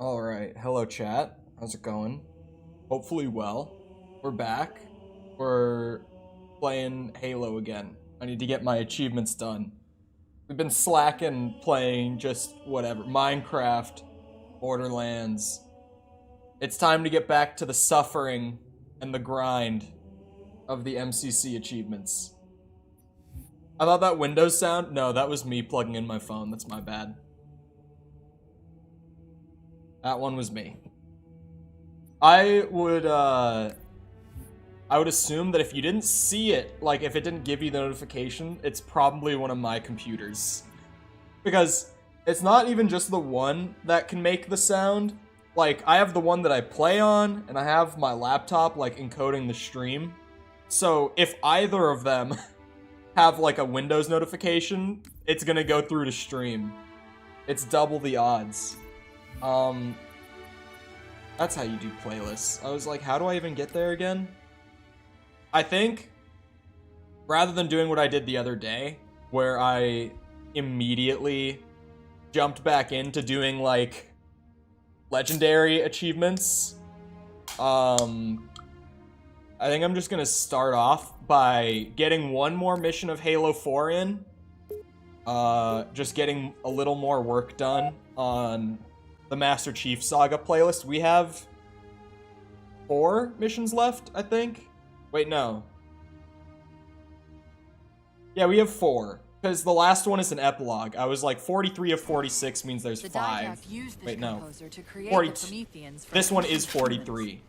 Alright, hello chat. How's it going? Hopefully well. We're back. We're playing Halo again. I need to get my achievements done. We've been slacking playing just whatever. Minecraft, Borderlands. It's time to get back to the suffering and the grind of the MCC achievements. I thought that Windows sound? No, that was me plugging in my phone. That's my bad. That one was me. I would assume that if you didn't see it, like if it didn't give you the notification, it's probably one of my computers. Because it's not even just the one that can make the sound. Like, I have the one that I play on, and I have my laptop, like, encoding the stream. So, if either of them have, like, a Windows notification, it's gonna go through to stream. It's double the odds. That's how you do playlists. I was like, how do I even get there again? I think, rather than doing what I did the other day, where I immediately jumped back into doing, like, legendary achievements, I think I'm just gonna start off by getting one more mission of Halo 4 in. Just getting a little more work done on the Master Chief Saga playlist. We have 4 missions left, I think. Wait, no. Yeah, we have 4. Because the last one is an epilogue. I was like, 43 of 46 means there's 5. Wait, no. 40. This one is 43.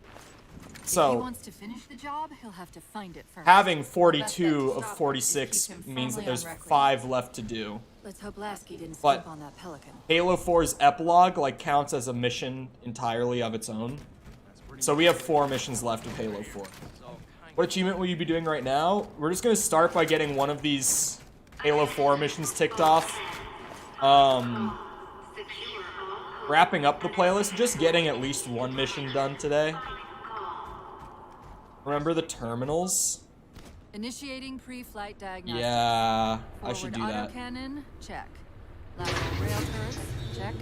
So, if he wants to finish the job, he'll have to find it first. Having 42 of 46 means that there's 5 left to do. Let's hope Lasky didn't But slip on that pelican. Halo 4's epilogue, like, counts as a mission entirely of its own. So we have 4 missions left of Halo 4. What achievement will you be doing right now? We're just gonna start by getting one of these Halo 4 missions ticked off. Wrapping up the playlist, just getting at least one mission done today. Remember the terminals? Initiating pre-flight diagnostics. Yeah, I should do that. Autocannon, check. Lateral rail turrets, check.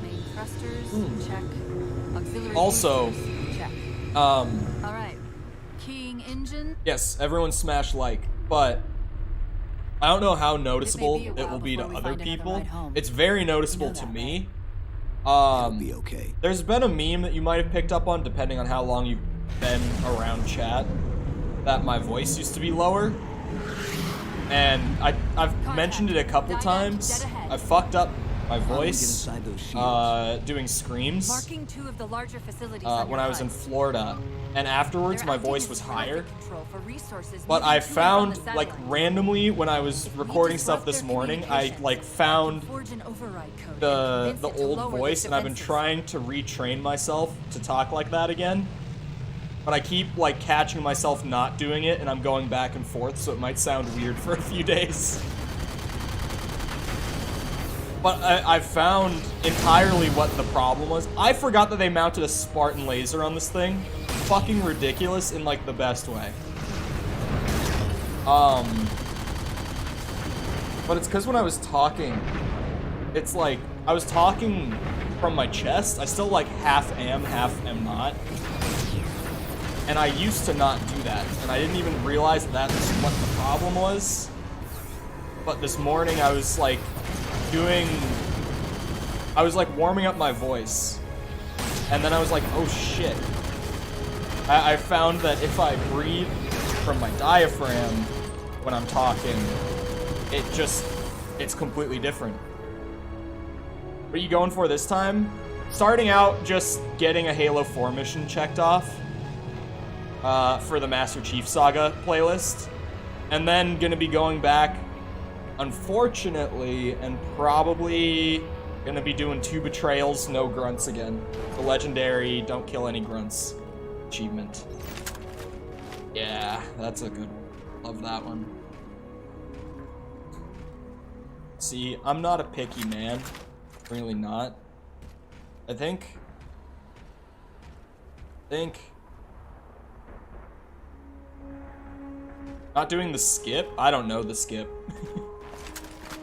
Main thrusters, check. Auxiliary Also, boosters, check. All right. Keying engine. Yes, everyone smash like, but I don't know how noticeable it will be to other people. It's very noticeable to me. It'll be okay. There's been a meme that you might have picked up on, depending on how long you've been around chat, that my voice used to be lower. And I've mentioned it a couple times. I fucked up my voice doing screams Marking 2 of the larger facilities when I was in Florida. And afterwards, my voice was higher. But But I found, like, randomly, when I was recording stuff this morning, I, like, found the old voice, and I've been trying to retrain myself to talk like that again. But I keep, like, catching myself not doing it, and I'm going back and forth, so it might sound weird for a few days. But I found entirely what the problem was. I forgot that they mounted a Spartan laser on this thing. Fucking ridiculous in, like, the best way. But it's because when I was talking, it's like, I was talking from my chest. I still, like, half am not. And I used to not do that, and I didn't even realize that's what the problem was. But this morning I was like warming up my voice, and then I was like, oh shit. I found that if I breathe from my diaphragm when I'm talking, it's completely different. What are you going for this time? Starting out, just getting a Halo 4 mission checked off. For the Master Chief Saga playlist, and then gonna be going back, unfortunately, and probably gonna be doing 2 betrayals, no grunts again. The legendary don't kill any grunts achievement. Yeah, that's a good one. Love that one. See, I'm not a picky man. Really not. I think not doing the skip? I don't know the skip.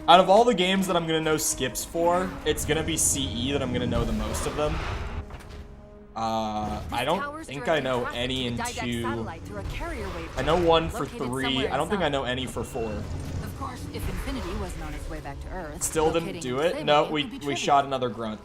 Out of all the games that I'm gonna know skips for, it's gonna be CE that I'm gonna know the most of them. I don't think I know any in 2. I know one for 3. I don't think I know any for 4. Of course, if Infinity wasn't on his way back to Earth, Still didn't do it? No, we shot another grunt.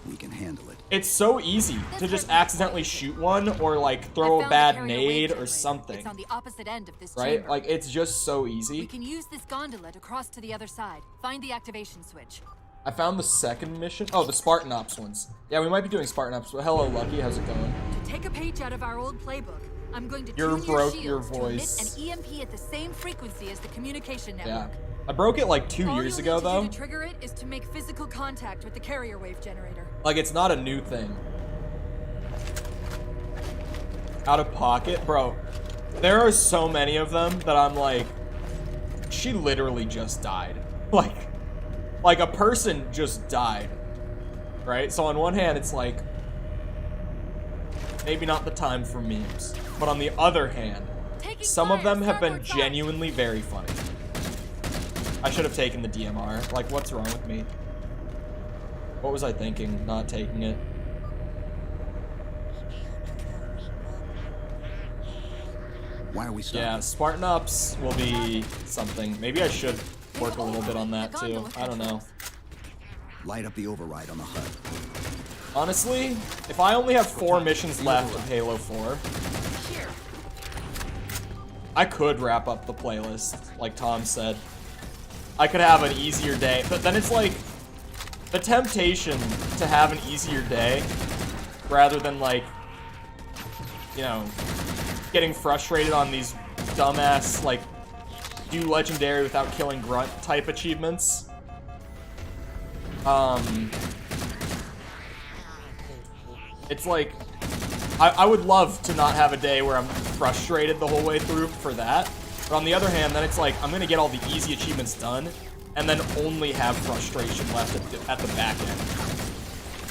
We can handle it. It's so easy to just accidentally shoot one or like throw a bad nade or something. It's on the opposite end of this right? chamber. Like it's just so easy. We can use this gondola to cross to the other side. Find the activation switch. I found the second mission. Oh, the Spartan Ops ones. Yeah, we might be doing Spartan Ops. Hello, Lucky. How's it going? To take a page out of our old playbook, I'm going to You tune broke your your shields to voice. emit an EMP at the same frequency as the communication network. Yeah. I broke it like 2 All years you'll ago, need to though. do to trigger it is to make physical contact with the carrier wave generator. Like, it's not a new thing. Out of pocket? Bro, there are so many of them that I'm like, she literally just died. Like a person just died. Right? So on one hand, it's like, maybe not the time for memes. But on the other hand, some of them have been genuinely very funny. I should have taken the DMR. Like, what's wrong with me? What was I thinking, not taking it? Why are we stopping? Yeah, Spartan Ops will be something. Maybe I should work a little bit on that too. I don't know. Light up the override on the HUD. Honestly, if I only have 4 missions left of Halo 4, I could wrap up the playlist, like Tom said. I could have an easier day, but then it's like, the temptation to have an easier day, rather than like, you know, getting frustrated on these dumbass, like, do legendary without killing grunt type achievements. It's like, I would love to not have a day where I'm frustrated the whole way through for that. But on the other hand, then it's like, I'm gonna get all the easy achievements done, and then only have frustration left at the back end.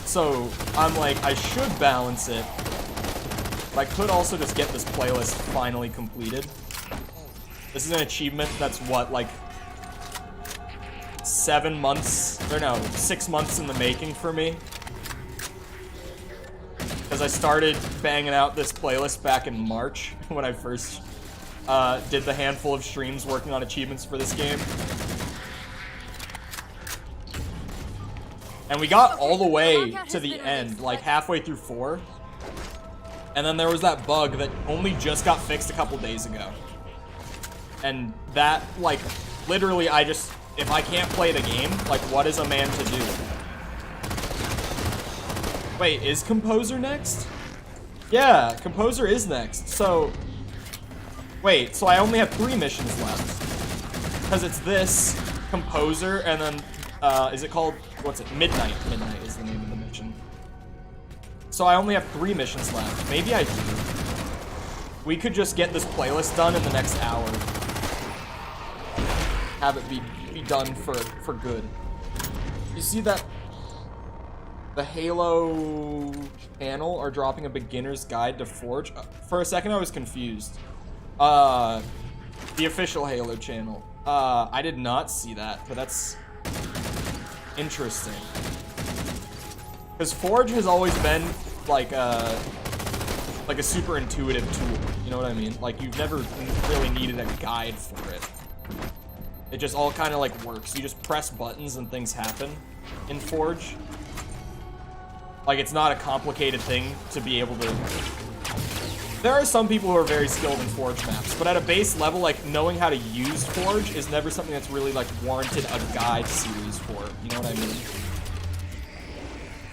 So, I'm like, I should balance it, but I could also just get this playlist finally completed. This is an achievement that's what, like, 7 months, or no, 6 months in the making for me. Because I started banging out this playlist back in March, when I first did the handful of streams working on achievements for this game. And we got all the way to the end, like halfway through 4. And then there was that bug that only just got fixed a couple days ago. And that, like, literally if I can't play the game, like, what is a man to do? Wait, is Composer next? Yeah, Composer is next. So, wait, so I only have 3 missions left. Because it's this, Composer, and then, is it called, what's it, Midnight? Midnight is the name of the mission. So I only have 3 missions left. Maybe I do. We could just get this playlist done in the next hour. Have it be done for good. You see that the Halo channel are dropping a beginner's guide to Forge? For a second I was confused. The official Halo channel. I did not see that, but that's interesting. Because Forge has always been like a super intuitive tool. You know what I mean? Like, you've never really needed a guide for it. It just all kind of like works. You just press buttons and things happen in Forge. Like, it's not a complicated thing to be able to... There are some people who are very skilled in Forge maps, but at a base level, like, knowing how to use Forge is never something that's really, like, warranted a guide series for. You know what I mean?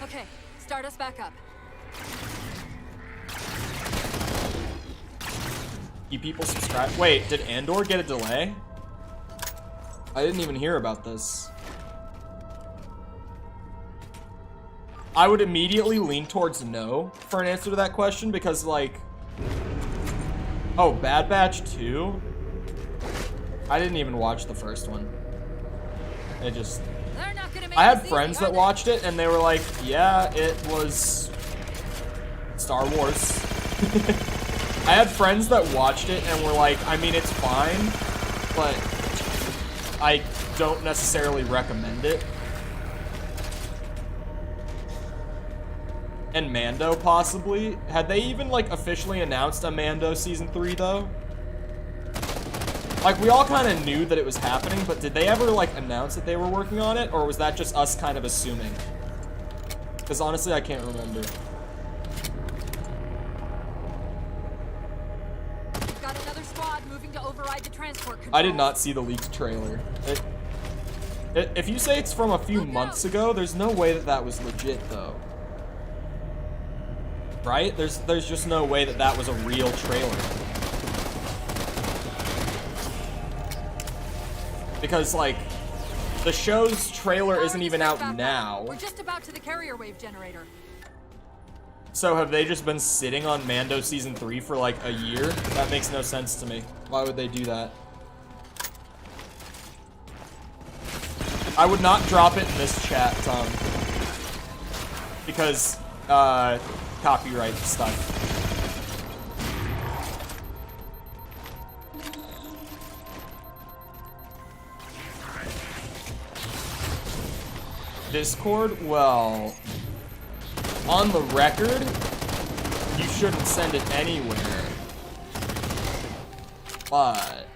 Okay, start us back up. Keep people subscribed. Wait, did Andor get a delay? I didn't even hear about this. I would immediately lean towards no for an answer to that question because, like... Oh, Bad Batch 2? I didn't even watch the first one. It just... I had friends that watched it and they were like, yeah, it was... Star Wars. I had friends that watched it and were like, I mean, it's fine, but I don't necessarily recommend it. and Mando possibly. Had they even like officially announced a Mando season 3 though? Like we all kind of knew that it was happening, but did they ever like announce that they were working on it, or was that just us kind of assuming? Because honestly, I can't remember. We've got another squad moving to override the transport controls. I did not see the leaked trailer. If you say it's from a few months ago, there's no way that that was legit though. Right? There's just no way that that was a real trailer. Because like the show's trailer isn't even out now. We're just about to the carrier wave generator. So have they just been sitting on Mando season 3 for like a year? That makes no sense to me. Why would they do that? I would not drop it in this chat, Tom. Because copyright stuff. Discord? Well, on the record, you shouldn't send it anywhere. But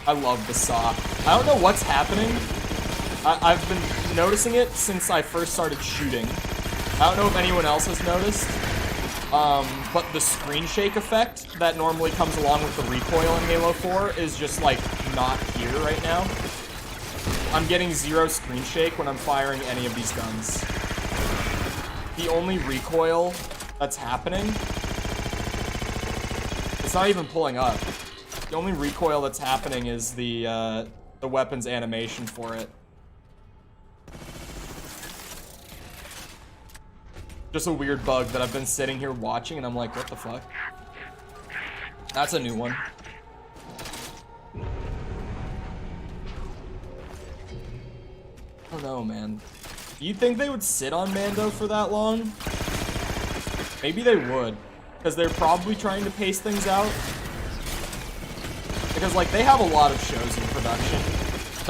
I love the saw. I don't know what's happening. I've been noticing it since I first started shooting. I don't know if anyone else has noticed. But the screen shake effect that normally comes along with the recoil in Halo 4 is just like not here right now. I'm getting 0 screen shake when I'm firing any of these guns. The only recoil that's happening, it's not even pulling up. The only recoil that's happening is the weapon's animation for it. Just a weird bug that I've been sitting here watching and I'm like, what the fuck? That's a new one. I don't know, man. Do you think they would sit on Mando for that long? Maybe they would. Because they're probably trying to pace things out. Because, like, they have a lot of shows in production.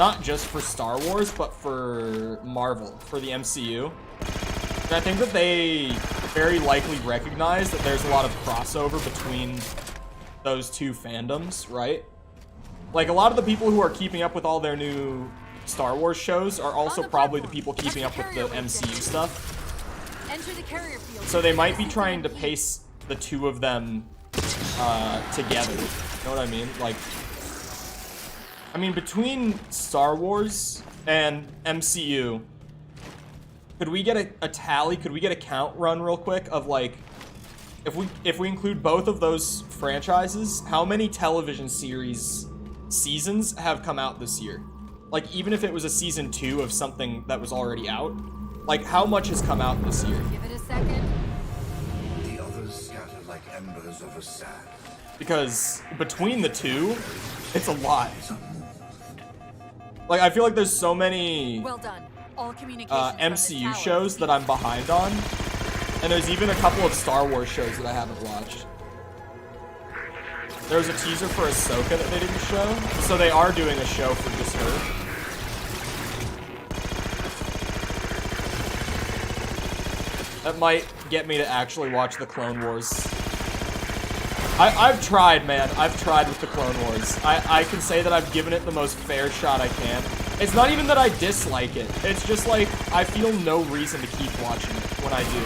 Not just for Star Wars, but for Marvel, for the MCU. And I think that they very likely recognize that there's a lot of crossover between those two fandoms, right? Like, a lot of the people who are keeping up with all their new Star Wars shows are also probably the people keeping up with the MCU stuff. Enter the carrier field. So they might be trying to pace the two of them together. You know what I mean? Like, I mean, between Star Wars and MCU, could we get a tally? Could we get a count run real quick of like, if we include both of those franchises, how many television series seasons have come out this year? Like, even if it was a season 2 of something that was already out, like, how much has come out this year? Give it a second. The others scatter like embers over sand. Because between the two, it's a lot. Like, I feel like there's so many Well done. All communications MCU shows that I'm behind on, and there's even a couple of Star Wars shows that I haven't watched. There was a teaser for Ahsoka that they didn't show, so they are doing a show for just her. That might get me to actually watch the Clone Wars. I've tried, man. I've tried with the Clone Wars. I can say that I've given it the most fair shot I can. It's not even that I dislike it. It's just like, I feel no reason to keep watching it when I do.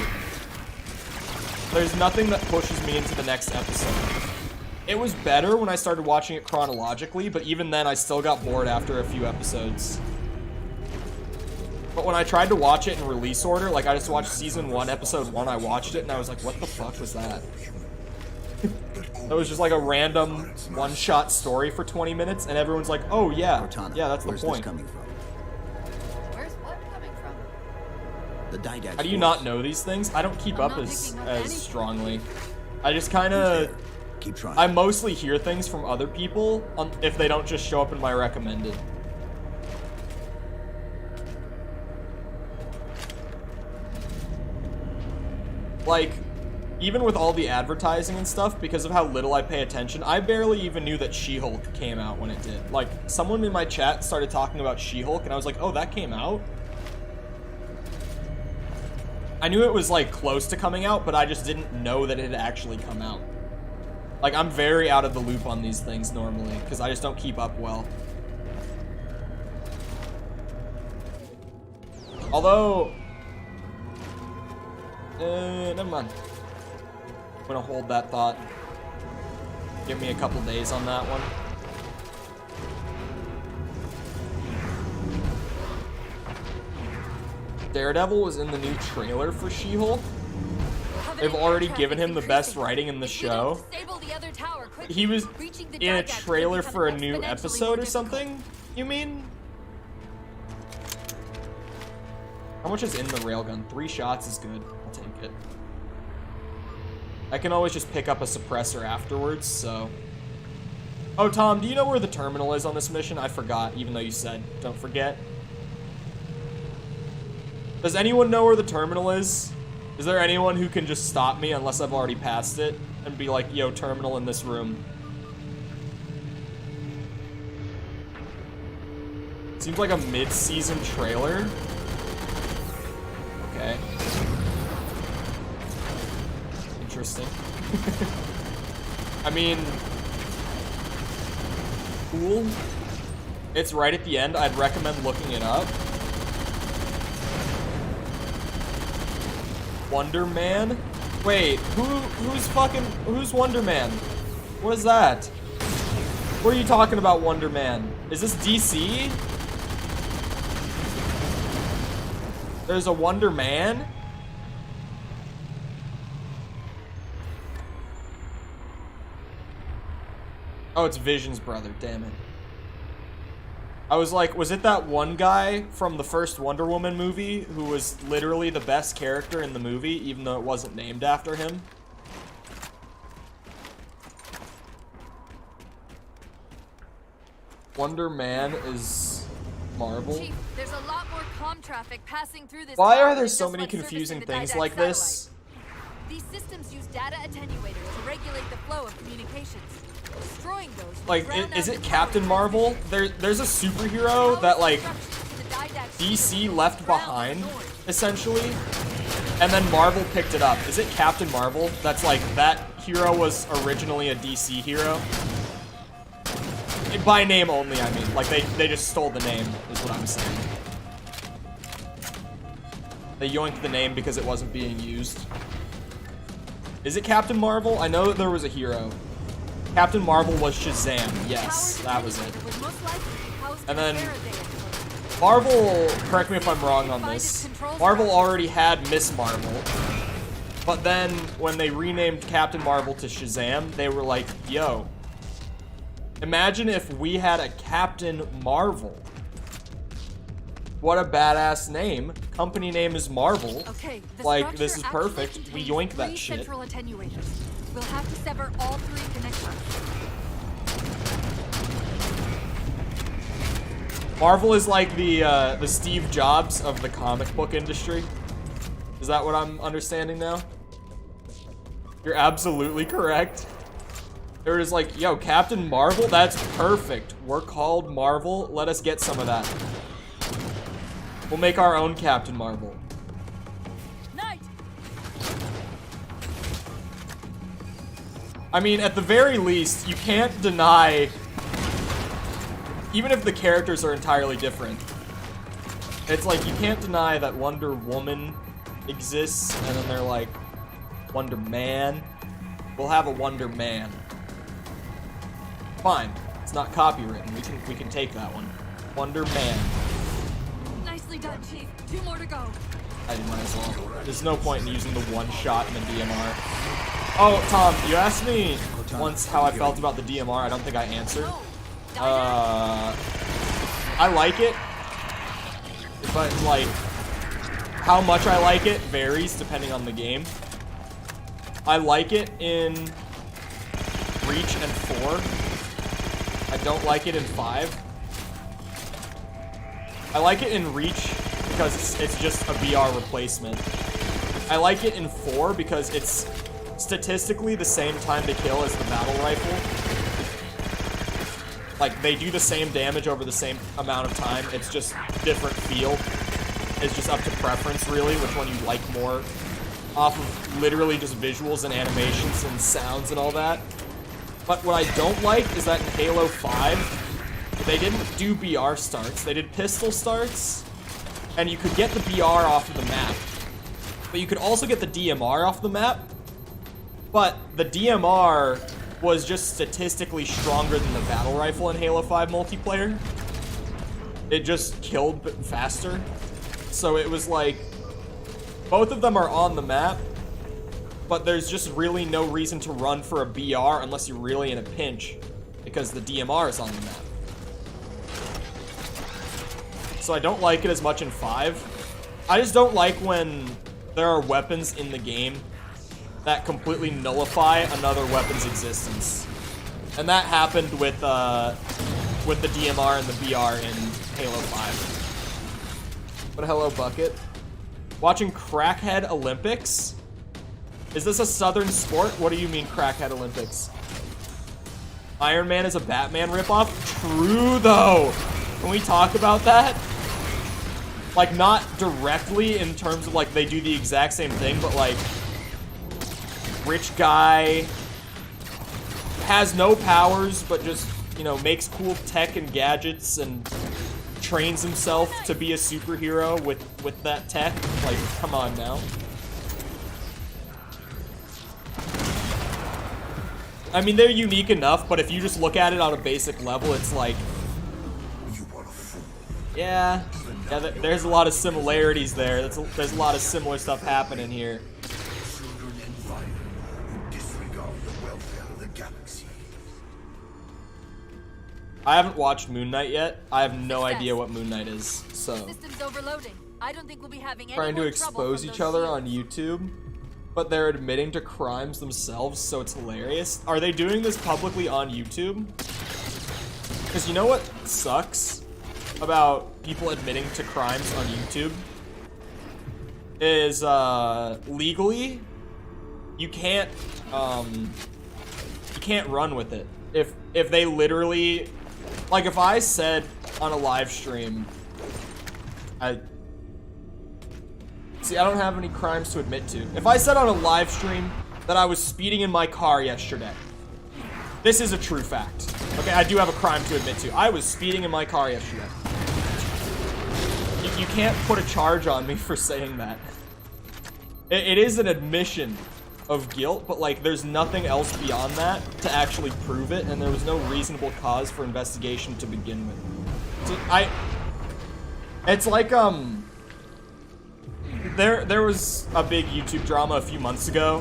There's nothing that pushes me into the next episode. It was better when I started watching it chronologically, but even then I still got bored after a few episodes. But when I tried to watch it in release order, like I just watched season 1, episode 1, I watched it and I was like, what the fuck was that? That was just like a random one-shot story for 20 minutes and everyone's like, oh yeah, yeah, that's the point. Where's what coming from? The Didact. How do you not know these things? I don't keep up as strongly. I just kind of... Keep trying. I mostly hear things from other people if they don't just show up in my recommended. Like, even with all the advertising and stuff, because of how little I pay attention, I barely even knew that She-Hulk came out when it did. Like, someone in my chat started talking about She-Hulk, and I was like, oh, that came out? I knew it was, like, close to coming out, but I just didn't know that it had actually come out. Like, I'm very out of the loop on these things normally, because I just don't keep up well. Although... never mind. I'm gonna hold that thought. Give me a couple days on that one. Daredevil was in the new trailer for She-Hulk. They've already given him the best writing in the show. He was in a trailer for a new episode or something, you mean? How much is in the railgun? 3 shots is good. I'll take it. I can always just pick up a suppressor afterwards, so... Oh, Tom, do you know where the terminal is on this mission? I forgot, even though you said don't forget. Does anyone know where the terminal is? Is there anyone who can just stop me unless I've already passed it and be like, yo, terminal in this room? Seems like a mid-season trailer. Okay. Interesting. I mean, cool. It's right at the end. I'd recommend looking it up. Wonder Man? Wait, who's Wonder Man? What is that? What are you talking about, Wonder Man? Is this DC? There's a Wonder Man? Oh, it's Vision's brother, damn it. I was like, was it that one guy from the first Wonder Woman movie who was literally the best character in the movie, even though it wasn't named after him? Wonder Man is Marvel. Chief, there's a lot more comm traffic passing through this. Why are there so many confusing things like this? These systems use data attenuators to regulate the flow of communications. Destroying those. Like, is it Captain Marvel? There's a superhero that, like, DC left behind, essentially, and then Marvel picked it up. Is it Captain Marvel? That's like, that hero was originally a DC hero? By name only, I mean. Like, they just stole the name, is what I'm saying. They yoinked the name because it wasn't being used. Is it Captain Marvel? I know that there was a hero. Captain Marvel was Shazam. Yes, that was it. And then Marvel, correct me if I'm wrong on this, Marvel already had Miss Marvel. But then when they renamed Captain Marvel to Shazam, they were like, yo, imagine if we had a Captain Marvel. What a badass name. Company name is Marvel. Okay, like, this is perfect. We yoink that shit. Central attenuators. We'll have to sever all 3 connections. Marvel is like the Steve Jobs of the comic book industry. Is that what I'm understanding now? You're absolutely correct. They were just like, yo, Captain Marvel? That's perfect. We're called Marvel. Let us get some of that. We'll make our own Captain Marvel. Night. I mean, at the very least, you can't deny, even if the characters are entirely different, it's like, you can't deny that Wonder Woman exists, and then they're like, Wonder Man. We'll have a Wonder Man. Fine. It's not copywritten. We can take that one. Wonder Man. Nicely done, Chief. 2 more to go. I might as well. There's no point in using the one shot in the DMR. Oh, Tom, you asked me once how I felt about the DMR. I don't think I answered. I like it, but like, how much I like it varies depending on the game. I like it in Reach and 4. I don't like it in 5. I like it in Reach because it's just a VR replacement. I like it in 4 because it's statistically the same time to kill as the battle rifle. Like, they do the same damage over the same amount of time. It's just different feel. It's just up to preference, really, which one you like more. Off of literally just visuals and animations and sounds and all that. But what I don't like is that in Halo 5, they didn't do BR starts. They did pistol starts, and you could get the BR off of the map. But you could also get the DMR off the map. But the DMR was just statistically stronger than the battle rifle in Halo 5 multiplayer. It just killed faster. So it was like, both of them are on the map, but there's just really no reason to run for a BR unless you're really in a pinch, because the DMR is on the map. So I don't like it as much in 5. I just don't like when there are weapons in the game that completely nullify another weapon's existence. And that happened with the DMR and the BR in Halo 5. But hello, Bucket. Watching Crackhead Olympics? Is this a Southern sport? What do you mean, Crackhead Olympics? Iron Man is a Batman ripoff? True, though. Can we talk about that? Like, not directly in terms of, like, they do the exact same thing, but, like, rich guy has no powers, but just, you know, makes cool tech and gadgets and trains himself to be a superhero with that tech. Like, come on now. I mean, they're unique enough, but if you just look at it on a basic level, it's like, yeah, there's a lot of similarities there. There's a lot of similar stuff happening here. I haven't watched Moon Knight yet. I have no idea what Moon Knight is, so. System's overloading. I don't think we'll be having any trying to more expose each other on YouTube, but they're admitting to crimes themselves, so it's hilarious. Are they doing this publicly on YouTube? Because you know what sucks about people admitting to crimes on YouTube? Is, legally, you can't run with it. If they literally, like, if I said on a live stream, I don't have any crimes to admit to. If I said on a live stream that I was speeding in my car yesterday, this is a true fact. Okay, I do have a crime to admit to. I was speeding in my car yesterday. You can't put a charge on me for saying that. It is an admission of guilt, but, like, there's nothing else beyond that to actually prove it, and there was no reasonable cause for investigation to begin with. So it's like, there was a big YouTube drama a few months ago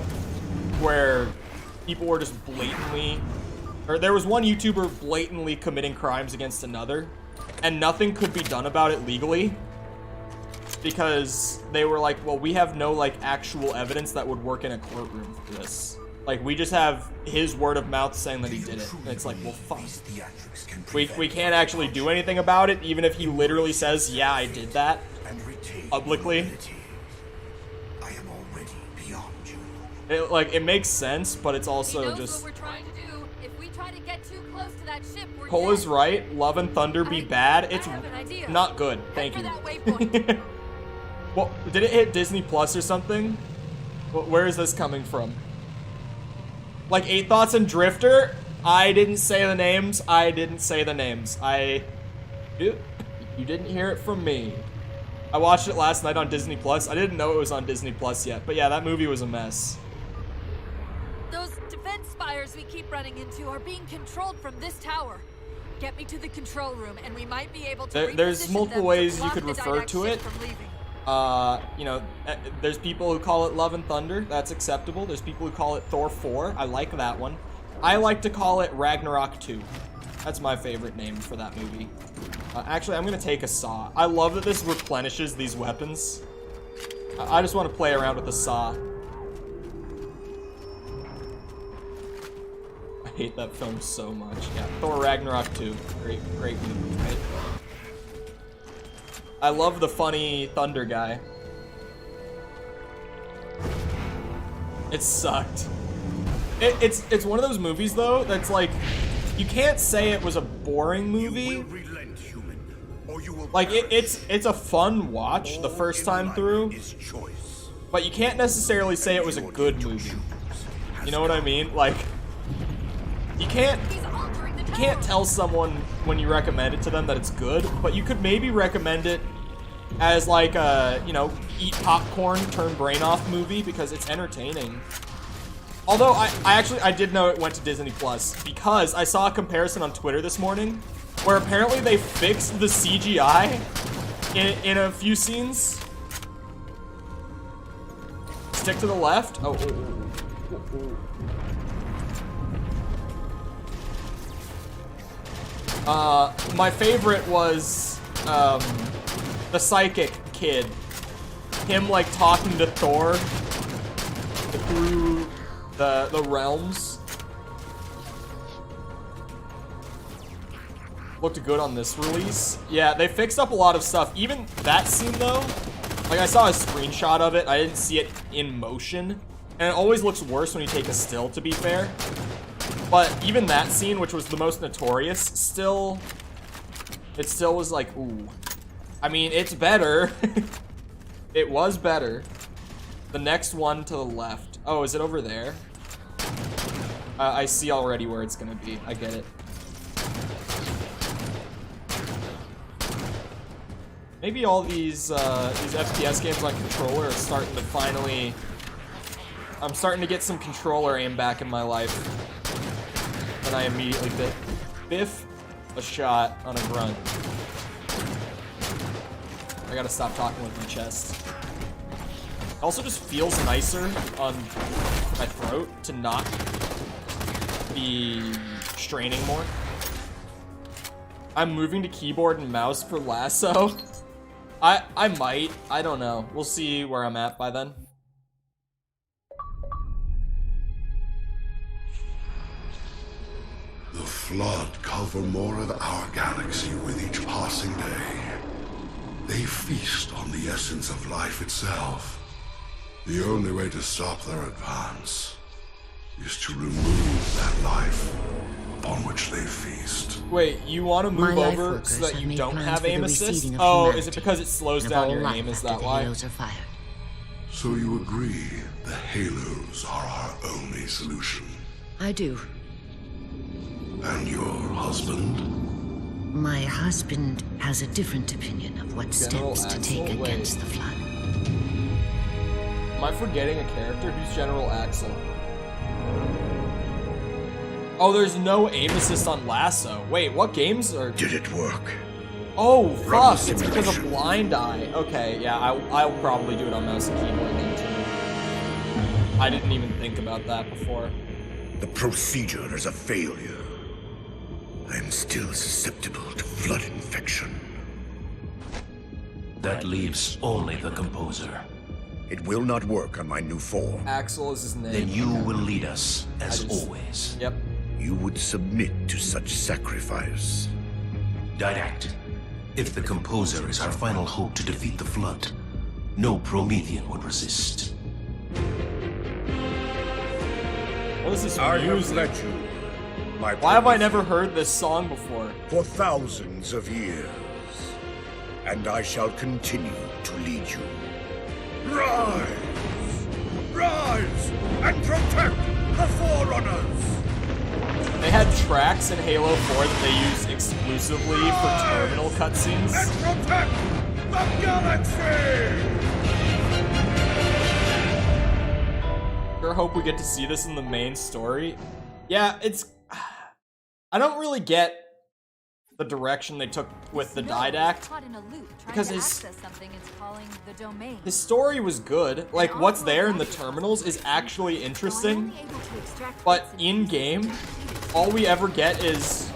where people were just blatantly, or there was one YouTuber blatantly committing crimes against another, and nothing could be done about it legally, because they were like, well, we have no, like, actual evidence that would work in a courtroom for this. Like, we just have his word of mouth saying that he did it. And it's like, well, fuck. We can't actually do anything about it, even if he literally says, yeah, I did that, publicly. I am already beyond you. It makes sense, but it's also just... What we're trying to do. If we try to get too close to that ship, we're Cole is right. Love and Thunder be bad. It's have an idea. not good. Thank Head you. for that waypoint. Well, did it hit Disney Plus or something? Where is this coming from? Like, 8 Thoughts and Drifter? I didn't say the names. I didn't say the names. You didn't hear it from me. I watched it last night on Disney Plus. I didn't know it was on Disney Plus yet. But yeah, that movie was a mess. Those defense spires we keep running into are being controlled from this tower. Get me to the control room, and we might be able to there's reposition multiple them ways to you block could the refer Didact to ship it. from leaving. You know, there's people who call it Love and Thunder. That's acceptable. There's people who call it Thor 4. I like that one. I like to call it Ragnarok 2. That's my favorite name for that movie. Actually, I'm gonna take a saw. I love that this replenishes these weapons. I just want to play around with the saw. I hate that film so much. Yeah, Thor Ragnarok 2. Great movie, right? I love the funny Thunder guy. It sucked. It's one of those movies though that's like, you can't say it was a boring movie. You will relent, human, or you will Like perish. it's a fun watch the All first in time life through, is choice. but you can't necessarily say it was a good movie. You know what I mean? Like, you can't tell someone when you recommend it to them that it's good, but you could maybe recommend it as like a, you know, eat popcorn, turn brain off movie because it's entertaining. Although I did know it went to Disney Plus because I saw a comparison on Twitter this morning where apparently they fixed the CGI in a few scenes. Stick to the left. Oh. My favorite was the psychic kid. Him like talking to Thor through the realms. Looked good on this release. Yeah, they fixed up a lot of stuff. Even that scene though, like I saw a screenshot of it. I didn't see it in motion. And it always looks worse when you take a still, to be fair. But even that scene, which was the most notorious, it still was like, ooh. I mean, it's better. It was better. The next one to the left. Oh, is it over there? I see already where it's gonna be. I get it. Maybe all these FPS games on controller are starting to finally... I'm starting to get some controller aim back in my life. And I immediately biff a shot on a grunt. I gotta stop talking with my chest. It also just feels nicer on my throat to not be straining more. I'm moving to keyboard and mouse for LASO. I might. I don't know. We'll see where I'm at by then. The Flood cover more of our galaxy with each passing day. They feast on the essence of life itself. The only way to stop their advance is to remove that life upon which they feast. Wait, you want to move My life over workers so that have you made don't plans have for the aim assist? receding of Oh, is humanity it because it slows and down of your all aim? life Is after that the why? halos are fired. So you agree the Halos are our only solution? I do. And your husband? My husband has a different opinion of what General steps to take Axel? Wait. against the Flood. Am I forgetting a character? Who's General Axel? Oh, there's no aim assist on LASO. Wait, what games are... Did it work? Oh, Run fuck, the it's because of simulation. Blind Eye. Okay, yeah, I'll probably do it on mouse and keyboard then too. I didn't even think about that before. The procedure is a failure. I'm still susceptible to flood infection. That leaves only the composer. It will not work on my new form. Axel is his name. Then you will lead us, as I just- always. Yep. You would submit to such sacrifice. Didact. If the composer is our final hope to defeat the Flood, no Promethean would resist. What is this I have music? led you, my Why have I Promethean, never heard this song before? for thousands of years, and I shall continue to lead you. Rise! Rise and protect the Forerunners! They had tracks in Halo 4 that they used exclusively for terminal cutscenes. And protect the galaxy! Sure hope we get to see this in the main story. Yeah, it's... I don't really get the direction they took with the Didact. Because his story was good. Like, what's there in the terminals is actually interesting. But in-game, all we ever get is...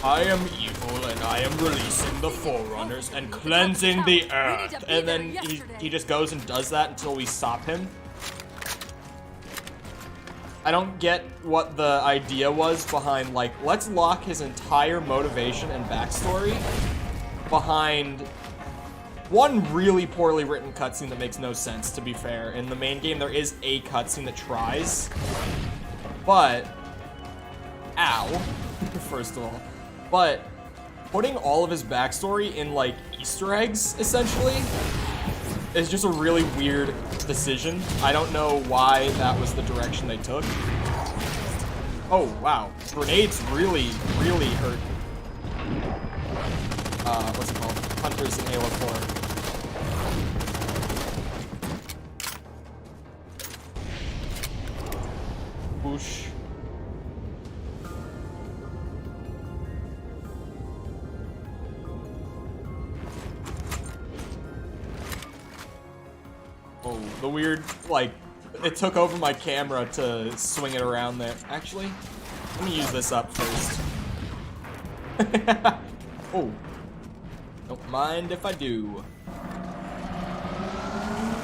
I am evil and I am releasing the Forerunners and cleansing the earth. And then he just goes and does that until we stop him. I don't get what the idea was behind, like, let's lock his entire motivation and backstory behind one really poorly written cutscene that makes no sense, to be fair. In the main game, there is a cutscene that tries, But, ow, first of all. But, putting all of his backstory in, like, Easter eggs, essentially, is just a really weird decision. I don't know why that was the direction they took. Oh, wow. Grenades really, really hurt. What's it called? Hunters in Halo 4. Whoosh. Oh, the weird, like, it took over my camera to swing it around there. Actually, let me use this up first. Oh. Don't mind if I do.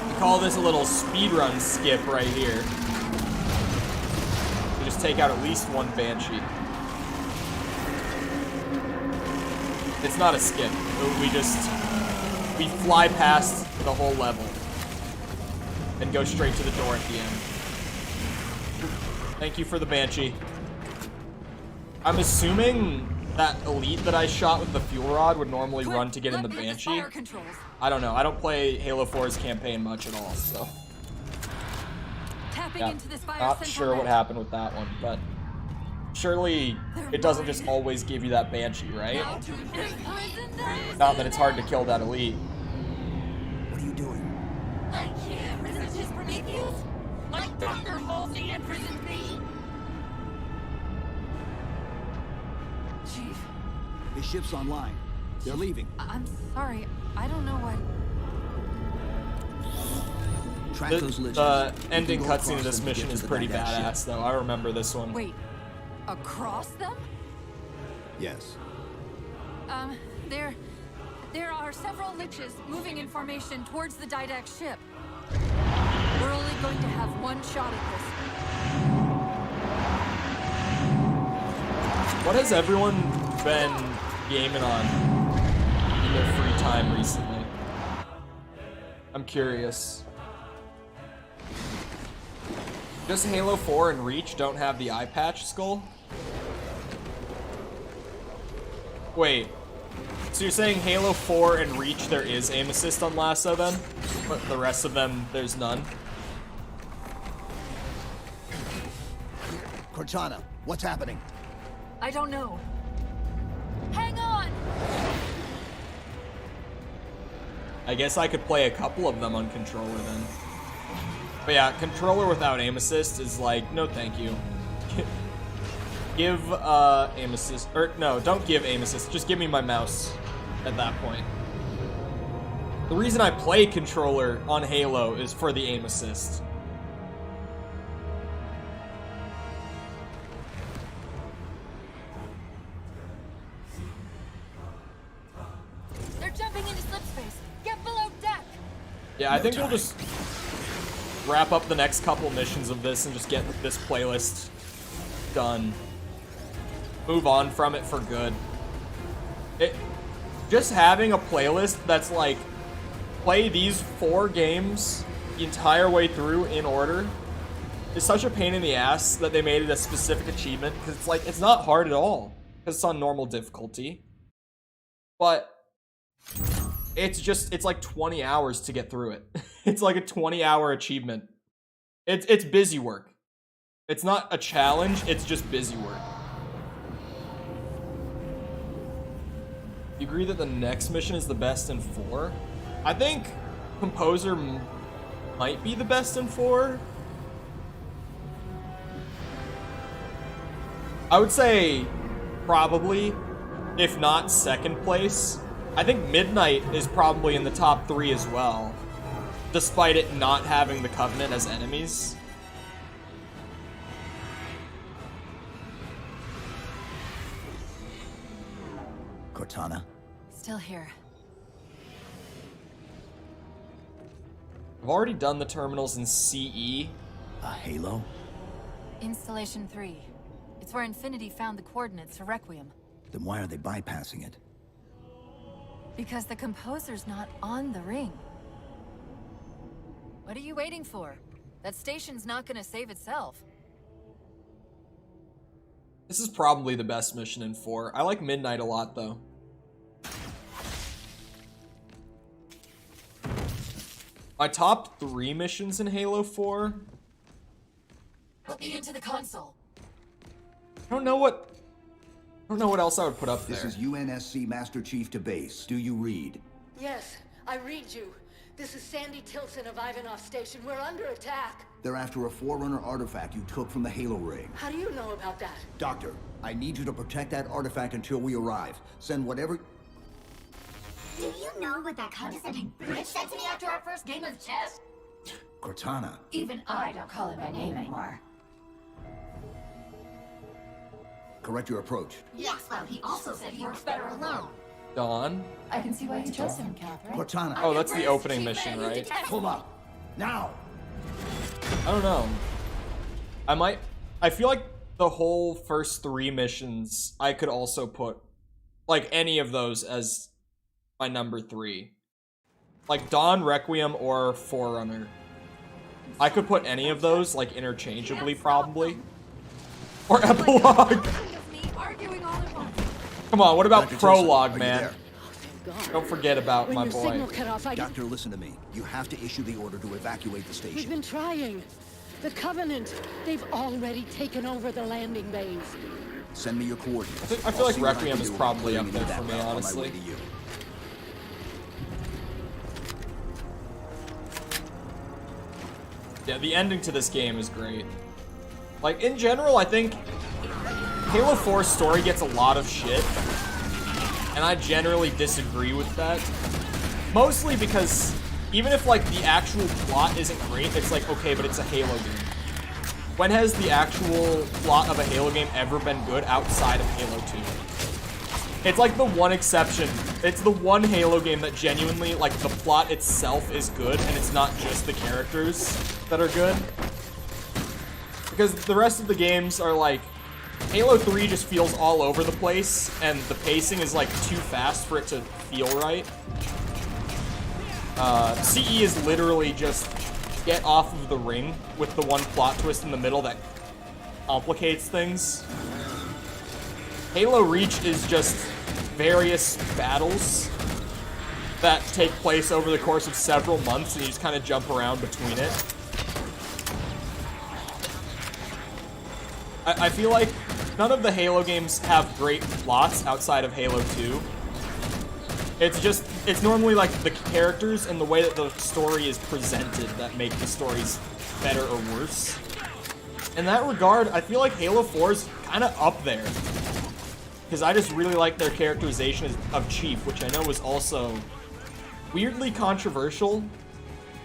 We call this a little speedrun skip right here. We just take out at least one Banshee. It's not a skip. We fly past the whole level and go straight to the door at the end. Thank you for the Banshee. I'm assuming that elite that I shot with the fuel rod would normally run to get in the Banshee. I don't know. I don't play Halo 4's campaign much at all, so. Yeah, not sure what happened with that one, but surely it doesn't just always give you that Banshee, right? Not that it's hard to kill that elite. What are you doing? I can't resist his Prometheus. Like thunder holds the imprisoned me. Chief, His ship's online. They're leaving. I'm sorry. I don't know what. Track those liches. The ending You can go cutscene of across this them to mission get is to the pretty Didact ship. badass, though. I remember this one. Wait, across them? Yes. There are several liches moving in formation towards the Didact ship. We're only going to have one shot at this. What has everyone been gaming on in their free time recently? I'm curious. Just Halo 4 and Reach don't have the eye patch skull? Wait. So you're saying Halo 4 and Reach there is aim assist on LASO then? But the rest of them there's none? Cortana, what's happening? I don't know. Hang on! I guess I could play a couple of them on controller then. But yeah, controller without aim assist is like, no thank you. Give aim assist, or no, don't give aim assist, just give me my mouse at that point. The reason I play controller on Halo is for the aim assist. They're jumping into slip space. Get below deck. Yeah, I think we'll just wrap up the next couple missions of this and just get this playlist done. Move on from it for good. Just having a playlist that's like, play these 4 games the entire way through in order is such a pain in the ass that they made it a specific achievement, because it's like, it's not hard at all, because it's on normal difficulty. But it's like 20 hours to get through it. It's like a 20-hour achievement. It's busy work. It's not a challenge, it's just busy work. You agree that the next mission is the best in 4? I think Composer might be the best in 4. I would say probably, if not second place. I think Midnight is probably in the top 3 as well, despite it not having the Covenant as enemies. Cortana? Still here. I've already done the terminals in CE. A Halo? Installation 3. It's where Infinity found the coordinates for Requiem. Then why are they bypassing it? Because the Composer's not on the ring. What are you waiting for? That station's not gonna save itself. This is probably the best mission in 4. I like Midnight a lot, though. My top 3 missions in Halo 4. Put me into the console. I don't know what else I would put up there. This is UNSC Master Chief to base. Do you read? Yes, I read you. This is Sandy Tilson of Ivanov Station. We're under attack. They're after a Forerunner artifact you took from the Halo ring. How do you know about that? Doctor, I need you to protect that artifact until we arrive. Send whatever... Do you know what that condescending bitch said to me after our first game of chess? Cortana. Even I don't call it by name anymore. Correct your approach. Yes, well, he also said he works better alone. Dawn. I can see why you chose him, Catherine. Cortana. Oh, that's the opening mission, right? Pull up. Now. I don't know. I feel like the whole first 3 missions, I could also put, like, any of those as my number 3. Like, Dawn, Requiem, or Forerunner. I could put any of those, like, interchangeably, probably. Or Epilogue. Come on, what about Dr. Prologue, Tilson, man? Don't forget about When my your boy. signal cut off, Doctor, listen to me. You have to issue the order to evacuate the We've station. been trying. The Covenant, they've already taken over the landing bays. Send me your coordinates. I feel I'll like see what I can Requiem is do about probably up clearing there that for me, route on my honestly. way to you. Yeah, the ending to this game is great. Like, in general, I think Halo 4's story gets a lot of shit, and I generally disagree with that. Mostly because even if, like, the actual plot isn't great, it's like, okay, but it's a Halo game. When has the actual plot of a Halo game ever been good outside of Halo 2? It's like the one exception. It's the one Halo game that genuinely, like, the plot itself is good, and it's not just the characters that are good. Because the rest of the games are like, Halo 3 just feels all over the place, and the pacing is, like, too fast for it to feel right. CE is literally just get off of the ring with the one plot twist in the middle that complicates things. Halo Reach is just various battles that take place over the course of several months, and you just kind of jump around between it. I feel like none of the Halo games have great plots outside of Halo 2. It's normally like the characters and the way that the story is presented that make the stories better or worse. In that regard, I feel like Halo 4 is kind of up there. Because I just really like their characterization of Chief, which I know was also weirdly controversial.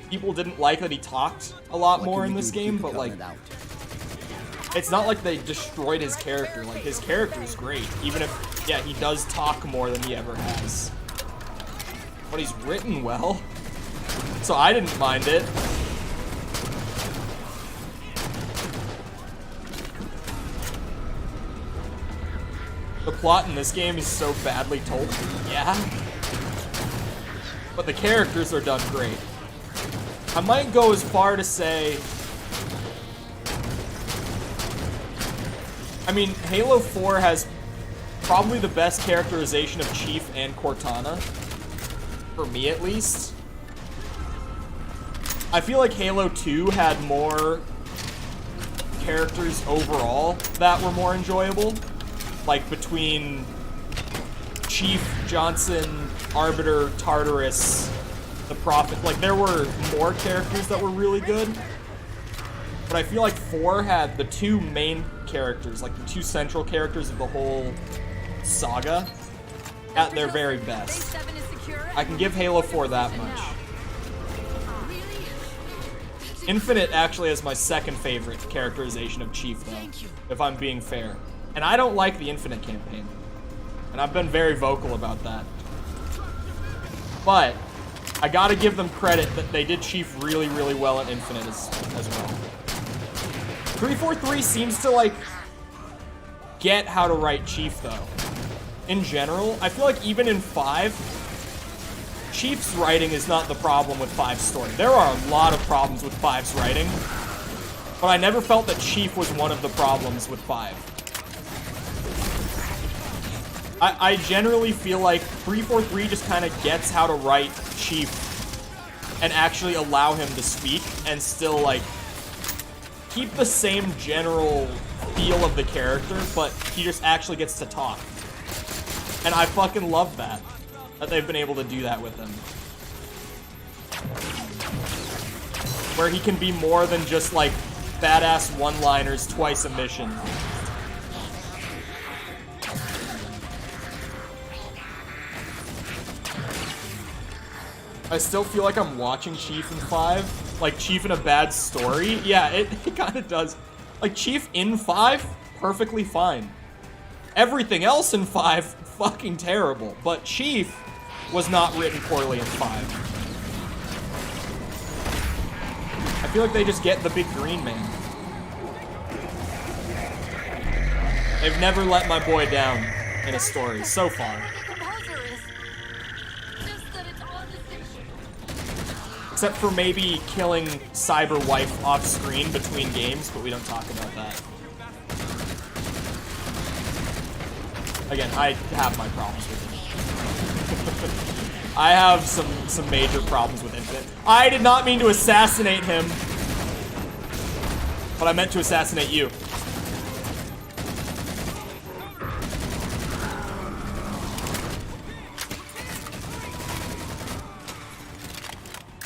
People didn't like that he talked a lot more in this game, but like, it's not like they destroyed his character. Like, his character is great, even if, yeah, he does talk more than he ever has. But he's written well, so I didn't mind it. The plot in this game is so badly told, yeah. But the characters are done great. I might go as far to say, I mean, Halo 4 has probably the best characterization of Chief and Cortana. For me, at least. I feel like Halo 2 had more characters overall that were more enjoyable. Like, between Chief, Johnson, Arbiter, Tartarus, the Prophet. Like, there were more characters that were really good. But I feel like 4 had the 2 main characters, like the 2 central characters of the whole saga, at their very best. I can give Halo 4 that much. Infinite actually is my second favorite characterization of Chief, though, if I'm being fair. And I don't like the Infinite campaign. And I've been very vocal about that. But I gotta give them credit that they did Chief really, really well in Infinite as well. 343 seems to, like, get how to write Chief, though. In general, I feel like even in 5, Chief's writing is not the problem with 5's story. There are a lot of problems with 5's writing, but I never felt that Chief was one of the problems with 5. I generally feel like 343 just kind of gets how to write Chief and actually allow him to speak and still, like, keep the same general feel of the character, but he just actually gets to talk. And I fucking love that they've been able to do that with him. Where he can be more than just, like, badass one-liners twice a mission. I still feel like I'm watching Chief in 5. Like, Chief in a bad story. Yeah, it kind of does. Like, Chief in 5, perfectly fine. Everything else in 5, fucking terrible. But Chief was not written poorly in 5. I feel like they just get the big green man. They've never let my boy down in a story so far. Except for maybe killing Cyber Wife off screen between games, but we don't talk about that. Again, I have my problems with it. I have some major problems with Infinite. I did not mean to assassinate him, but I meant to assassinate you.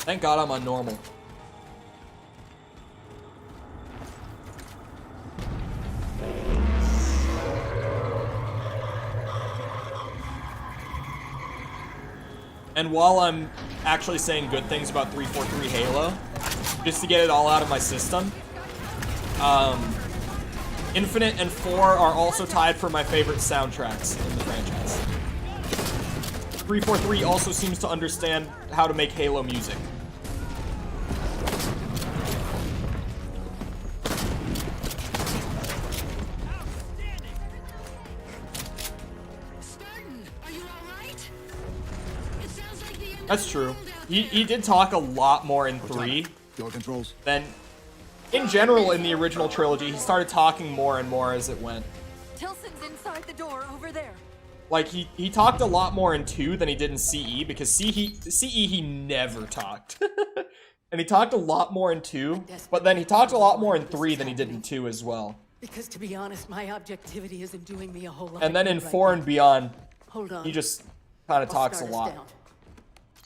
Thank God I'm on normal. And while I'm actually saying good things about 343 Halo, just to get it all out of my system, Infinite and 4 are also tied for my favorite soundtracks in the franchise. 343 also seems to understand how to make Halo music. That's true. He did talk a lot more in 3 than in general in the original trilogy. He started talking more and more as it went. Tilson's inside the door over there. Like, he talked a lot more in 2 than he did in CE, because CE he never talked. And he talked a lot more in 2, but then he talked a lot more in 3 than he did in 2 as well. Because to be honest, my objectivity isn't doing me a whole lot. And then in 4 and beyond, he just kind of talks a lot.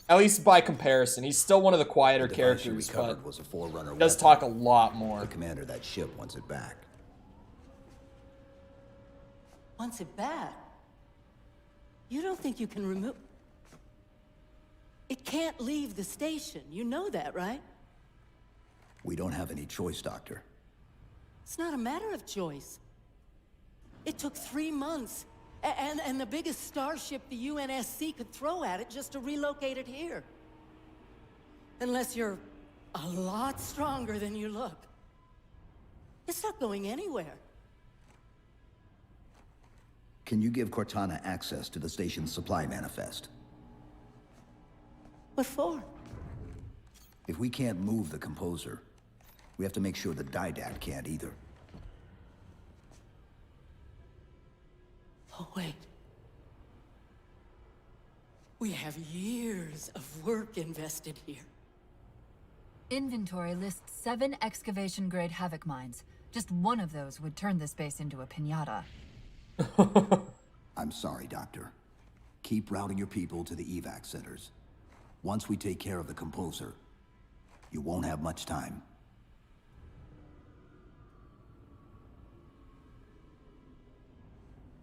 At least by comparison. He's still one of the quieter characters, but he does talk a lot more. The commander of that ship wants it back. Wants it back? You don't think you can remove... It can't leave the station. You know that, right? We don't have any choice, Doctor. It's not a matter of choice. It took 3 months. And the biggest starship the UNSC could throw at it just to relocate it here. Unless you're a lot stronger than you look. It's not going anywhere. Can you give Cortana access to the station's supply manifest? What for? If we can't move the composer, we have to make sure the Didact can't either. Oh, wait. We have years of work invested here. Inventory lists 7 excavation-grade Havoc mines. Just one of those would turn this base into a piñata. I'm sorry, Doctor. Keep routing your people to the evac centers. Once we take care of the composer, you won't have much time.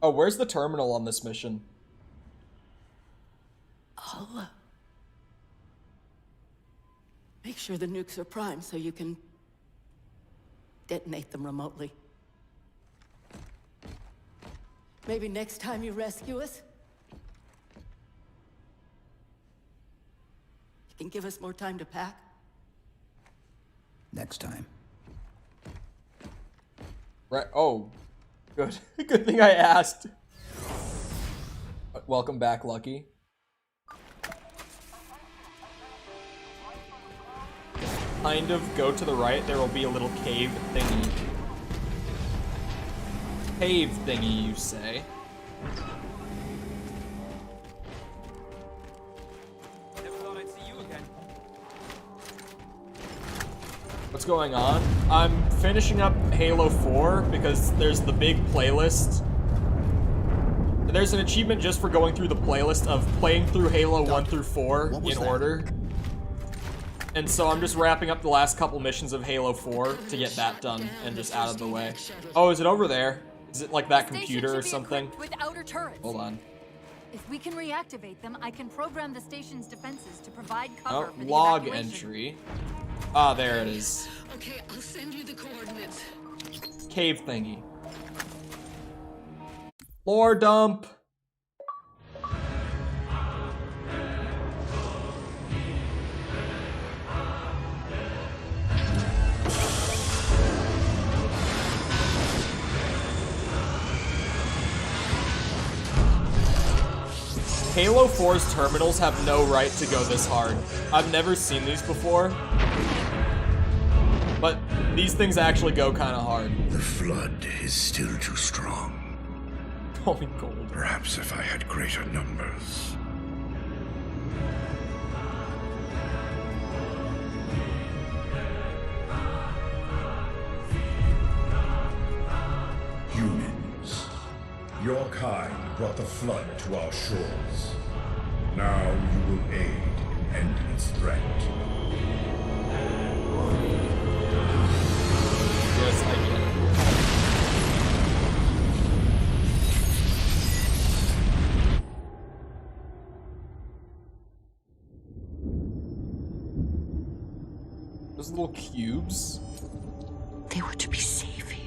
Oh, where's the terminal on this mission? I'll make sure the nukes are primed so you can detonate them remotely. Maybe next time you rescue us, you can give us more time to pack. Next time. Right. Oh, good. Good thing I asked. Welcome back, Lucky. Kind of go to the right. There will be a little cave thingy. Cave thingy, you say? what's going on. I'm finishing up Halo 4 because there's the big playlist. There's an achievement just for going through the playlist of playing through Halo 1 through 4 in order. And so I'm just wrapping up the last couple missions of Halo 4 to get that done and just out of the way. Oh, is it over there? Is it like that computer or something? With outer turrets. Hold on. If we can reactivate them, I can program the station's defenses to provide cover for the log evacuation. entry. Ah, there it is. Okay, I'll send you the coordinates. Cave thingy. Lore dump. Halo 4's terminals have no right to go this hard. I've never seen these before. But these things actually go kind of hard. The flood is still too strong. Holy gold. Perhaps if I had greater numbers. Humans, your kind brought the flood to our shores. Now you will aid in ending its threat. Yes, I get it. Those little cubes. They were to be safe here.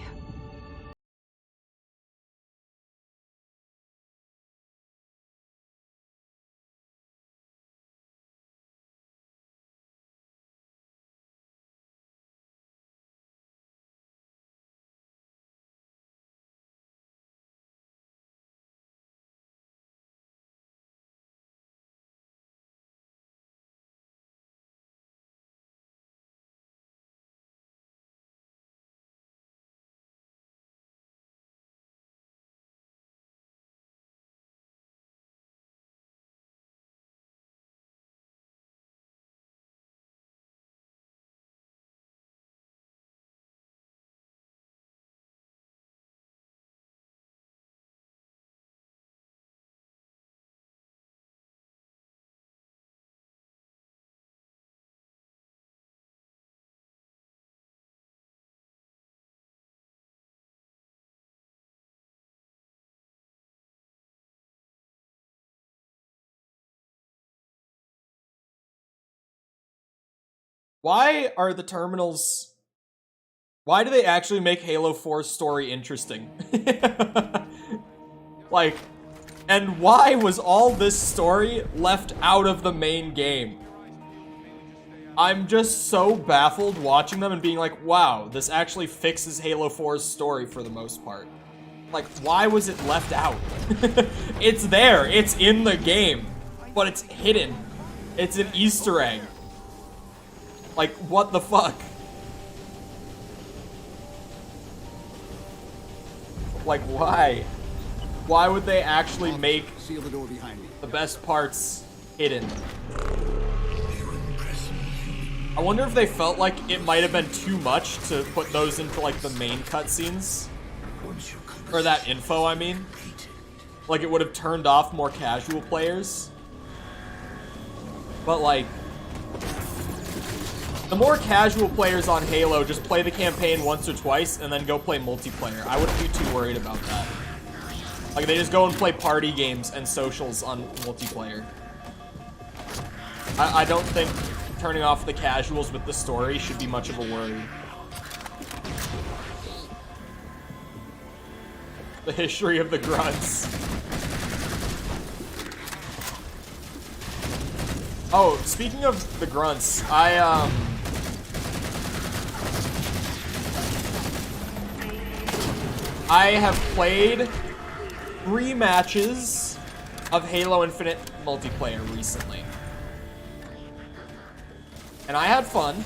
Why are the terminals... Why do they actually make Halo 4's story interesting? Like, and why was all this story left out of the main game? I'm just so baffled watching them and being like, wow, this actually fixes Halo 4's story for the most part. Like, why was it left out? It's there, it's in the game, but it's hidden. It's an Easter egg. Like, what the fuck? Like, why? Why would they actually make Seal the door behind me. the best parts hidden? I wonder if they felt like it might have been too much to put those into, like, the main cutscenes. Or that info, I mean. Like, it would have turned off more casual players. But, like... the more casual players on Halo just play the campaign once or twice and then go play multiplayer. I wouldn't be too worried about that. Like, they just go and play party games and socials on multiplayer. I don't think turning off the casuals with the story should be much of a worry. The history of the grunts. Oh, speaking of the grunts, I have played 3 matches of Halo Infinite multiplayer recently. And I had fun.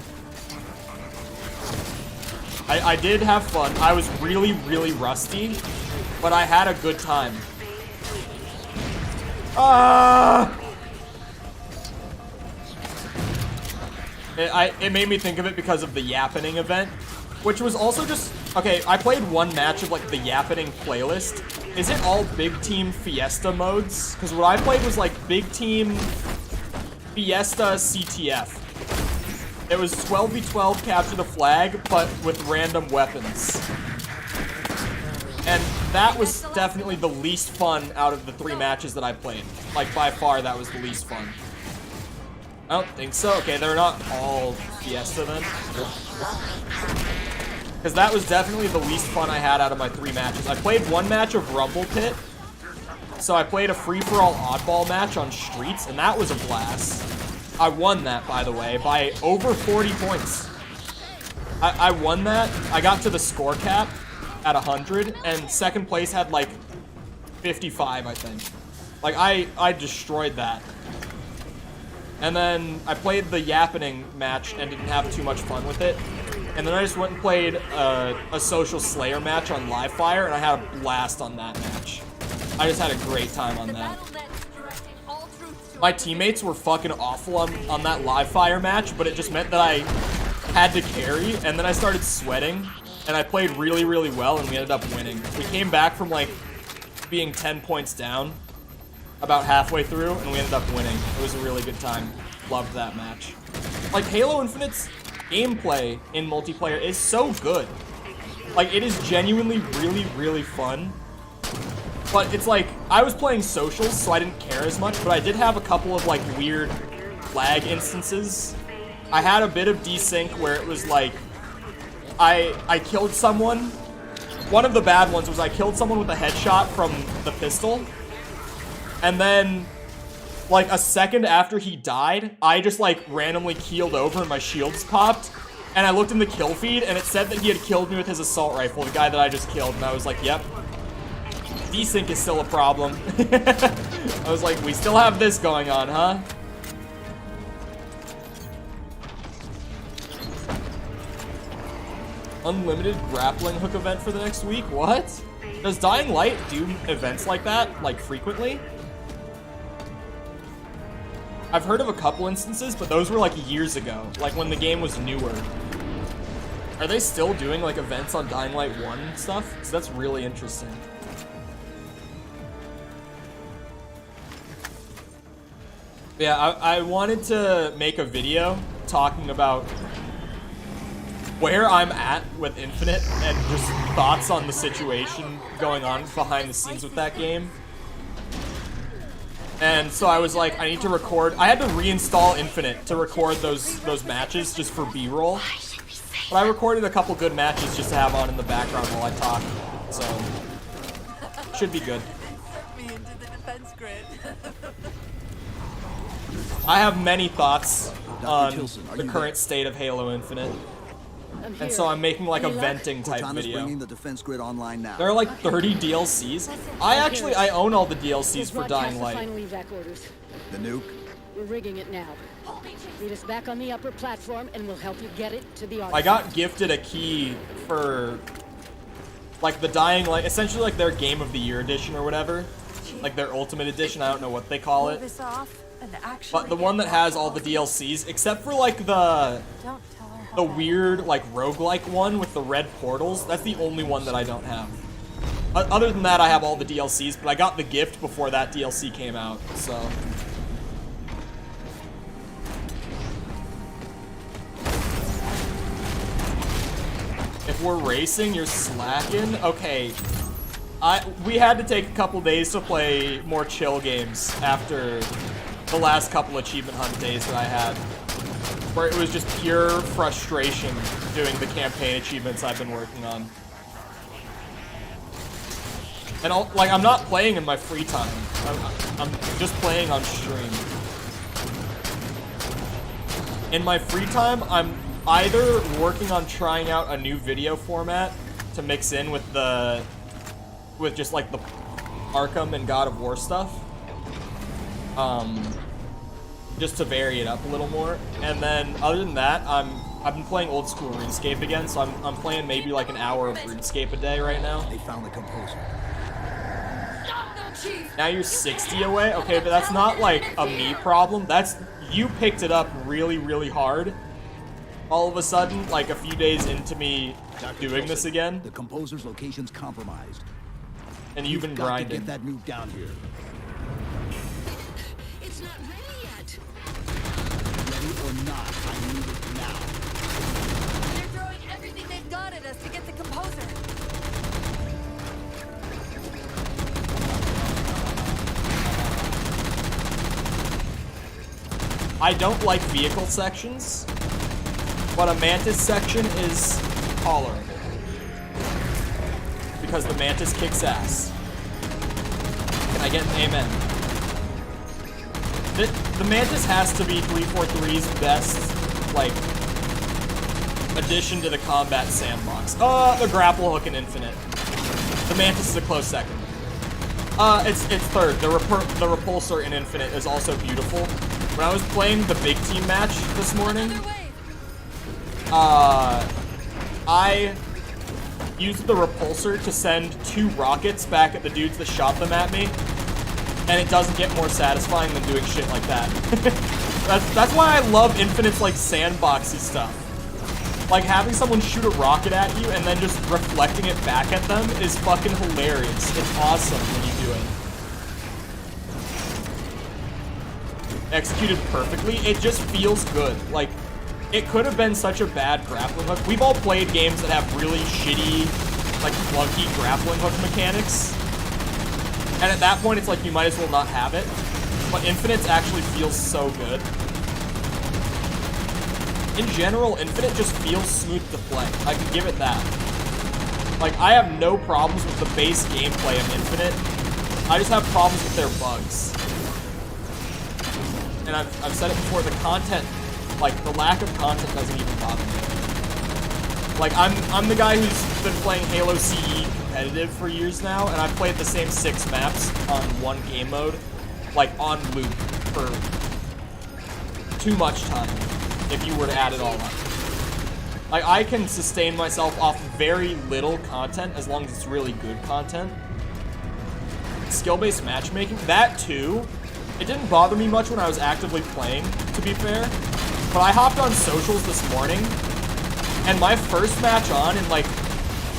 I did have fun. I was really, really rusty, but I had a good time. It made me think of it because of the Yappening event, which was also just... Okay, I played one match of, like, the Yappening playlist. Is it all Big Team Fiesta modes? Because what I played was, like, Big Team Fiesta CTF. It was 12v12 capture the flag, but with random weapons. And that was definitely the least fun out of the 3 matches that I played. Like, by far, that was the least fun. I don't think so. Okay, they're not all Fiesta then. Because that was definitely the least fun I had out of my 3 matches. I played 1 match of Rumble Pit. So I played a free-for-all oddball match on Streets, and that was a blast. I won that, by the way, by over 40 points. I won that. I got to the score cap at 100, and second place had, like, 55, I think. Like, I destroyed that. And then I played the Yappening match and didn't have too much fun with it. And then I just went and played a Social Slayer match on Livefire, and I had a blast on that match. I just had a great time on that. My teammates were fucking awful on that Livefire match, but it just meant that I had to carry, and then I started sweating, and I played really, really well, and we ended up winning. We came back from, like, being 10 points down about halfway through, and we ended up winning. It was a really good time. Loved that match. Like, Halo Infinite's gameplay in multiplayer is so good. Like, it is genuinely really, really fun. But it's like, I was playing socials, so I didn't care as much, but I did have a couple of, like, weird lag instances. I had a bit of desync where it was like, I killed someone. One of the bad ones was I killed someone with a headshot from the pistol. And then, like, a second after he died, I just, like, randomly keeled over and my shields popped. And I looked in the kill feed, and it said that he had killed me with his assault rifle, the guy that I just killed. And I was like, yep. Desync is still a problem. I was like, we still have this going on, huh? Unlimited grappling hook event for the next week? What? Does Dying Light do events like that, like, frequently? I've heard of a couple instances, but those were, like, years ago. Like, when the game was newer. Are they still doing, like, events on Dying Light 1 and stuff? Because that's really interesting. Yeah, I wanted to make a video talking about where I'm at with Infinite and just thoughts on the situation going on behind the scenes with that game. And so I was like, I need to record. I had to reinstall Infinite to record those matches just for B-roll. But I recorded a couple good matches just to have on in the background while I talk. So, should be good. I have many thoughts on the current state of Halo Infinite. And so I'm making like a venting type video. There are like 30 DLCs. I own all the DLCs for Dying Light. The nuke? We're rigging it now. Meet us back on the upper platform and we'll help you get it to the artifact. I got gifted a key for like the Dying Light, essentially like their Game of the Year edition or whatever. Like their Ultimate Edition, I don't know what they call it. But the one that has all the DLCs, except for like the weird like roguelike one with the red portals, that's the only one that I don't have. Other than that, I have all the DLCs, but I got the gift before that DLC came out, so. If we're racing, you're slacking? Okay. We had to take a couple days to play more chill games after the last couple achievement hunt days that I had. Where it was just pure frustration doing the campaign achievements I've been working on. And like, I'm not playing in my free time. I'm just playing on stream. In my free time, I'm either working on trying out a new video format to mix in with just like the Arkham and God of War stuff. Just to vary it up a little more. And then other than that, I've been playing old school RuneScape again, so I'm playing maybe like an hour of RuneScape a day right now. They found the composer. Now you're 60 away? Okay, but that's not like a me problem. That's, you picked it up really, really hard. all of a sudden, like a few days into me doing this again. The composer's location's compromised. And you've been got grinding. To get that nuke down here. It's not ready yet. Ready or not, I need it now. They're throwing everything they've got at us to get the composer. I don't like vehicle sections, but a Mantis section is tolerable. Because the Mantis kicks ass. Can I get an amen? The Mantis has to be 343's best, like, addition to the combat sandbox. The grapple hook in Infinite. The Mantis is a close second. It's third. The repulsor in Infinite is also beautiful. When I was playing the big team match this morning, I used the repulsor to send 2 rockets back at the dudes that shot them at me, and it doesn't get more satisfying than doing shit like that. that's why I love Infinite's like sandboxy stuff. Like having someone shoot a rocket at you and then just reflecting it back at them is fucking hilarious. It's awesome when you do it. Executed perfectly, it just feels good. Like, it could have been such a bad grappling hook. We've all played games that have really shitty, like, clunky grappling hook mechanics. And at that point, it's like, you might as well not have it. But Infinite actually feels so good. In general, Infinite just feels smooth to play. I can give it that. Like, I have no problems with the base gameplay of Infinite. I just have problems with their bugs. And I've said it before, the content, like, the lack of content doesn't even bother me. Like, I'm the guy who's been playing Halo CE competitive for years now, and I've played the same 6 maps on one game mode, like, on loop for too much time, if you were to add it all up. Like, I can sustain myself off very little content as long as it's really good content. Skill-based matchmaking, that too. It didn't bother me much when I was actively playing, to be fair. But I hopped on socials this morning, and my first match on in like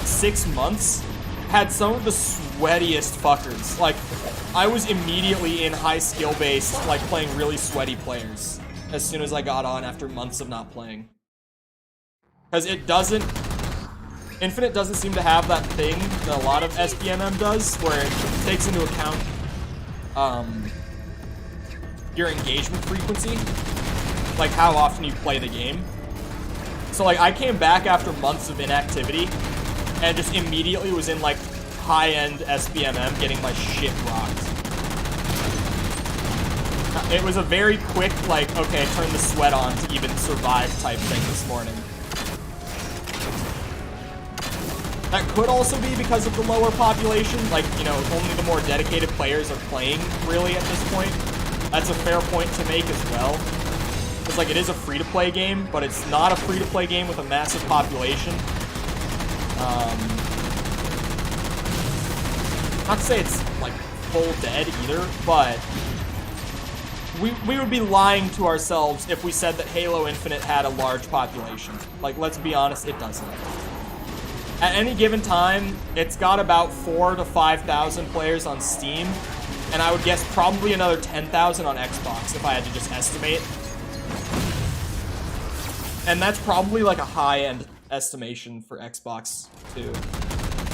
6 months had some of the sweatiest fuckers. Like, I was immediately in high skill-based, like playing really sweaty players as soon as I got on after months of not playing. Because Infinite doesn't seem to have that thing that a lot of SBMM does, where it takes into account, your engagement frequency, like how often you play the game. So like I came back after months of inactivity and just immediately was in like high-end SBMM getting my shit rocked. It was a very quick like, okay, turn the sweat on to even survive type thing this morning. That could also be because of the lower population, like, you know, only the more dedicated players are playing really at this point. That's a fair point to make as well. Because, like, it is a free-to-play game, but it's not a free-to-play game with a massive population. Not to say it's, like, full dead either, but we would be lying to ourselves if we said that Halo Infinite had a large population. Like, let's be honest, it doesn't. At any given time, it's got about 4,000 to 5,000 players on Steam, and I would guess probably another 10,000 on Xbox if I had to just estimate. And that's probably like a high-end estimation for Xbox, too.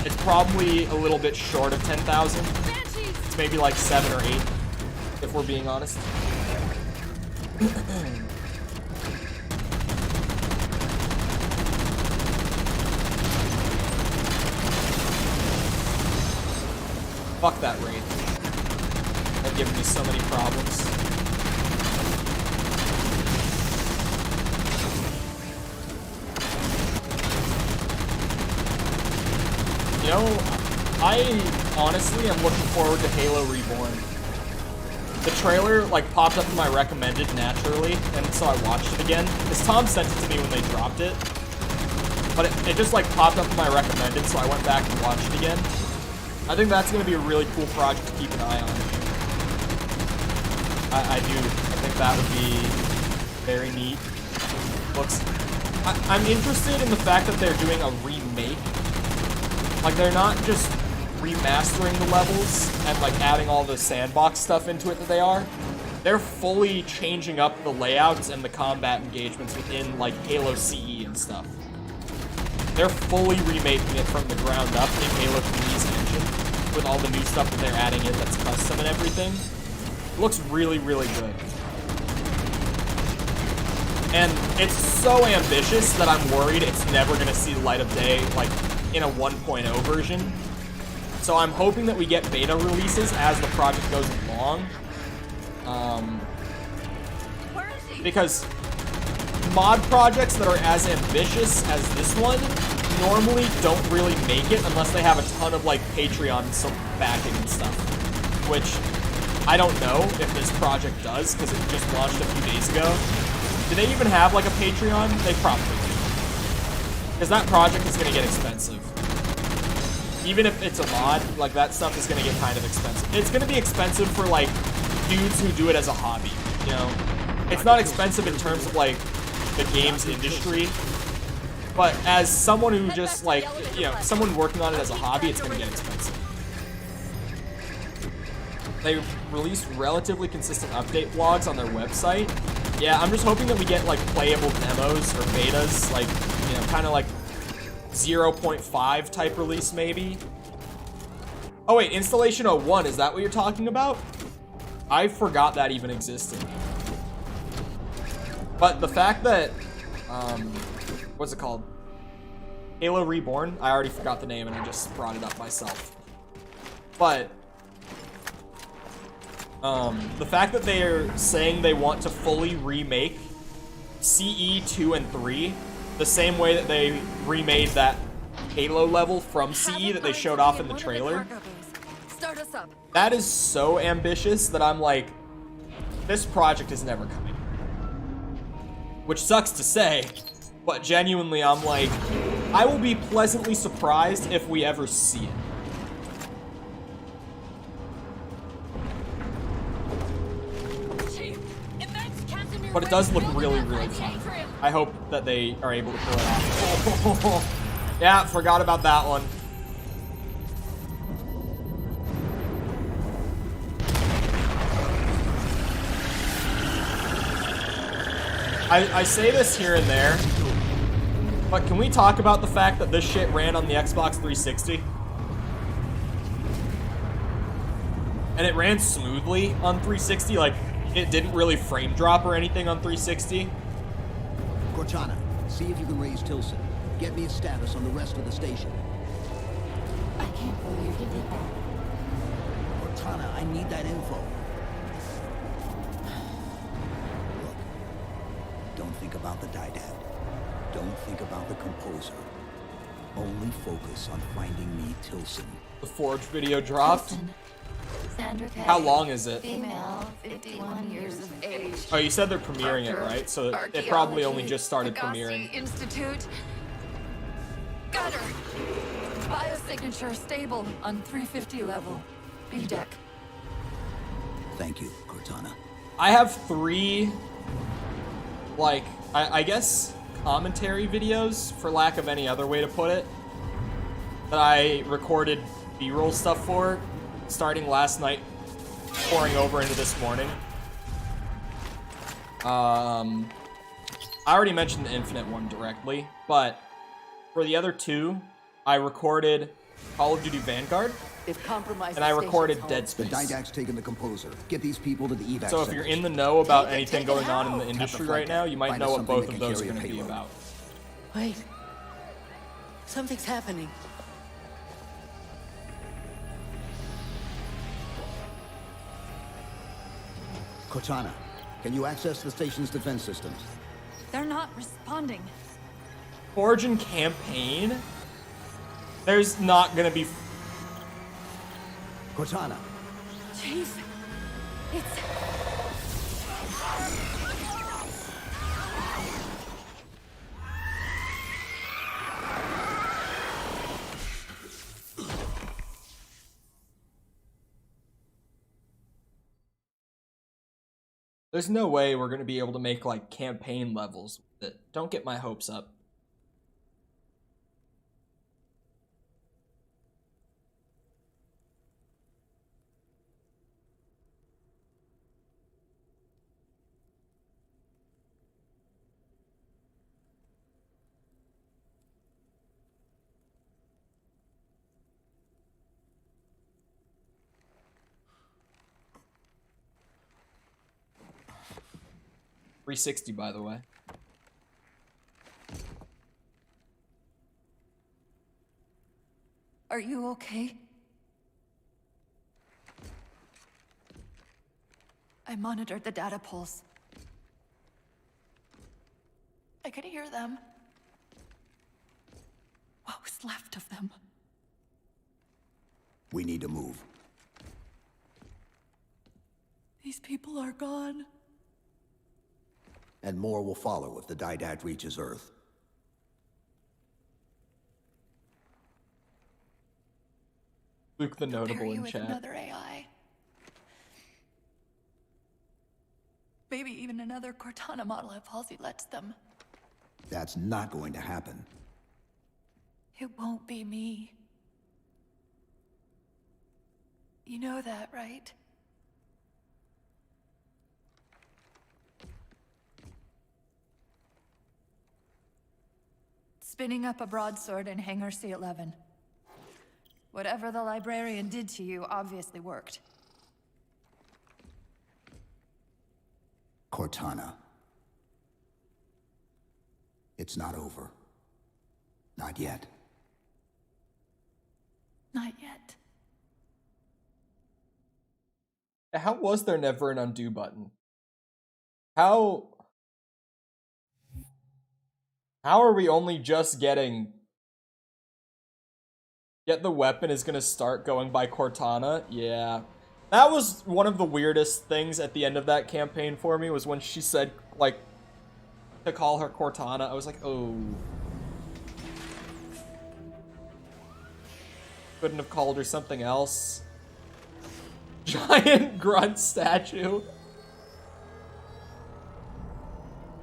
It's probably a little bit short of 10,000. It's maybe like 7 or 8, if we're being honest. Fuck that raid. They've given me so many problems. You know, I honestly am looking forward to Halo Reborn. The trailer, like, popped up in my recommended naturally, and so I watched it again. Because Tom sent it to me when they dropped it. But it just, like, popped up in my recommended, so I went back and watched it again. I think that's going to be a really cool project to keep an eye on. I do. I think that would be very neat. I'm interested in the fact that they're doing a remake. Like, they're not just remastering the levels and, like, adding all the sandbox stuff into it that they are. They're fully changing up the layouts and the combat engagements within, like, Halo CE and stuff. They're fully remaking it from the ground up in Halo 3's engine with all the new stuff that they're adding in that's custom and everything. It looks really, really good. And it's so ambitious that I'm worried it's never going to see the light of day, like, in a 1.0 version. So I'm hoping that we get beta releases as the project goes along. Because mod projects that are as ambitious as this one normally don't really make it unless they have a ton of, like, Patreon backing and stuff. Which, I don't know if this project does, because it just launched a few days ago. Do they even have, like, a Patreon? They probably do. Because that project is going to get expensive. Even if it's a mod, like, that stuff is going to get kind of expensive. It's going to be expensive for, like, dudes who do it as a hobby, you know? It's not expensive in terms of, like, the games industry. But as someone who just, like, you know, someone working on it as a hobby, it's going to get expensive. They release relatively consistent update vlogs on their website. Yeah, I'm just hoping that we get, like, playable demos or betas, like, you know, kind of like 0.5 type release, maybe. Oh, wait, Installation 01, is that what you're talking about? I forgot that even existed. But the fact that, what's it called? Halo Reborn? I already forgot the name and I just brought it up myself. But the fact that they are saying they want to fully remake CE 2 and 3 the same way that they remade that Halo level from CE that they showed off in the trailer. Start us up. That is so ambitious that I'm like, this project is never coming. Which sucks to say, but genuinely I'm like, I will be pleasantly surprised if we ever see it. But it does look really, really fun. I hope that they are able to pull it off. Yeah, forgot about that one. I say this here and there, but can we talk about the fact that this shit ran on the Xbox 360? And it ran smoothly on 360, like, it didn't really frame drop or anything on 360. Cortana, see if you can raise Tilson. Get me a status on the rest of the station. I can't believe you did that. Cortana, I need that info. Look, don't think about the Didad. Don't think about the composer. Only focus on finding me Tilson. The Forge video dropped. Tilson. Sandra Kay, how long is it? Female, 51 years of age. Oh, you said they're premiering it, right? So it probably only just started premiering. Institute. Got her. Biosignature stable on 350 level. B deck. Thank you, Cortana. I have 3, like, I guess commentary videos, for lack of any other way to put it, that I recorded B-roll stuff for, starting last night, pouring over into this morning. I already mentioned the Infinite one directly, but for the other 2, I recorded Call of Duty Vanguard, and I recorded Dead Space. The Didact's taken the composer. Get these people to the evac So if you're in the know about anything going on in the industry right now, you might know what both of those are going to be about. Wait. Something's happening. Cortana, can you access the station's defense systems? They're not responding. Forge and campaign? There's not gonna be... Cortana. Chief, it's... There's no way we're gonna be able to make, like, campaign levels Don't get my hopes up. $360, by the way. Are you okay? I monitored the data pulse. I could hear them. What was left of them? We need to move. These people are gone. And more will follow if the Didact reaches Earth. Luke the Notable in chat. Another AI. Maybe even another Cortana model if Halsey lets them. That's not going to happen. It won't be me. You know that, right? Spinning up a broadsword in Hangar C-11. Whatever the librarian did to you obviously worked. Cortana. It's not over. Not yet. Not yet. How was there never an undo button? How are we only just getting... Get the weapon is gonna start going by Cortana? Yeah. That was one of the weirdest things at the end of that campaign for me, was when she said, like, to call her Cortana. I was like, oh. Couldn't have called her something else. Giant grunt statue.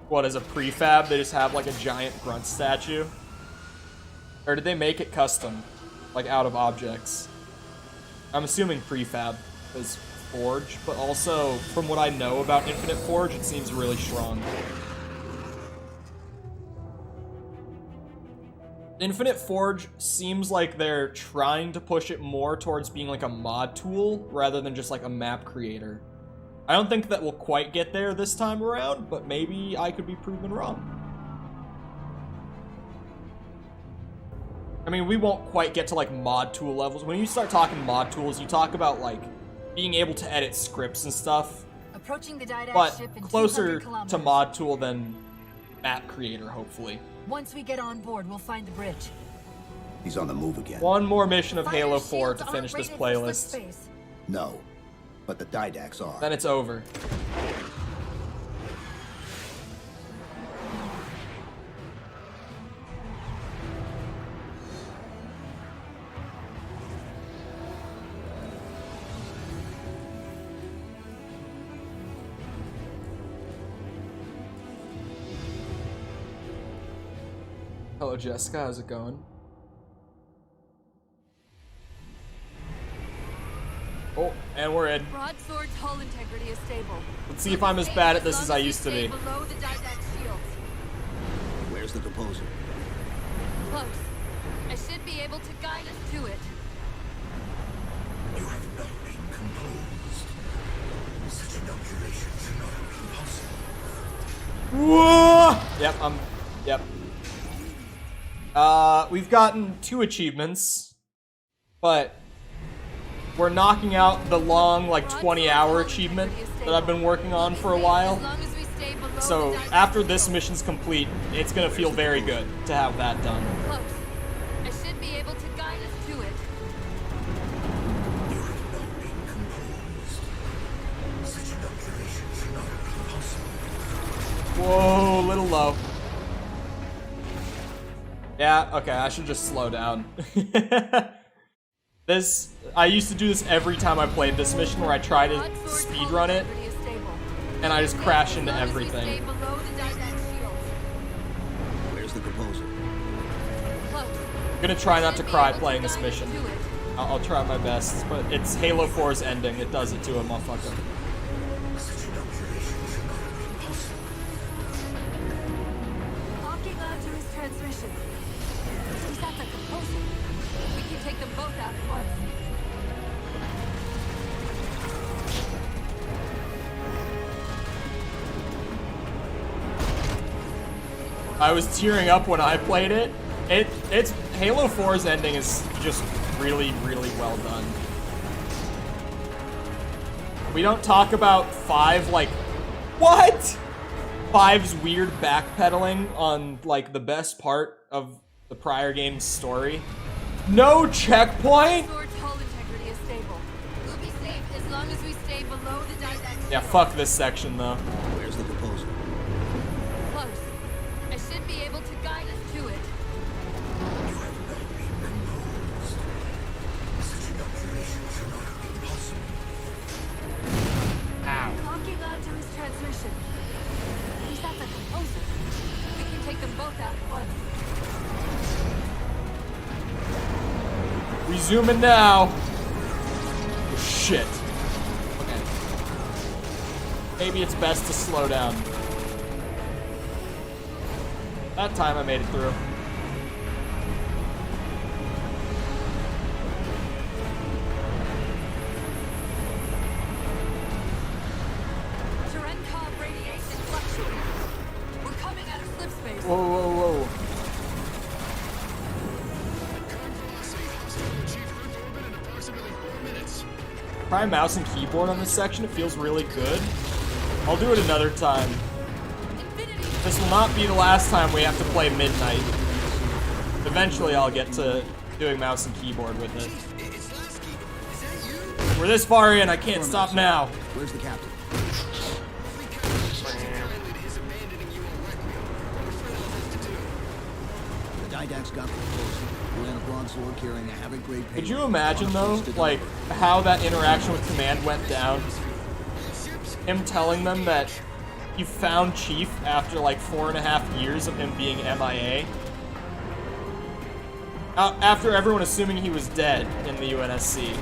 What, as a prefab, they just have like a giant grunt statue? Or did they make it custom? Like out of objects? I'm assuming prefab is Forge, but also from what I know about Infinite Forge, it seems really strong. Infinite Forge seems like they're trying to push it more towards being like a mod tool rather than just like a map creator. I don't think that we'll quite get there this time around, but maybe I could be proven wrong. I mean, we won't quite get to like mod tool levels. When you start talking mod tools, you talk about like being able to edit scripts and stuff. Approaching the Didact but ship in closer 200 kilometers. to mod tool than map creator, hopefully. Once we get on board, we'll find the bridge. He's on the move again. One more mission of Fire Halo 4 shields to finish aren't this rated for playlist. space. No, but the Didacts are. Then it's over. Hello, Jessica. How's it going? Oh, and we're in. Broadsword's hull integrity is stable. Let's see if I'm as bad at this as I used to be. Below the Didact shields. Where's the composer? Close. I should be able to guide us to it. You have not been composed. Such inoculation should not have been possible. Whoa! Yep, yep. We've gotten 2 achievements, but we're knocking out the long, like, 20-hour achievement that I've been working on for a while. So after this mission's complete, it's gonna feel very good to have that done. Close. I should be able to guide us to it. You have not been composed. Such inoculation should not have been possible. Whoa, a little low. Yeah, okay, I should just slow down. I used to do this every time I played this mission where I try to speedrun it, and I just crash into everything. gonna try not to cry playing this mission. I'll try my best, but it's Halo 4's ending. It does it to a motherfucker. Locking onto his transmission. He's at the composer. We can take them both out at once. I was tearing up when I played it. It's Halo 4's ending is just really, really well done. We don't talk about 5 like what? 5's weird backpedaling on like the best part of the prior game's story. No checkpoint? Sword's hull integrity is stable. We'll be safe as long as we stay below the dynamic. Yeah, fuck this section though. Where's the composer? Close. I should be able to guide us to it. You have not been imposed. Such an operation should not have been possible. Ow. Locking onto his transmission. He's at the composer. We can take them both out at once. Resuming now. Oh, shit. Okay. Maybe it's best to slow down. That time I made it through. Terenkov radiation fluctuating. We're coming out of slip space. Whoa, whoa, whoa. Try mouse and keyboard on this section. It feels really good. I'll do it another time. This will not be the last time we have to play Midnight. Eventually I'll get to doing mouse and keyboard with it. We're this far in, I can't stop now. Where's the captain? The Didact's got the composer. We're in a broadsword carrying a Havoc-grade payload. Could you imagine though, like, how that interaction with Command went down? Him telling them that you found Chief after like 4.5 years of him being MIA. After everyone assuming he was dead in the UNSC.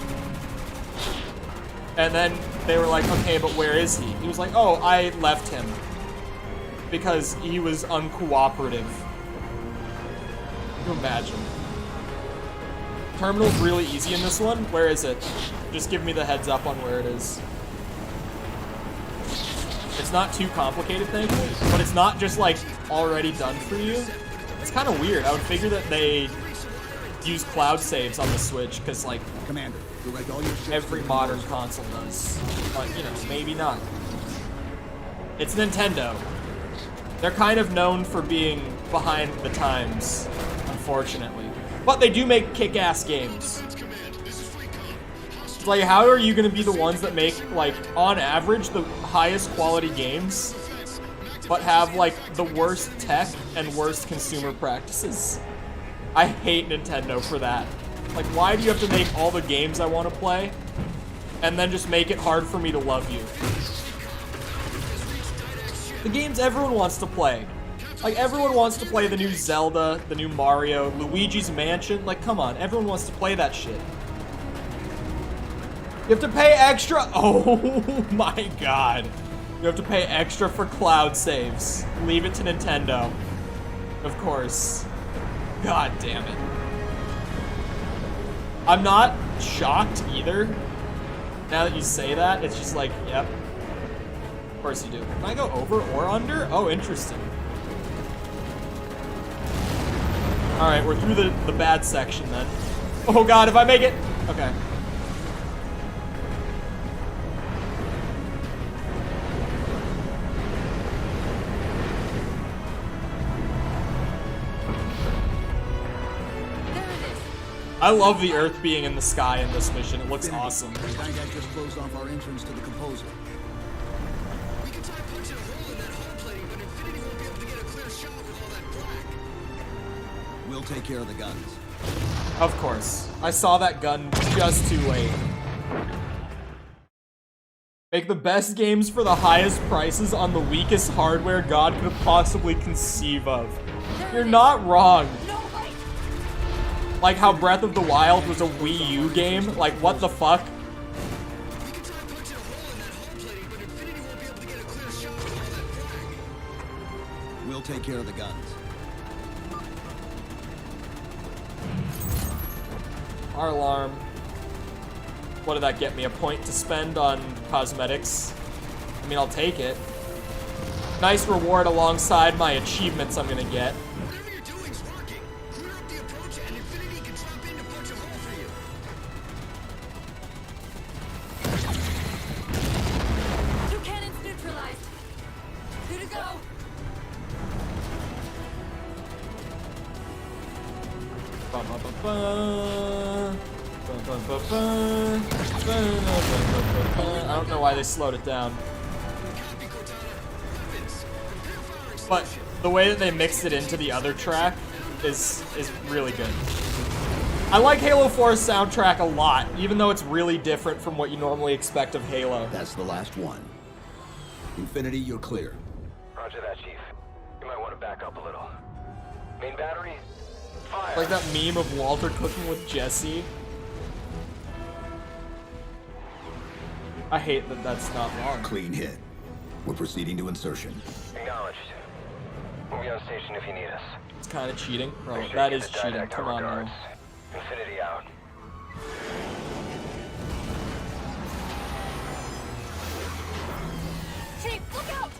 And then they were like, okay, but where is he? He was like, oh, I left him. Because he was uncooperative. Can you imagine? Terminal's really easy in this one. Where is it? Just give me the heads up on where it is. It's not too complicated, thankfully, but it's not just like already done for you. It's kind of weird. I would figure that they use cloud saves on the Switch because, like, Commander, direct all your ships every modern console does. But you know, maybe not. It's Nintendo. They're kind of known for being behind the times, unfortunately. But they do make kick-ass games. It's like, how are you going to be the ones that make, like, on average, the highest quality games, but have, like, the worst tech and worst consumer practices? I hate Nintendo for that. Like, why do you have to make all the games I want to play, and then just make it hard for me to love you? The games everyone wants to play. Like, everyone wants to play the new Zelda, the new Mario, Luigi's Mansion. Like, come on, everyone wants to play that shit. You have to pay extra. Oh my god. You have to pay extra for cloud saves. Leave it to Nintendo. Of course. God damn it. I'm not shocked either. Now that you say that, it's just like, yep. Of course you do. Can I go over or under? Oh, interesting. Alright, we're through the bad section then. Oh god, if I make it! Okay. I love the Earth being in the sky in this mission. It looks awesome. The Didac just closed off our entrance to the composer. We can try punching a hole in that hull plating, but Infinity won't be able to get a clear shot with all that black. We'll take care of the guns. Of course. I saw that gun just too late. Make the best games for the highest prices on the weakest hardware God could possibly conceive of. You're not wrong. Like how Breath of the Wild was a Wii U game. Like, what the fuck? We can try punching a hole in that hull plating, but Infinity won't be able to get a clear shot with all that flak. We'll take care of the guns. Our alarm. What did that get me? A point to spend on cosmetics? I mean, I'll take it. Nice reward alongside my achievements I'm gonna get. Whatever you're doing's working. Clear up the approach and Infinity can drop in to punch a hole for you. Two cannons neutralized. 2 to go. Ba, ba, ba, ba. Ba, ba, ba, ba. Ba, ba, ba, ba, ba. I don't know why they slowed it down. But the way that they mixed it into the other track is really good. I like Halo 4's soundtrack a lot, even though it's really different from what you normally expect of Halo. That's the last one. Infinity, you're clear. Roger that, Chief. You might want to back up a little. Main battery, fire. Like that meme of Walter cooking with Jesse. I hate that that's not wrong. Clean hit. We're proceeding to insertion. Acknowledged. We'll be on station if you need us. It's kind of cheating. Bro, Make sure that you is get the cheating. didact Come on regards. now. Infinity out. Chief, look out!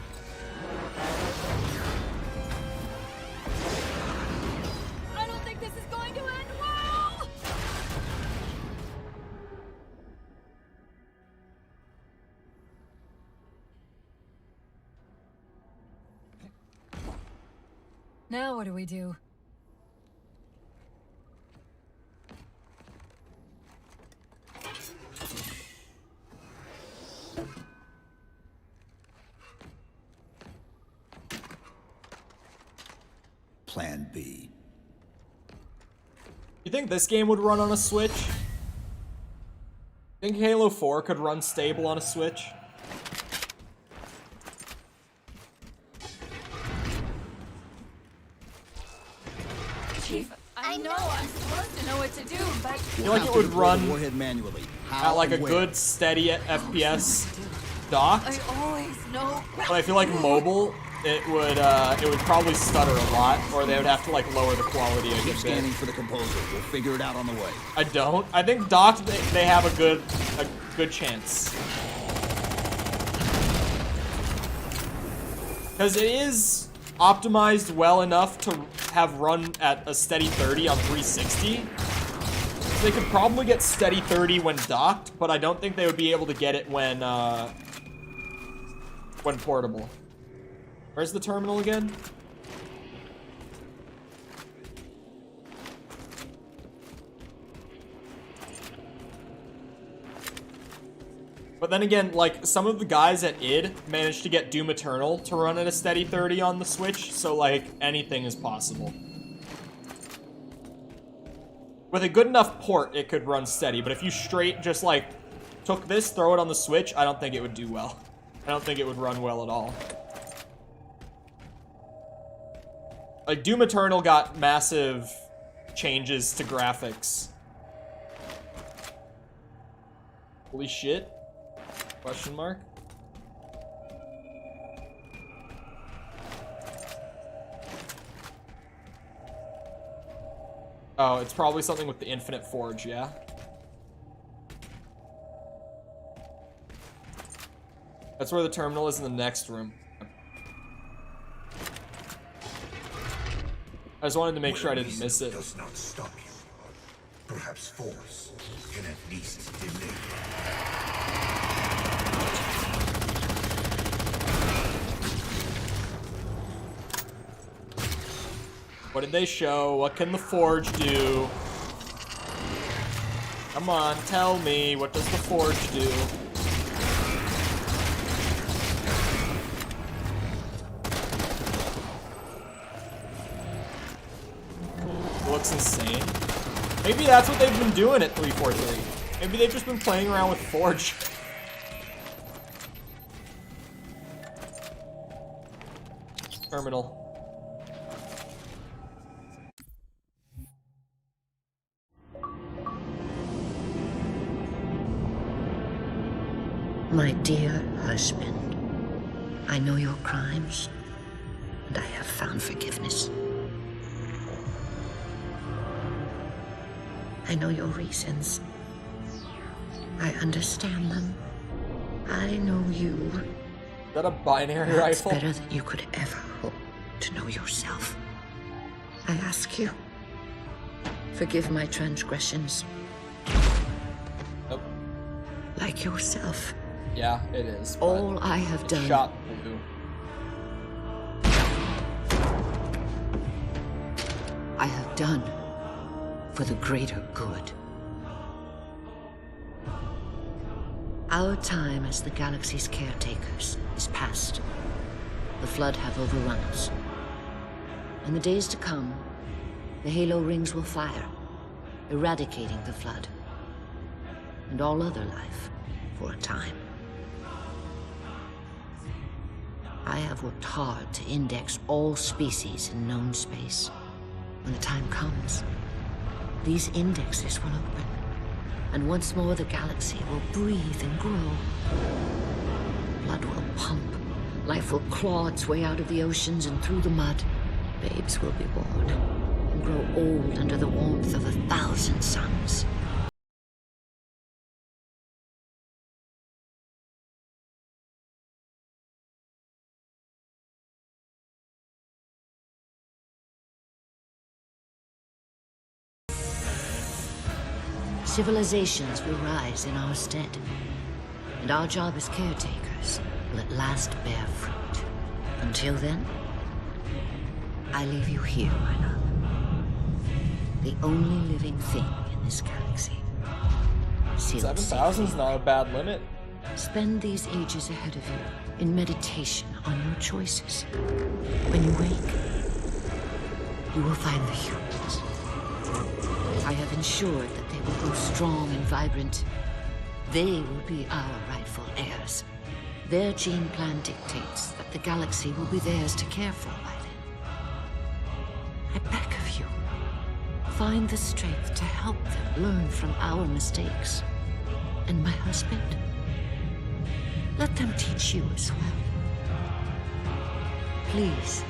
I don't think this is going to end well! Now what do we do? Plan B. You think this game would run on a Switch? Think Halo 4 could run stable on a Switch? Chief, I know I'm supposed to know what to do, but... I feel like it would run warhead manually. at like a and where? good steady FPS docked, I always know... but I feel like mobile, it would probably stutter a lot, or they would have to like lower the quality a Keep good scanning bit. for the composer. We'll figure it out on the way. I don't. I think docked they have a good chance. Because it is optimized well enough to have run at a steady 30 on 360. So they could probably get steady 30 when docked, but I don't think they would be able to get it when portable. Where's the terminal again? But then again, like, some of the guys at id managed to get Doom Eternal to run at a steady 30 on the Switch, so, like, anything is possible. With a good enough port, it could run steady, but if you straight just, like, took this, throw it on the Switch, I don't think it would do well. I don't think it would run well at all. Like, Doom Eternal got massive changes to graphics. Holy shit. Question mark? Oh, it's probably something with the Infinite Forge, yeah? That's where the terminal is in the next room. I just wanted to make sure I didn't miss it. Does not stop you. Perhaps force can at least delay. What did they show? What can the Forge do? Come on, tell me. What does the Forge do? It looks insane. Maybe that's what they've been doing at 343. Maybe they've just been playing around with Forge. Terminal. My dear husband, I know your crimes, and I have found forgiveness. I know your reasons. I understand them. I know you. Is that a binary That's rifle? better than you could ever hope to know yourself. I ask you, forgive my transgressions. Nope. Like yourself. Yeah, it is. All I have done. Shot blue. I have done for the greater good. Our time as the galaxy's caretakers is past. The Flood have overrun us. In the days to come, the Halo rings will fire, eradicating the Flood and all other life for a time. I have worked hard to index all species in known space. When the time comes, these indexes will open, and once more the galaxy will breathe and grow. Blood will pump, life will claw its way out of the oceans and through the mud. Babes will be born and grow old under the warmth of 1,000 suns. Civilizations will rise in our stead, and our job as caretakers will at last bear fruit. Until then, I leave you here, my love. The only living thing in this galaxy. 7,000 is not a bad limit. Spend these ages ahead of you in meditation on your choices. When you wake, you will find the humans. I have ensured that they will grow strong and vibrant. They will be our rightful heirs. Their gene plan dictates that the galaxy will be theirs to care for by then. I beg of you, find the strength to help them learn from our mistakes. And my husband, let them teach you as well. Please.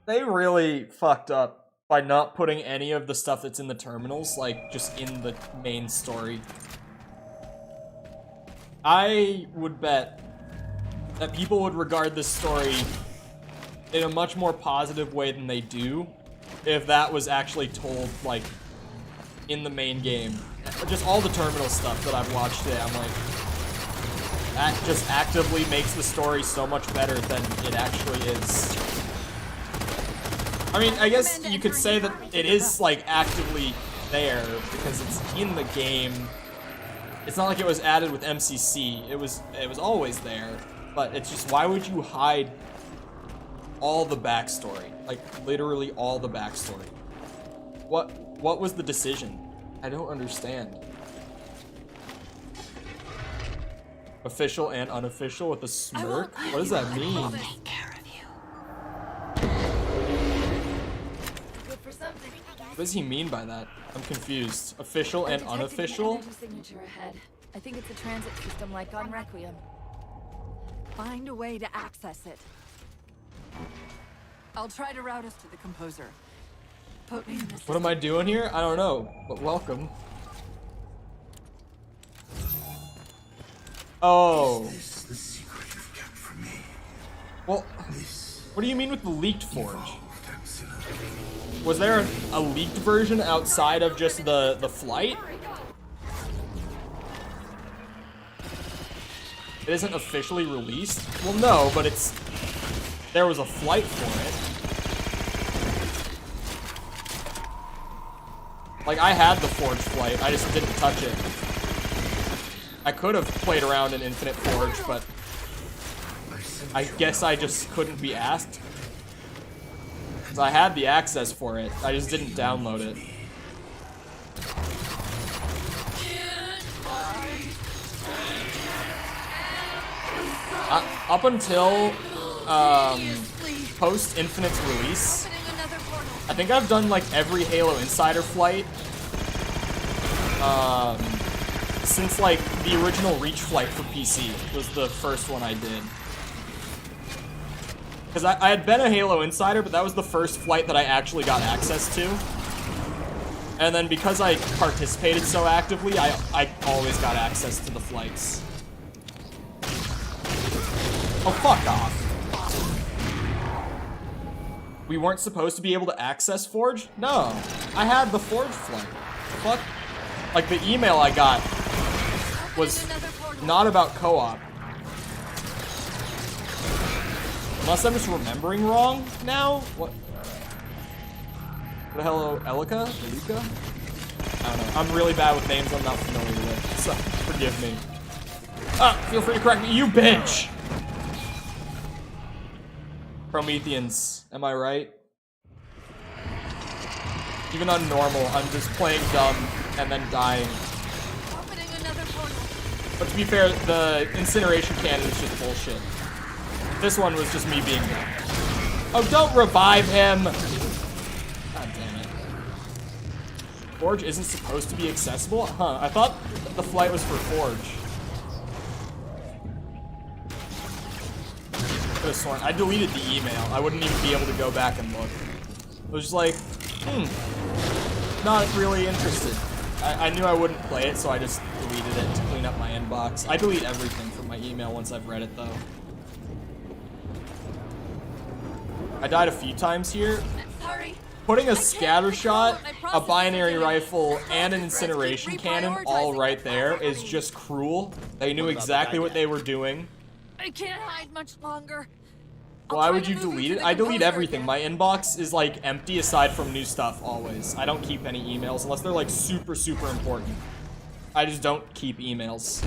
They really fucked up by not putting any of the stuff that's in the terminals, like, just in the main story. I would bet that people would regard this story in a much more positive way than they do if that was actually told, like, in the main game. Just all the terminal stuff that I've watched today, I'm like, that just actively makes the story so much better than it actually is. I mean, I guess you could say that it is, like, actively there, because it's in the game. It's not like it was added with MCC. It was always there, but it's just, why would you hide all the backstory? Like, literally all the backstory. What was the decision? I don't understand. Official and unofficial with a smirk? What does that mean? What does he mean by that? I'm confused. Official and unofficial? Signature ahead. I think it's a transit system like on Requiem. Find a way to access it. I'll try to route us to the composer. Put me in this. What am I doing here? I don't know, but welcome. Oh. Is this the secret you've kept from me? Well, what do you mean with the leaked forge? Was there a leaked version outside of just the flight? It isn't officially released? Well, no, but there was a flight for it. Like, I had the Forge flight, I just didn't touch it. I could have played around in Infinite Forge, but I guess I just couldn't be asked. 'Cause I had the access for it. I just didn't download it. Up until post Infinite's release, I think I've done like every Halo Insider flight since like the original Reach flight for PC was the first one I did. Because I had been a Halo Insider, but that was the first flight that I actually got access to. And then because I participated so actively, I always got access to the flights. Oh, fuck off. We weren't supposed to be able to access Forge? No. I had the Forge flight. Fuck. Like, the email I got was not about co-op. Unless I'm just remembering wrong now? What? The hell, Elika? I don't know. I'm really bad with names I'm not familiar with, so forgive me. Ah, feel free to correct me, you bitch! Prometheans, am I right? Even on normal, I'm just playing dumb and then dying. But to be fair, the incineration cannon is just bullshit. This one was just me being dumb. Oh, don't revive him! God damn it. Forge isn't supposed to be accessible? Huh, I thought the flight was for Forge. Could have sworn. I deleted the email. I wouldn't even be able to go back and look. I was just like, not really interested. I knew I wouldn't play it, so I just deleted it to clean up my inbox. I delete everything from my email once I've read it, though. I died a few times here. Putting a scatter shot, a binary rifle, and an incineration cannon all right there is just cruel. They knew exactly what they were doing. I can't hide much longer. Why would you delete it? I delete everything. My inbox is like empty aside from new stuff always. I don't keep any emails unless they're like super, super important. I just don't keep emails.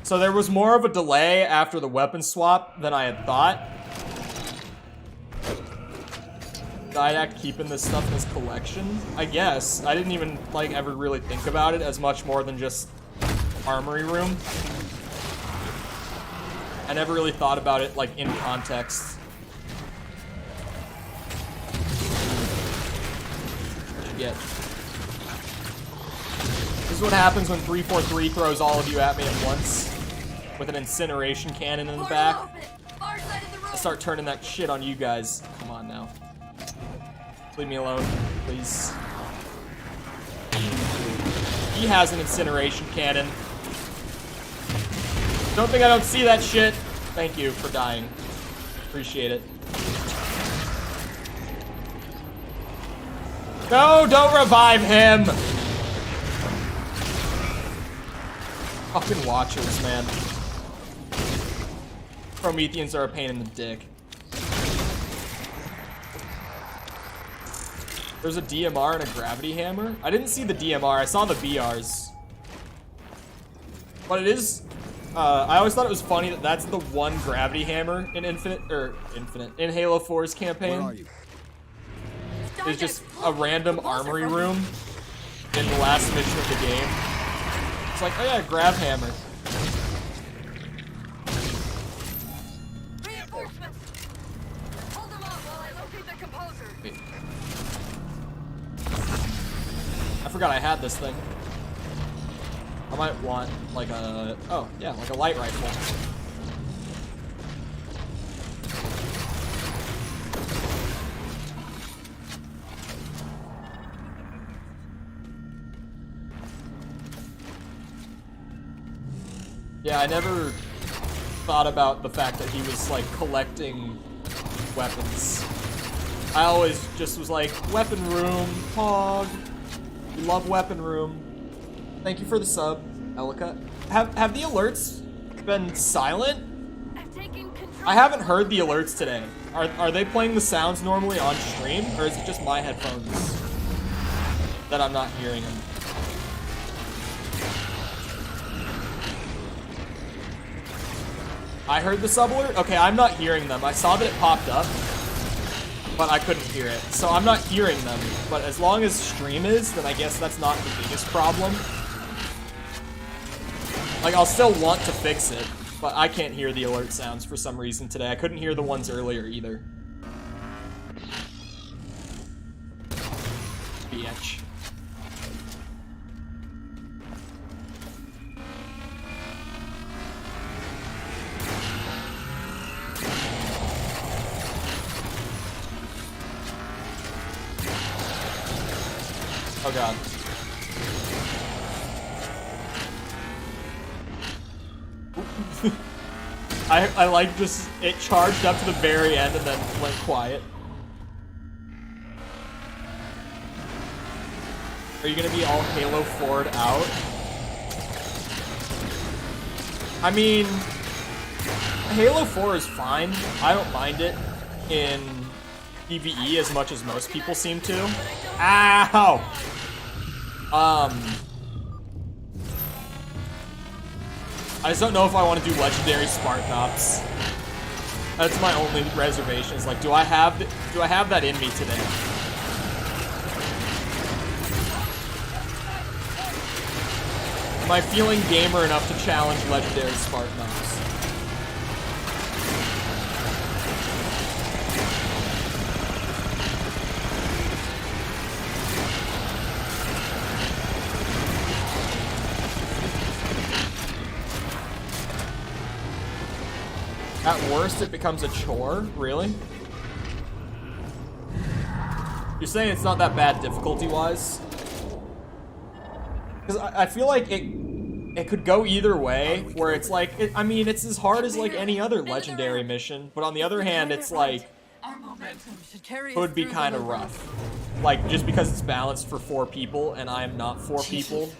So there was more of a delay after the weapon swap than I had thought. Didact keeping this stuff in his collection? I guess. I didn't even, like, ever really think about it as much more than just armory room. I never really thought about it, like, in context. What'd you get? This is what happens when 343 throws all of you at me at once. With an incineration cannon in the back. I start turning that shit on you guys. Come on now. Leave me alone, please. He has an incineration cannon. Don't think I don't see that shit. Thank you for dying. Appreciate it. No, don't revive him! Fucking watchers, man. Prometheans are a pain in the dick. There's a DMR and a gravity hammer. I didn't see the DMR. I saw the BRs. But it is... I always thought it was funny that that's the one gravity hammer in in Halo 4's campaign. Where are you? It's just a random armory room in the last mission of the game. It's like, oh yeah, grav hammer. Wait. I forgot I had this thing. I might want like a, oh yeah, like a light rifle. Yeah, I never thought about the fact that he was like collecting weapons. I always just was like, weapon room, Pog. We love weapon room. Thank you for the sub, Elika. Have the alerts been silent? I haven't heard the alerts today. Are they playing the sounds normally on stream, or is it just my headphones that I'm not hearing them? I heard the sub alert? Okay, I'm not hearing them. I saw that it popped up, but I couldn't hear it. So I'm not hearing them, but as long as stream is, then I guess that's not the biggest problem. Like, I'll still want to fix it, but I can't hear the alert sounds for some reason today. I couldn't hear the ones earlier either. Bitch. Oh god. I like just, it charged up to the very end and then went quiet. Are you gonna be all Halo 4'd out? I mean, Halo 4 is fine. I don't mind it in PvE as much as most people seem to. Ow! I just don't know if I want to do legendary Spartan Ops. That's my only reservation. Is like, do I have that in me today? Am I feeling gamer enough to challenge legendary Spartan Ops? At worst, it becomes a chore? Really? You're saying it's not that bad difficulty-wise? Because I feel like it could go either way, where it's like, I mean, it's as hard as like any other legendary mission, but on the other hand, it's like, could be kind of rough. Like, just because it's balanced for 4 people, and I'm not 4 people.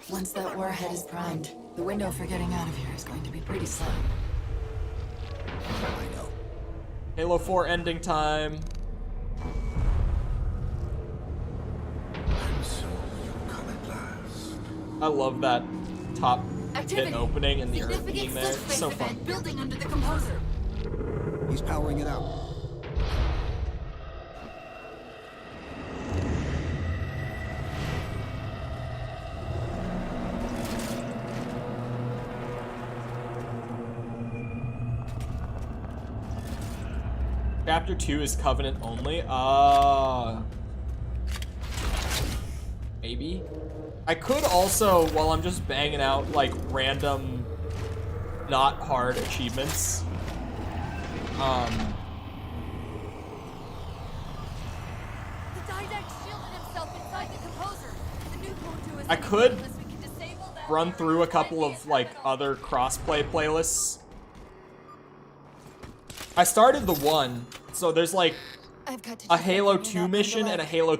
Once that warhead is primed, the window for getting out of here is going to be pretty slim. I know. Halo 4 ending time. I love that top pit opening and the earth being there. It's so fun. Building under the composer. He's powering it up. Chapter 2 is Covenant only. Maybe. I could also, while I'm just banging out like random, not hard achievements. The Didact shielded himself inside the composer. The new Kotu is I could run through a couple of like other crossplay playlists. I started the one, so there's like a Halo 2 mission and a Halo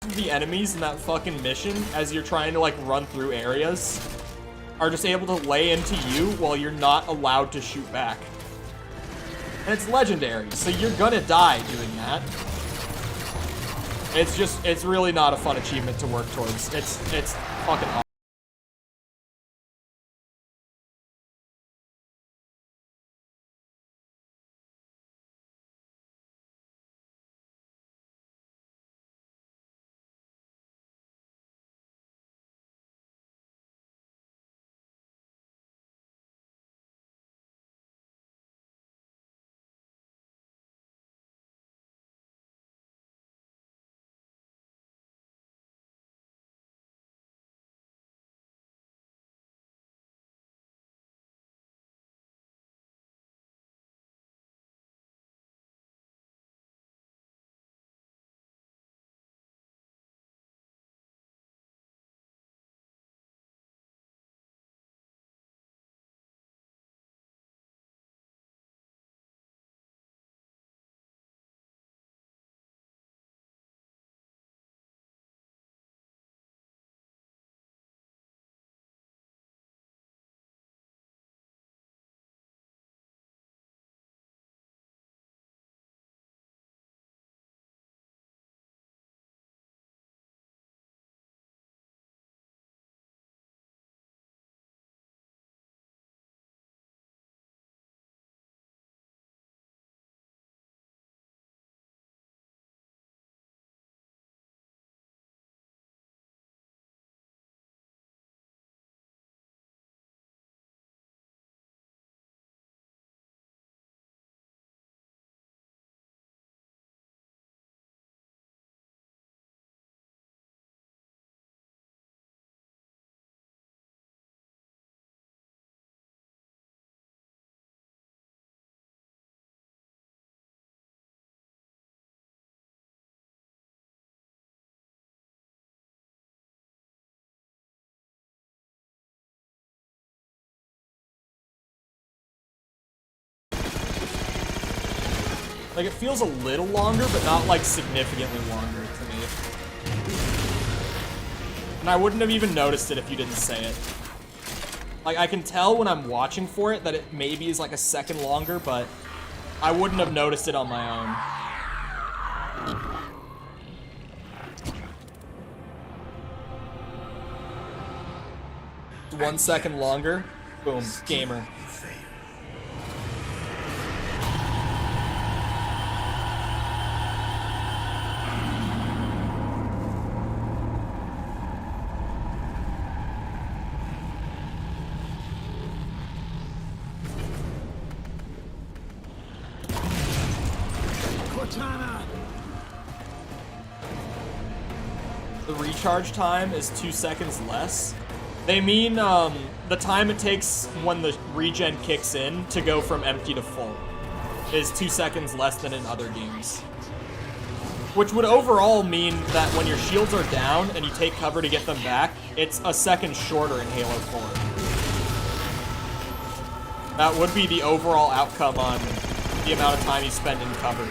the enemies in that fucking mission, as you're trying to like run through areas, are just able to lay into you while you're not allowed to shoot back. And it's legendary, so you're gonna die doing that. It's really not a fun achievement to work towards. It's fucking awesome. Like, it feels a little longer, but not, like, significantly longer to me. And I wouldn't have even noticed it if you didn't say it. Like, I can tell when I'm watching for it that it maybe is, like, a second longer, but I wouldn't have noticed it on my own. 1 second longer. Boom. Gamer. The recharge time is 2 seconds less. They mean the time it takes when the regen kicks in to go from empty to full is 2 seconds less than in other games. Which would overall mean that when your shields are down and you take cover to get them back, it's a second shorter in Halo 4. That would be the overall outcome on the amount of time you spend in cover.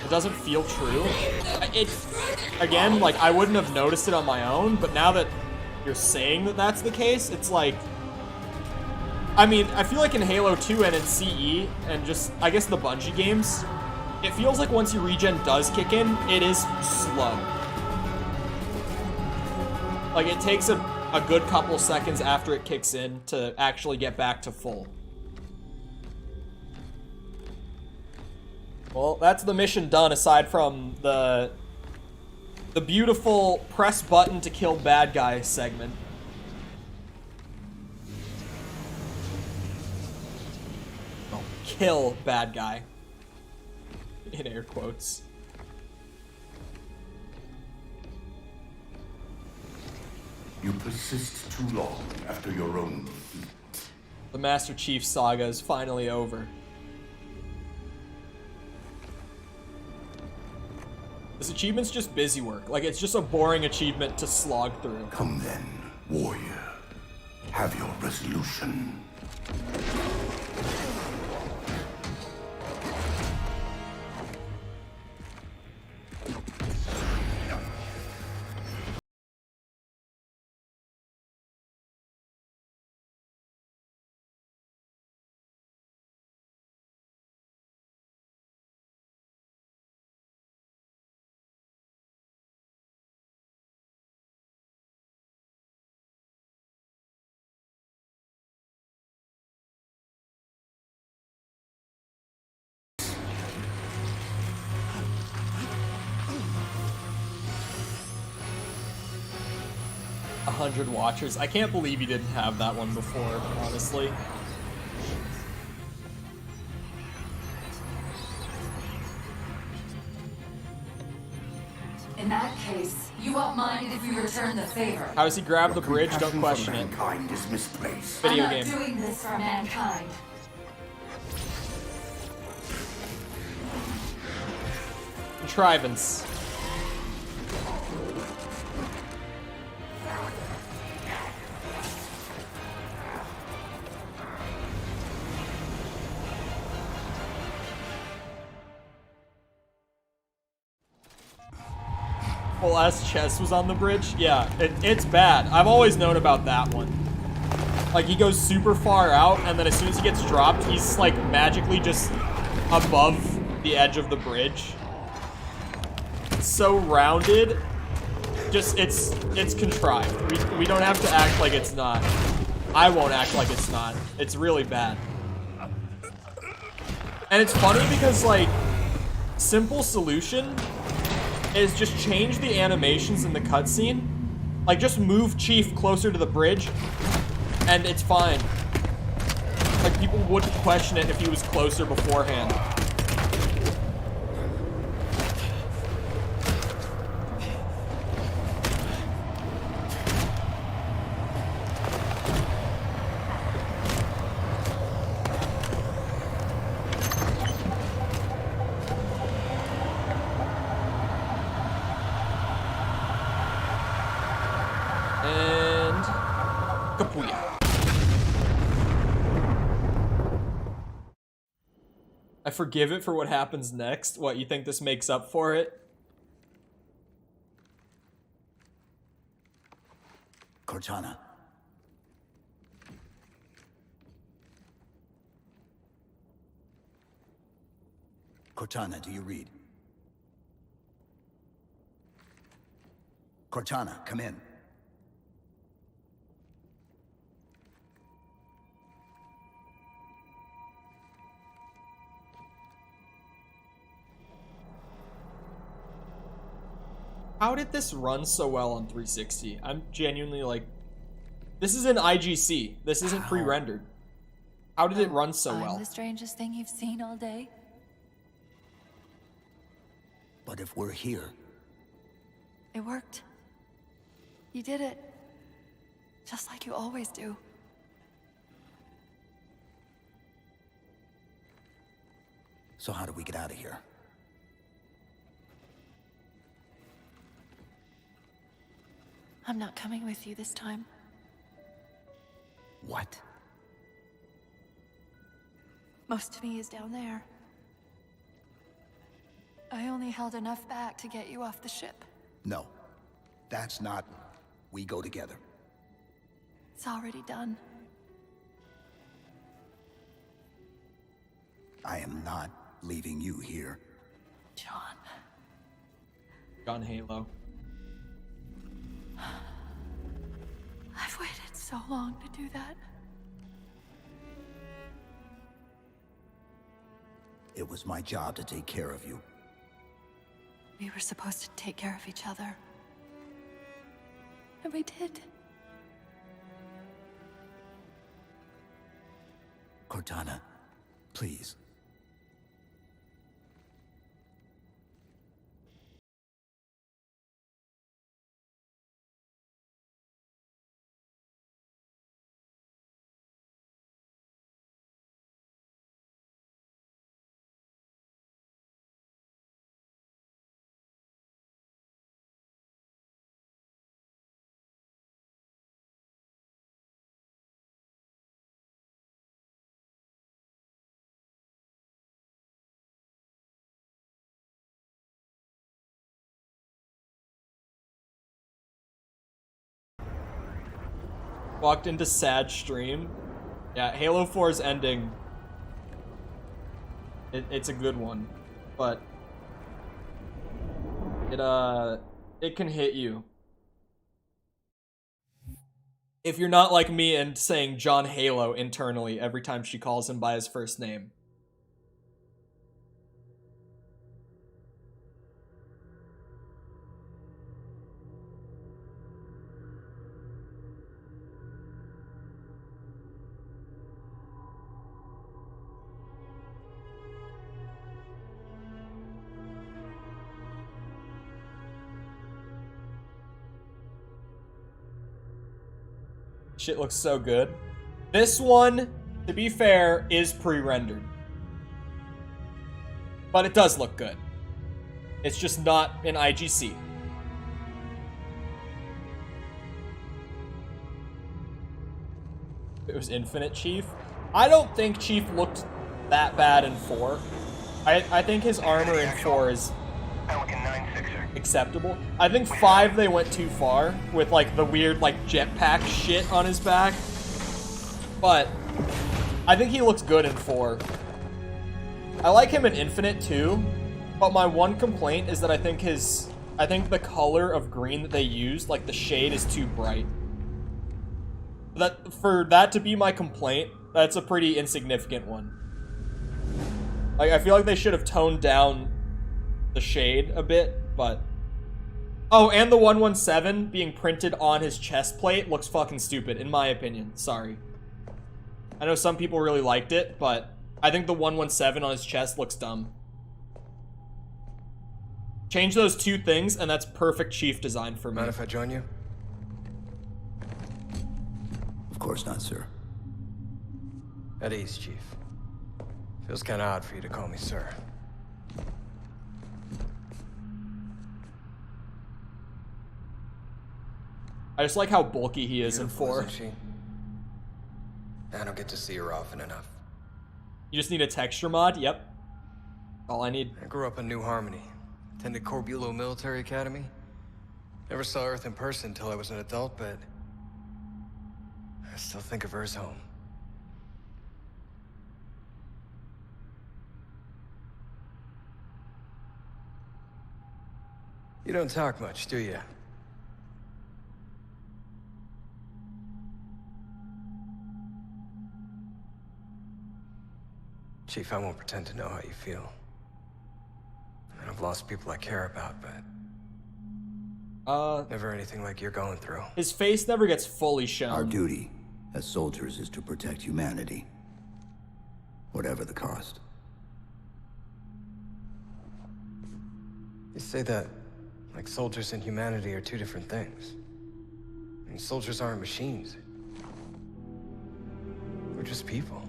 It doesn't feel true. Again, like, I wouldn't have noticed it on my own, but now that you're saying that that's the case, it's like... I mean, I feel like in Halo 2 and in CE, and just, I guess, the Bungie games, it feels like once your regen does kick in, it is slow. Like, it takes a good couple seconds after it kicks in to actually get back to full. Well, that's the mission done, aside from the beautiful press button to kill bad guy segment. Oh, kill bad guy. In air quotes. You persist too long after your own defeat. The Master Chief saga is finally over. This achievement's just busy work. Like, it's just a boring achievement to slog through. Come then, warrior. Have your resolution. 100 watchers. I can't believe you didn't have that one before, honestly. In that case, you won't mind if we return the favor. How does he grab the bridge? Don't question it. Mankind is misplaced. Video I'm game. not doing this for mankind. Contrivance. Full ass chest was on the bridge. Yeah, it's bad. I've always known about that one. Like, he goes super far out, and then as soon as he gets dropped, he's like magically just above the edge of the bridge. It's so rounded. Just, it's contrived. We don't have to act like it's not. I won't act like it's not. It's really bad. And it's funny because, like, simple solution is just change the animations in the cutscene. Like, just move Chief closer to the bridge, and it's fine. Like, people wouldn't question it if he was closer beforehand. And Kapuya. I forgive it for what happens next. What, you think this makes up for it? Cortana. Cortana, do you read? Cortana, come in. How did this run so well on 360? I'm genuinely like, this is an IGC. This isn't pre-rendered. How did it run so well? I'm the strangest thing you've seen all day. But if we're here, It worked. You did it. Just like you always do. so how do we get out of here? I'm not coming with you this time. What? Most of me is down there. I only held enough back to get you off the ship. No. That's not... We go together. It's already done. I am not leaving you here. John. John Halo. I've waited so long to do that. It was my job to take care of you. We were supposed to take care of each other. And we did. Cortana, please. Walked into sad stream. Yeah, Halo 4's ending. It's a good one, but it can hit you. If you're not like me and saying John Halo internally every time she calls him by his first name. Shit looks so good. This one, to be fair, is pre-rendered. But it does look good. It's just not in IGC. It was Infinite Chief. I don't think Chief looked that bad in 4. I think his armor in 4 is acceptable. I think 5 they went too far with like the weird like jetpack shit on his back. But I think he looks good in 4. I like him in Infinite too, but my one complaint is that I think the color of green that they used, like the shade, is too bright. For that to be my complaint, that's a pretty insignificant one. Like, I feel like they should have toned down the shade a bit, but... Oh, and the 117 being printed on his chest plate looks fucking stupid, in my opinion. Sorry. I know some people really liked it, but I think the 117 on his chest looks dumb. Change those 2 things, and that's perfect Chief design for me. Mind if I join you? Of course not, sir. At ease, Chief. Feels kind of odd for you to call me sir. I just like how bulky he is Beautiful, in 4. isn't she? I don't get to see her often enough. You just need a texture mod? Yep. All I need. I grew up in New Harmony. Attended Corbulo Military Academy. Never saw Earth in person until I was an adult, but I still think of her as home. You don't talk much, do you? Chief, I won't pretend to know how you feel. I've lost people I care about, but... never anything like you're going through. His face never gets fully shown. Our duty as soldiers is to protect humanity. Whatever the cost. You say that like soldiers and humanity are 2 different things. I mean, soldiers aren't machines. We're just people.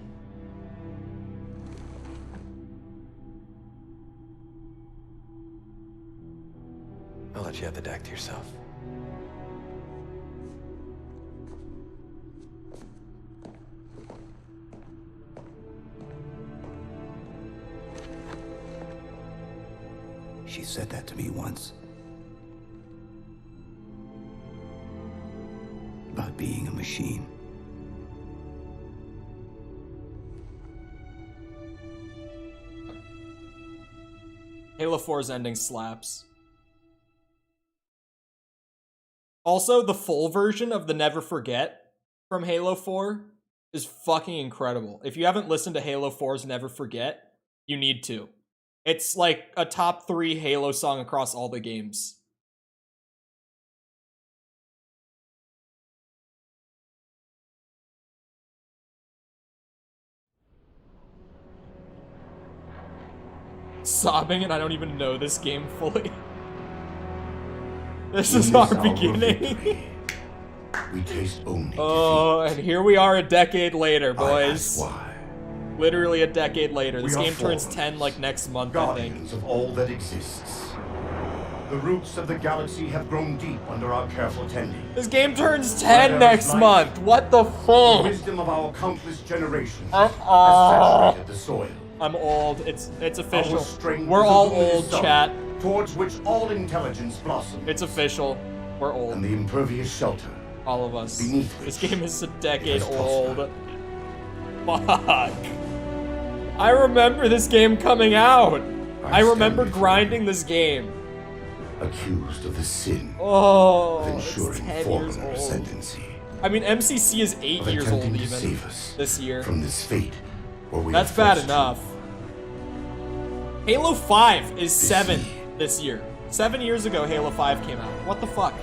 I'll let you have the deck to yourself. She said that to me once. About being a machine. Halo 4's ending slaps. Also, the full version of the Never Forget from Halo 4 is fucking incredible. If you haven't listened to Halo 4's Never Forget, you need to. It's like a top 3 Halo song across all the games. Sobbing and I don't even know this game fully. This is our beginning. We taste only oh, and here we are a decade later, boys. Why? Literally a decade later. This We are game turns forged, 10 like next month, guardians of all that exists. The roots of the galaxy have grown deep under our careful tending. This game turns 10 next month. What the fuck? The wisdom of our countless generations has saturated the soil. I'm old. It's official. Our strength We're is a all luminous old, sun chat. Towards which all intelligence blossoms. It's official. We're old. And the impervious shelter. All of us. Beneath this game is a decade old. Fuck. I remember this game coming out. I remember grinding this game. Accused of the sin of ensuring foreigner ascendancy. I mean, MCC is 8 years old even save us this year. From this fate, where we that's bad enough. Halo 5 is 7 this year. 7 years ago, Halo 5 came out. What the fuck?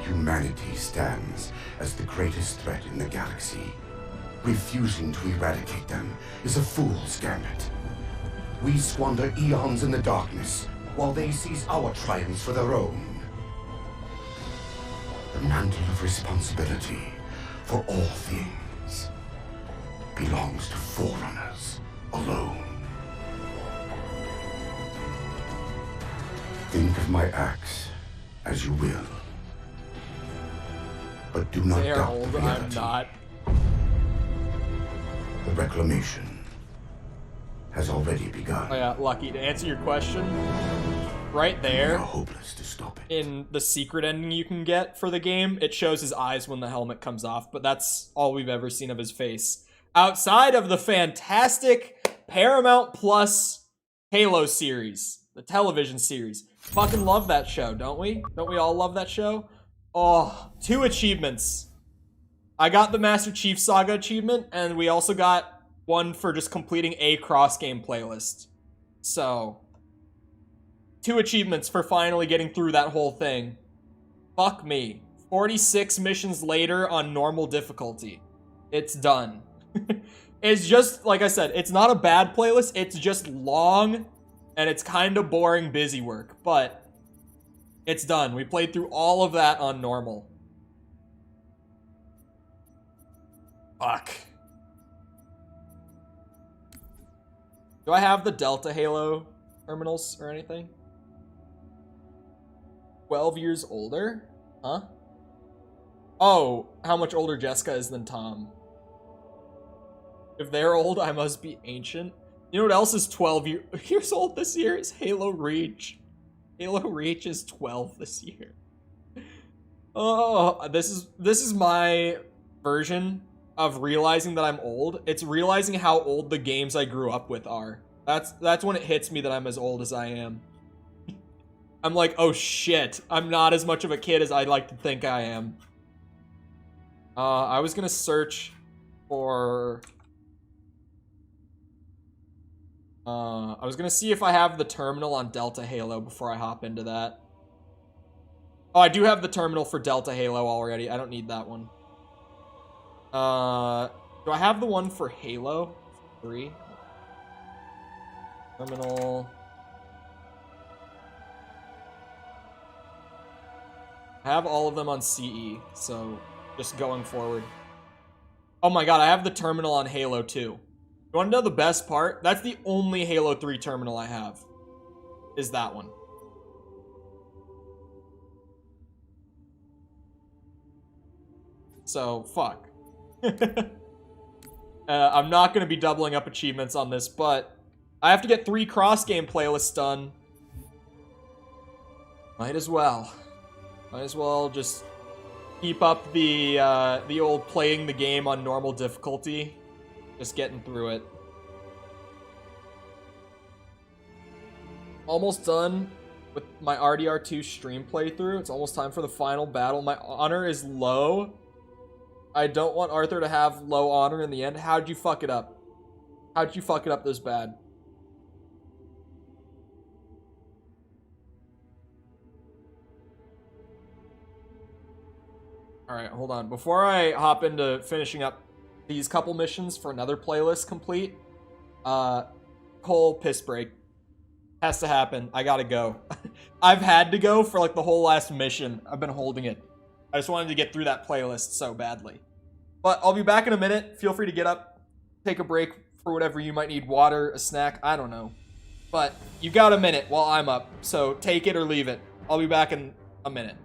Humanity stands as the greatest threat in the galaxy. Refusing to eradicate them is a fool's gambit. We squander eons in the darkness, while they seize our triumphs for their own. The mantle of responsibility for all things belongs to Forerunners alone. Think of my acts as you will, but do not They're doubt old. the I'm reality. not. The reclamation has already begun. Oh yeah, Lucky, to answer your question, right there, hopeless to stop it. In the secret ending you can get for the game, it shows his eyes when the helmet comes off, but that's all we've ever seen of his face. Outside of the fantastic Paramount Plus Halo series, the television series. Fucking love that show, don't we? Don't we all love that show? Oh, 2 achievements. I got the Master Chief Saga achievement, and we also got one for just completing a cross-game playlist. So, 2 achievements for finally getting through that whole thing. Fuck me. 46 missions later on normal difficulty. It's done. It's just, like I said, it's not a bad playlist. It's just long, and it's kind of boring busy work. But, it's done. We played through all of that on normal. Fuck. Do I have the Delta Halo terminals or anything? 12 years older? Huh? Oh, how much older Jessica is than Tom. If they're old, I must be ancient. You know what else is 12 years old this year? Is Halo Reach. Halo Reach is 12 this year. Oh, this is my version of realizing that I'm old. It's realizing how old the games I grew up with are. That's when it hits me that I'm as old as I am. I'm like, oh shit, I'm not as much of a kid as I'd like to think I am. I was gonna search for... I was gonna see if I have the terminal on Delta Halo before I hop into that. Oh, I do have the terminal for Delta Halo already. I don't need that one. Do I have the one for Halo 3? Terminal. I have all of them on CE, so just going forward. Oh my god, I have the terminal on Halo 2. You want to know the best part? That's the only Halo 3 terminal I have. Is that one. So, fuck. I'm not going to be doubling up achievements on this, but I have to get 3 cross-game playlists done. Might as well. Might as well just keep up the old playing the game on normal difficulty. Just getting through it. Almost done with my RDR2 stream playthrough. It's almost time for the final battle. My honor is low. I don't want Arthur to have low honor in the end. How'd you fuck it up? How'd you fuck it up this bad? Alright, hold on. Before I hop into finishing up these couple missions for another playlist complete, Cole piss break. Has to happen. I gotta go. I've had to go for like the whole last mission. I've been holding it. I just wanted to get through that playlist so badly. But I'll be back in a minute. Feel free to get up, take a break for whatever you might need. Water, a snack, I don't know. But you've got a minute while I'm up, so take it or leave it. I'll be back in a minute.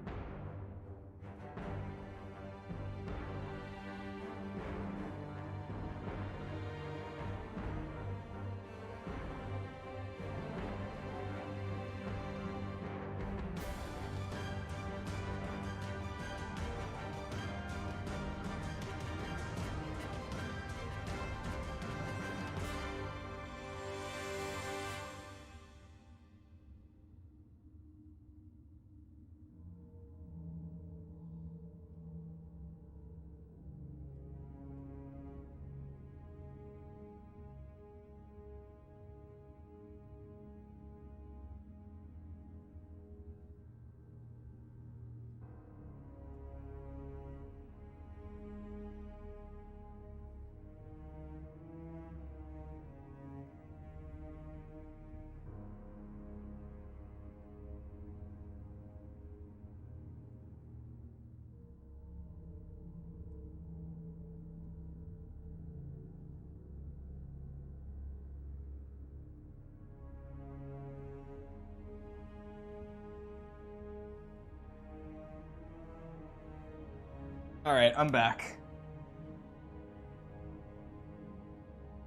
Alright, I'm back.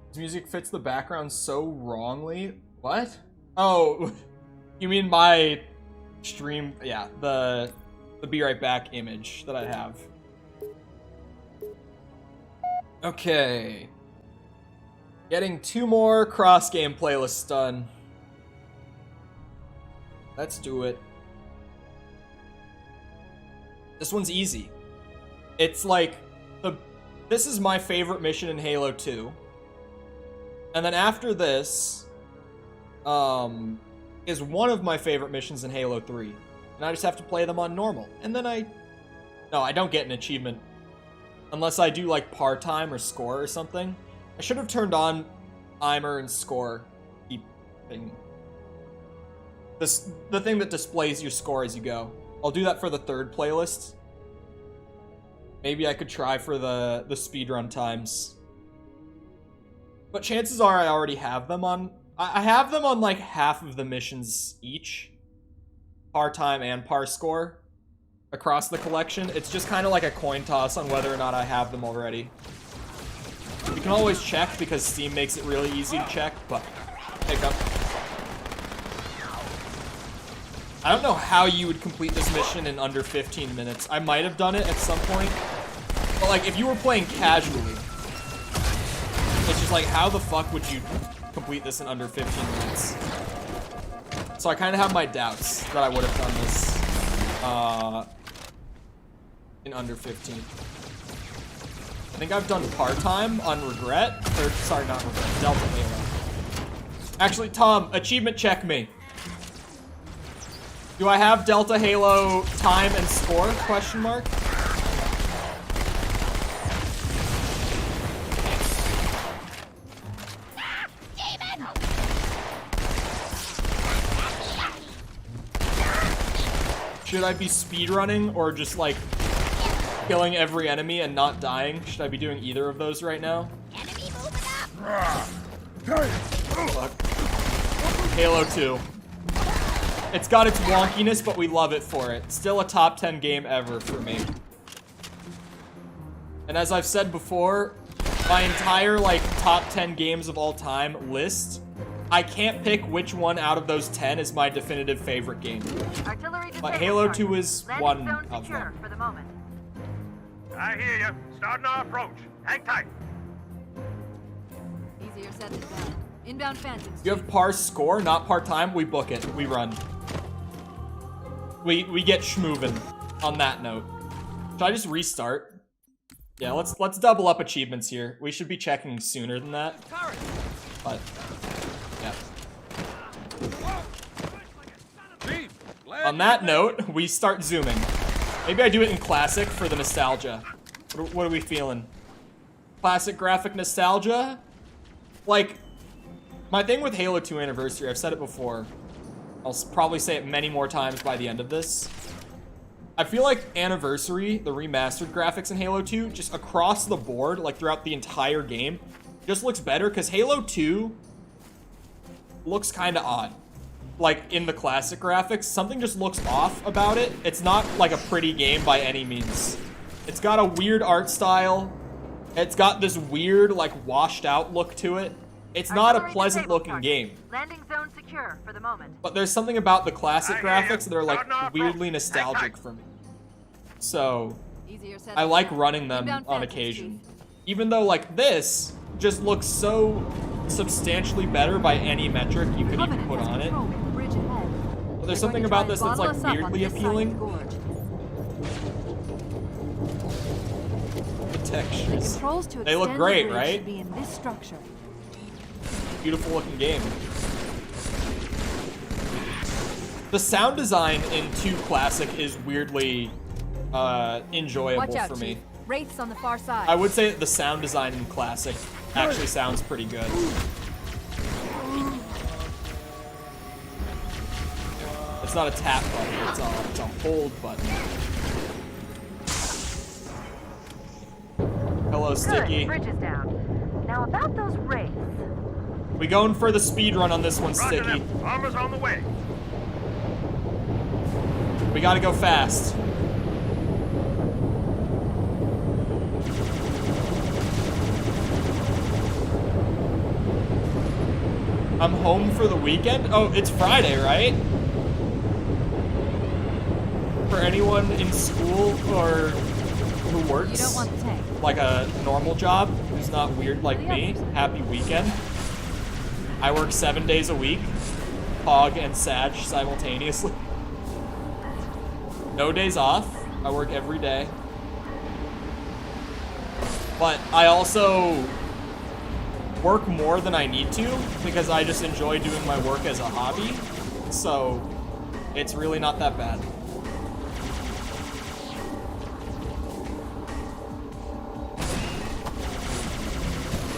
This music fits the background so wrongly. What? Oh, you mean my stream? Yeah, the be right back image that I have. Okay. Getting 2 more cross-game playlists done. Let's do it. This one's easy. It's like, this is my favorite mission in Halo 2. And then after this, is one of my favorite missions in Halo 3. And I just have to play them on normal. And then no, I don't get an achievement. Unless I do like par time or score or something. I should have turned on timer and score thing. The thing that displays your score as you go. I'll do that for the 3rd playlist. Maybe I could try for the speedrun times. But chances are I already have them on... I have them on like half of the missions each. Par time and par score. Across the collection. It's just kind of like a coin toss on whether or not I have them already. You can always check because Steam makes it really easy to check, but pick up. I don't know how you would complete this mission in under 15 minutes. I might have done it at some point. But like, if you were playing casually, it's just like, how the fuck would you complete this in under 15 minutes? So I kind of have my doubts that I would have done this in under 15. I think I've done part-time on Regret. Or, sorry, not Regret. Delta Halo. Actually, Tom, achievement check me. Do I have Delta Halo time and score? Question mark. Should I be speedrunning or just like killing every enemy and not dying? Should I be doing either of those right now? Fuck. Halo 2. It's got its wonkiness, but we love it for it. Still a top 10 game ever for me. And as I've said before, my entire like top 10 games of all time list, I can't pick which one out of those 10 is my definitive favorite game. But Halo 2 is one of them. For the moment. I hear you. Starting our approach. Hang tight. Easier said than done. Inbound Phantom. You have par score, not par time. We book it. We run. We get schmoovin' on that note. Should I just restart? Yeah, let's double up achievements here. We should be checking sooner than that. But yeah. On that note, we start zooming. Maybe I do it in classic for the nostalgia. What are we feeling? Classic graphic nostalgia? Like, my thing with Halo 2 Anniversary, I've said it before. I'll probably say it many more times by the end of this. I feel like Anniversary, the remastered graphics in Halo 2, just across the board, like throughout the entire game, just looks better because Halo 2 looks kind of odd. Like, in the classic graphics, something just looks off about it. It's not like a pretty game by any means. It's got a weird art style. It's got this weird, like, washed out look to it. It's not a pleasant looking game. Landing zone secure for the moment. But there's something about the classic graphics that are like weirdly nostalgic for me. So I like running them on occasion. Even though like this just looks so substantially better by any metric you could even put on it. But there's something about this that's like weirdly appealing. The textures. They look great, right? Beautiful looking game. The sound design in 2 Classic is weirdly enjoyable for me. Wraiths on the far side. I would say that the sound design in Classic actually sounds pretty good. It's not a tap button, it's a hold button. Hello, Sticky. Good, bridge is down. Now about those wraiths. We going for the speed run on this one, Sticky. Armor's on the way. We gotta go fast. I'm home for the weekend? Oh, it's Friday, right? For anyone in school or who works You don't want the tank. like a normal job, who's not weird like me, happy weekend. I work 7 days a week, Hog and Sag simultaneously. No days off. I work every day. But I also work more than I need to because I just enjoy doing my work as a hobby. So it's really not that bad.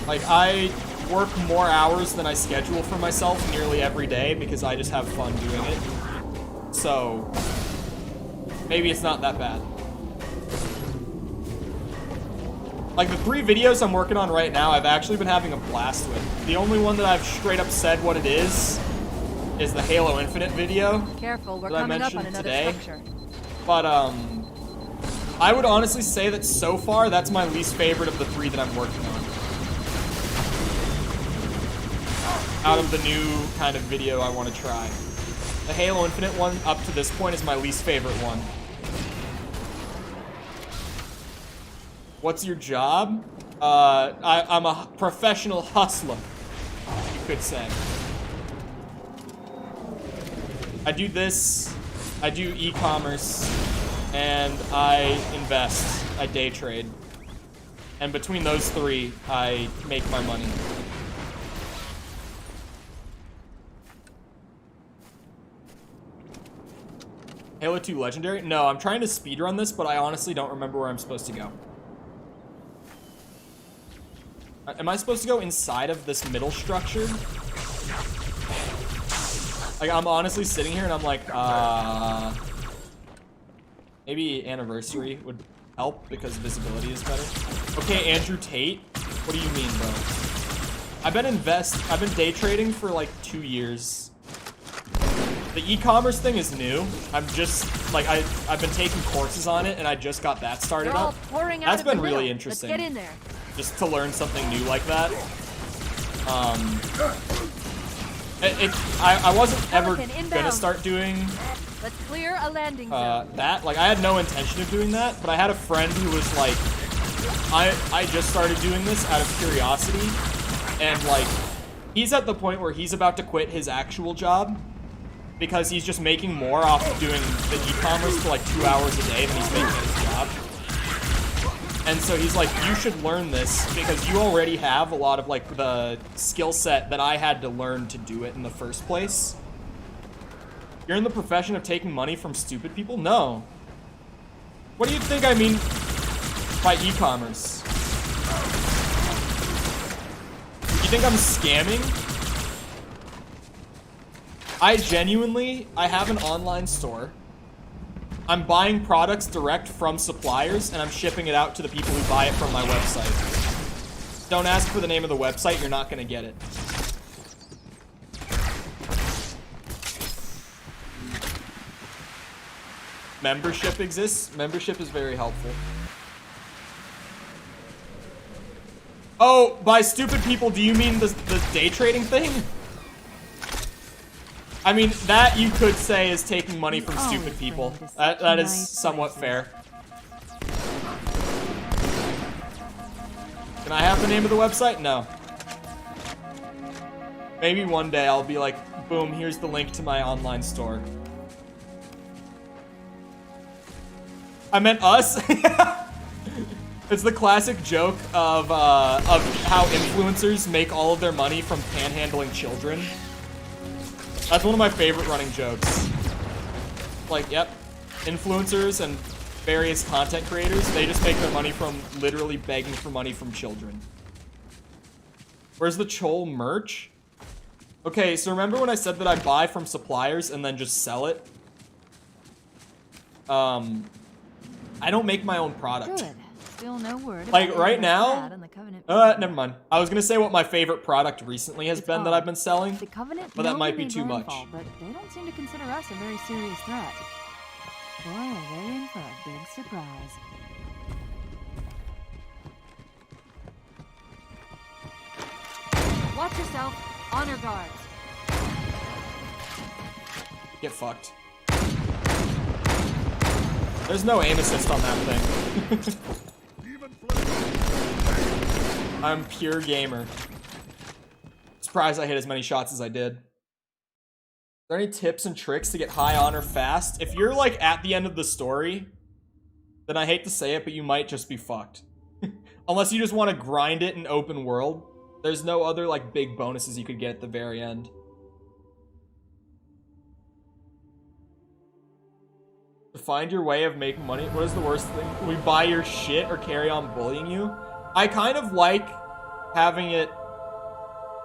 Like, I work more hours than I schedule for myself nearly every day because I just have fun doing it. So maybe it's not that bad. Like, the 3 videos I'm working on right now, I've actually been having a blast with. The only one that I've straight up said what it is the Halo Infinite video. Careful, we're that I coming up on mentioned another today. structure. But, I would honestly say that so far, that's my least favorite of the 3 that I'm working on. Out of the new kind of video I want to try. The Halo Infinite one, up to this point, is my least favorite one. What's your job? I'm a professional hustler, you could say. I do this, I do e-commerce, and I invest. I day trade. And between those 3, I make my money. Halo 2 Legendary? No, I'm trying to speedrun this, but I honestly don't remember where I'm supposed to go. Am I supposed to go inside of this middle structure? Like, I'm honestly sitting here and I'm like, maybe Anniversary would help because visibility is better. Okay, Andrew Tate, what do you mean, bro? I've been day trading for like 2 years. The e-commerce thing is new. I'm just, like, I've been taking courses on it and I just got that started up. That's been really interesting. Let's get in there. Just to learn something new like that. I wasn't ever gonna start doing Let's clear a landing zone. that. Like, I had no intention of doing that, but I had a friend who was like, I just started doing this out of curiosity, and like, he's at the point where he's about to quit his actual job because he's just making more off of doing the e-commerce for like 2 hours a day than he's making at his job. And so he's like, you should learn this because you already have a lot of like the skill set that I had to learn to do it in the first place. You're in the profession of taking money from stupid people? No. What do you think I mean by e-commerce? You think I'm scamming? I have an online store. I'm buying products direct from suppliers, and I'm shipping it out to the people who buy it from my website. Don't ask for the name of the website, you're not gonna get it. Membership exists. Membership is very helpful. Oh, by stupid people, do you mean the day trading thing? I mean, that you could say is taking money from stupid people. That is somewhat fair. Can I have the name of the website? No. Maybe one day I'll be like, boom, here's the link to my online store. I meant us? It's the classic joke of how influencers make all of their money from panhandling children. That's one of my favorite running jokes. Like, yep, influencers and various content creators, they just make their money from literally begging for money from children. Where's the Chol merch? Okay, so remember when I said that I buy from suppliers and then just sell it? I don't make my own product. Good. Still no word. Like, right now, never mind. I was gonna say what my favorite product recently has been that I've been selling, but that might be too much. But they don't seem to consider us a very serious threat. Boy, are they in for a big surprise. Watch yourself. Honor guards. Get fucked. There's no aim assist on that thing. I'm pure gamer. Surprised I hit as many shots as I did. Are there any tips and tricks to get high honor fast? If you're like at the end of the story, then I hate to say it, but you might just be fucked. Unless you just want to grind it in open world. There's no other like big bonuses you could get at the very end. To find your way of making money. What is the worst thing? We buy your shit or carry on bullying you? I kind of like having it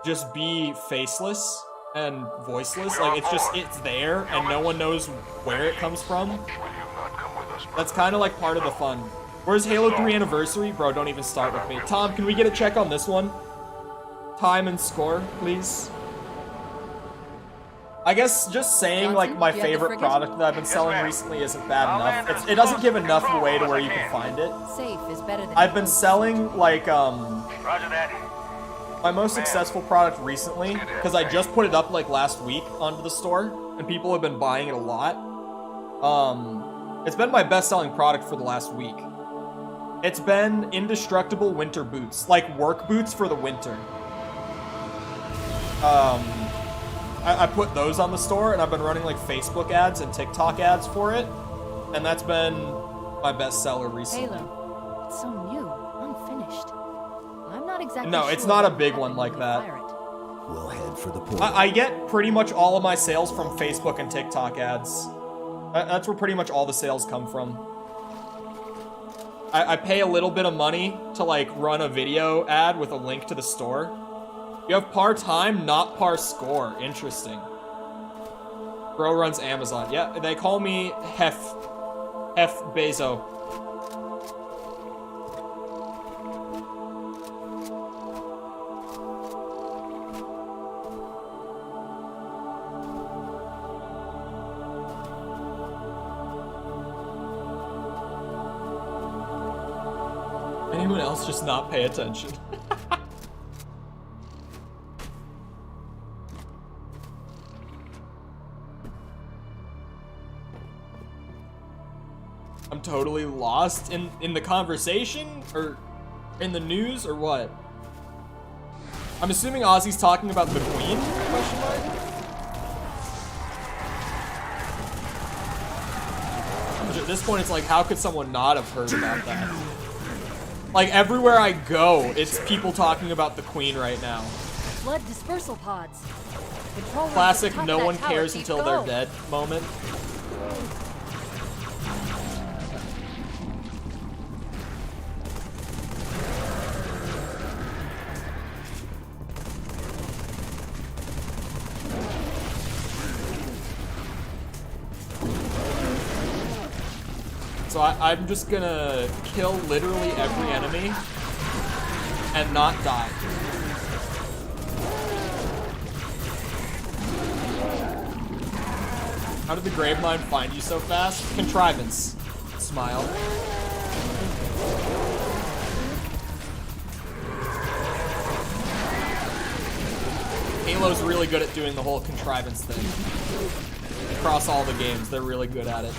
just be faceless and voiceless. Like it's there and no one knows where it comes from. That's kind of like part of the fun. Where's Halo 3 Anniversary? Bro, don't even start with me. Tom, can we get a check on this one? Time and score, please. I guess just saying like my favorite product that I've been selling recently isn't bad enough. It doesn't give enough away to where you can find it. Safe is better than I've been selling like my most successful product recently, because I just put it up like last week onto the store and people have been buying it a lot. It's been my best-selling product for the last week. It's been indestructible winter boots, like work boots for the winter. I put those on the store, and I've been running like Facebook ads and TikTok ads for it, and that's been my best seller recently. Halo, it's so new, unfinished. I'm not exactly No, it's not a big one like that. We'll head for the portal. I get pretty much all of my sales from Facebook and TikTok ads. That's where pretty much all the sales come from. I pay a little bit of money to like run a video ad with a link to the store. You have par time, not par score. Interesting. Bro runs Amazon. Yeah, they call me Hef Bezo. Anyone else just not pay attention? I'm totally lost in the conversation or in the news or what? I'm assuming Ozzy's talking about the Queen? Question mark? At this point, it's like, how could someone not have heard about that? Like, everywhere I go, it's people talking about the Queen right now. Blood dispersal pods. Control Classic no one cares until they're dead moment. So I'm just gonna kill literally every enemy and not die. How did the Gravemind find you so fast? Contrivance. Smile. Halo's really good at doing the whole contrivance thing. Across all the games, they're really good at it.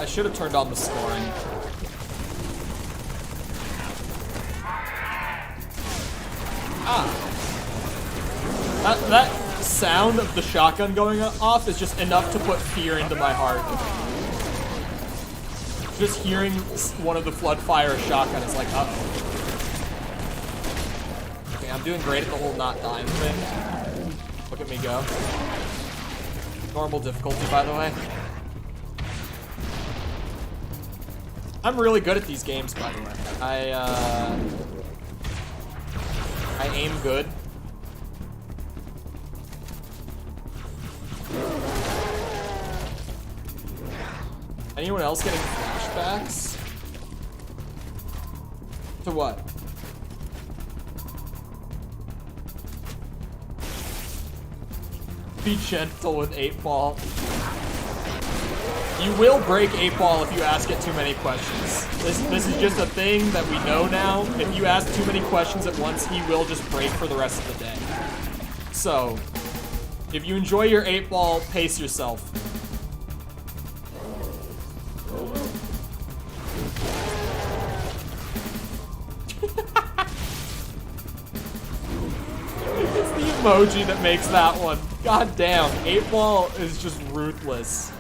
I should have turned on the scoring. That sound of the shotgun going off is just enough to put fear into my heart. Just hearing one of the Flood fire a shotgun is like, uh-oh. Okay, I'm doing great at the whole not dying thing. Look at me go. Normal difficulty, by the way. I'm really good at these games, by the way. I aim good. Anyone else getting flashbacks? To what? Be gentle with 8-Ball. You will break 8-Ball if you ask it too many questions. This is just a thing that we know now. If you ask too many questions at once, he will just break for the rest of the day. So, if you enjoy your 8-ball, pace yourself. It's the emoji that makes that one. God damn, 8-ball is just ruthless.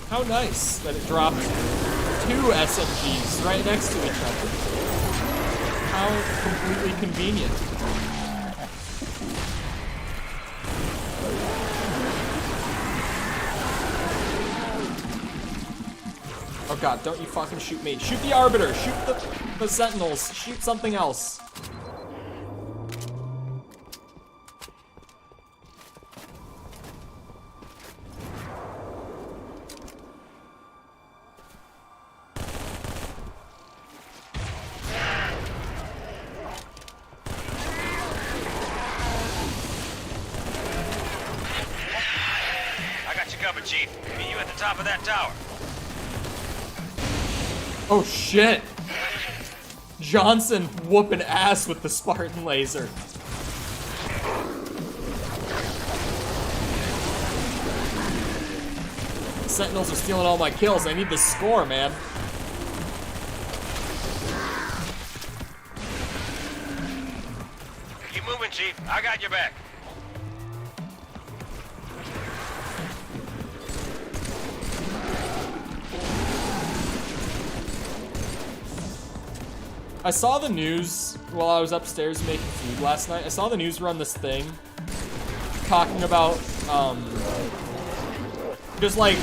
How nice that it dropped 2 SMGs right next to each other. How completely convenient. Oh god, don't you fucking shoot me. Shoot the Arbiter, shoot the Sentinels, shoot something else. Chief. Meet you at the top of that tower. Oh shit! Johnson whooping ass with the Spartan laser. Sentinels are stealing all my kills. I need the score, man. Keep moving, Chief. I got your back. I saw the news while I was upstairs making food last night. I saw the news run this thing talking about just like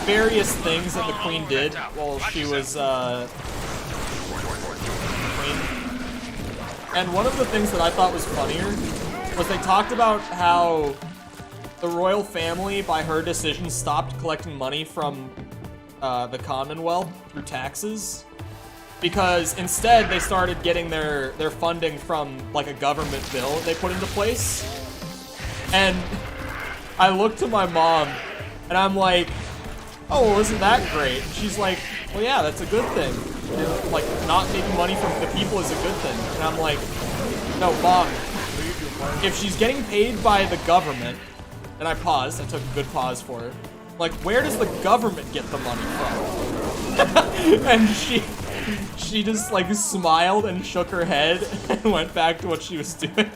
various things that the Queen did while she was Queen. And one of the things that I thought was funnier was they talked about how the royal family, by her decision, stopped collecting money from the Commonwealth through taxes. Because instead they started getting their funding from like a government bill they put into place. And I looked to my mom and I'm like, oh, well, isn't that great? And she's like, well, yeah, that's a good thing. And, like, not taking money from the people is a good thing. And I'm like, no, Mom, if she's getting paid by the government, and I paused, I took a good pause for her. Like, where does the government get the money from? And she just like smiled and shook her head and went back to what she was doing.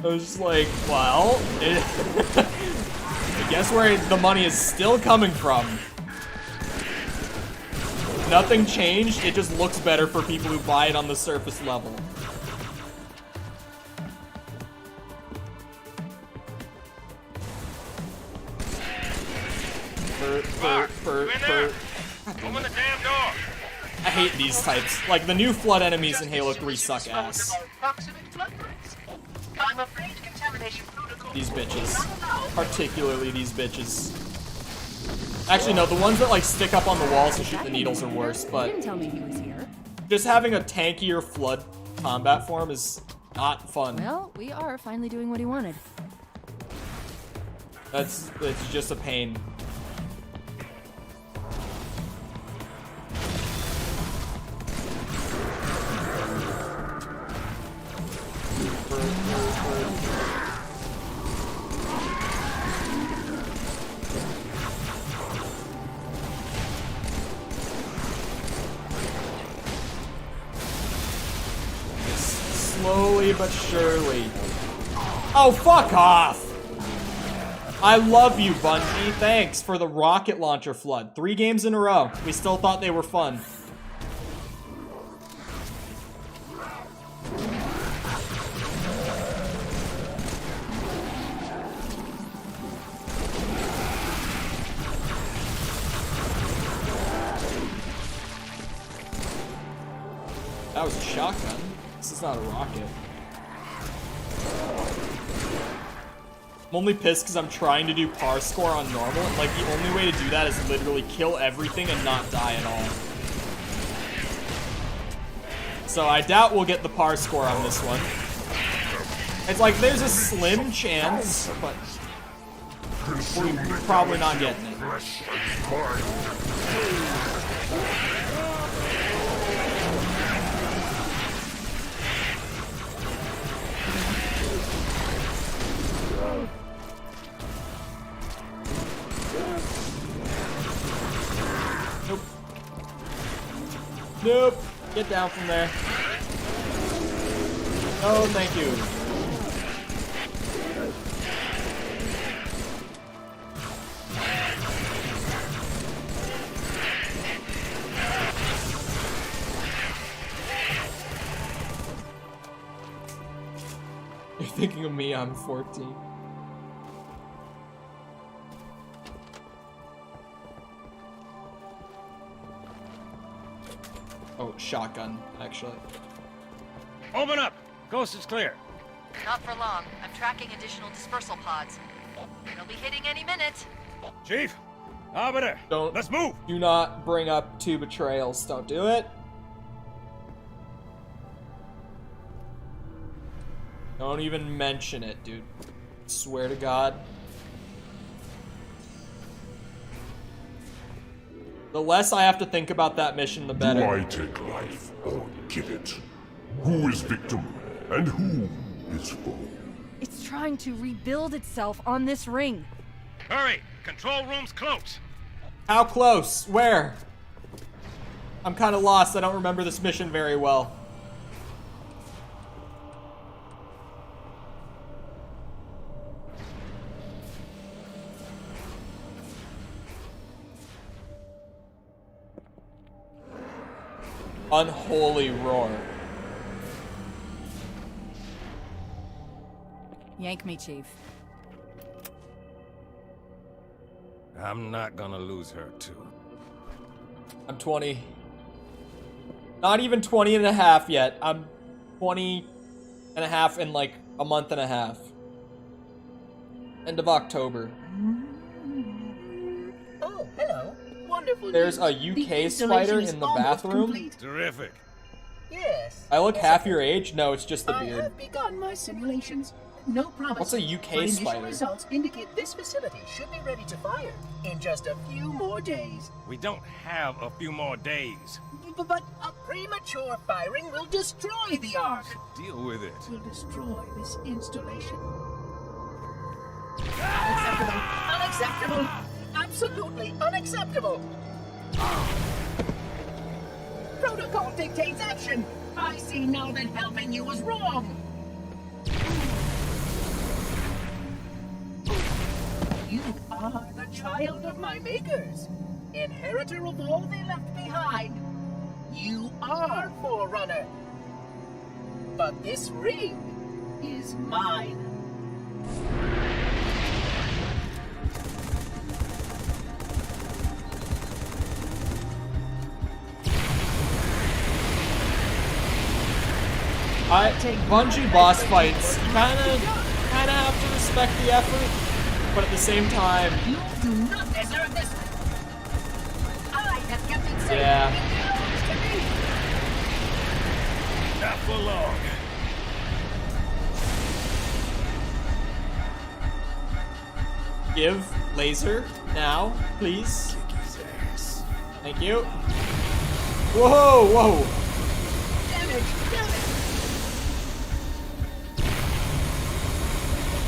I was just like, well, I guess where the money is still coming from. Nothing changed, it just looks better for people who buy it on the surface level. Open the damn door. I hate these types. Like, the new flood enemies in Halo 3 suck ass. These bitches. Particularly these bitches. Actually, no, the ones that, like, stick up on the walls to shoot the needles are worse, but just having a tankier flood combat form is not fun. Well, we are finally doing what he wanted. It's just a pain. Slowly but surely. Oh, fuck off! I love you, Bungie. Thanks for the rocket launcher flood. 3 games in a row. We still thought they were fun. That was a shotgun. This is not a rocket. I'm only pissed because I'm trying to do par score on normal. Like, the only way to do that is literally kill everything and not die at all. So I doubt we'll get the par score on this one. It's like there's a slim chance, but we're probably not getting it. Nope. Nope. Get down from there. Oh, thank you. You're thinking of me, I'm 14. Oh, shotgun, actually. Open up! Coast is clear. Not for long. I'm tracking additional dispersal pods. They'll be hitting any minute. Chief, Arbiter, let's move! Do not bring up 2 betrayals. Don't do it. Don't even mention it, dude. Swear to God. The less I have to think about that mission, the better. Do I take life or give it? Who is victim and who is foe? It's trying to rebuild itself on this ring. Hurry! Control room's close! How close? Where? I'm kind of lost. I don't remember this mission very well. Unholy roar. Yank me, Chief. I'm not gonna lose her, too. I'm 20. Not even 20 and a half yet. I'm 20 and a half in like a month and a half. End of October. Oh, hello. Wonderful. There's a UK spider in the bathroom. Terrific. Yes. I look half your age? No, it's just the I beard. have begun my simulations. No promise. What's a UK but initial spider? results indicate this facility should be ready to fire in just a few more days. We don't have a few more days. But a premature firing will destroy the Ark. Deal with it. Will destroy this installation. Unacceptable. Unacceptable. Absolutely unacceptable. Protocol dictates action. I see now that helping you was wrong. You are the child of my makers, inheritor of all they left behind. You are Forerunner. But this ring is mine. Bungie boss fights kinda have to respect the effort, but at the same time, You do not deserve this. I have kept it safe. yeah. Not for long. Give laser now, please. Thank you. Whoa, whoa. Damage, damage.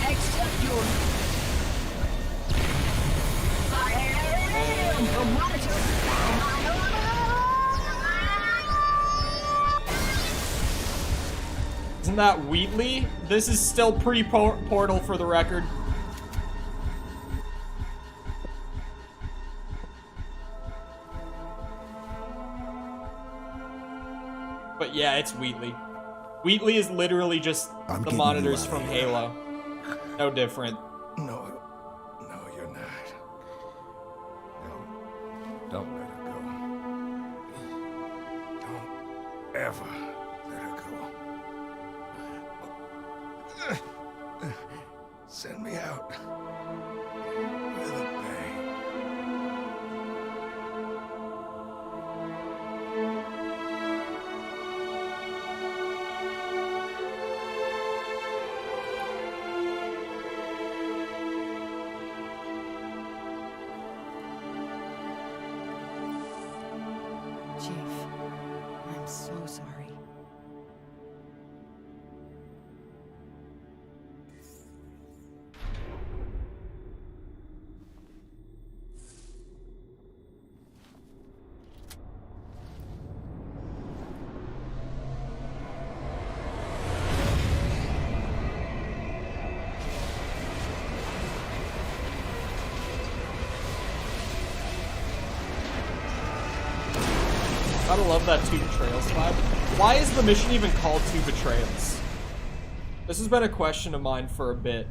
Accept your I am the monitor. Isn't that Wheatley? This is still pre-portal for the record. But yeah, it's Wheatley. Wheatley is literally just the monitors from Halo. No different. No, you're not. Don't let her go. Don't ever let her go. Send me out with a bang. Gotta love that 2 Betrayals vibe. Why is the mission even called 2 Betrayals? This has been a question of mine for a bit.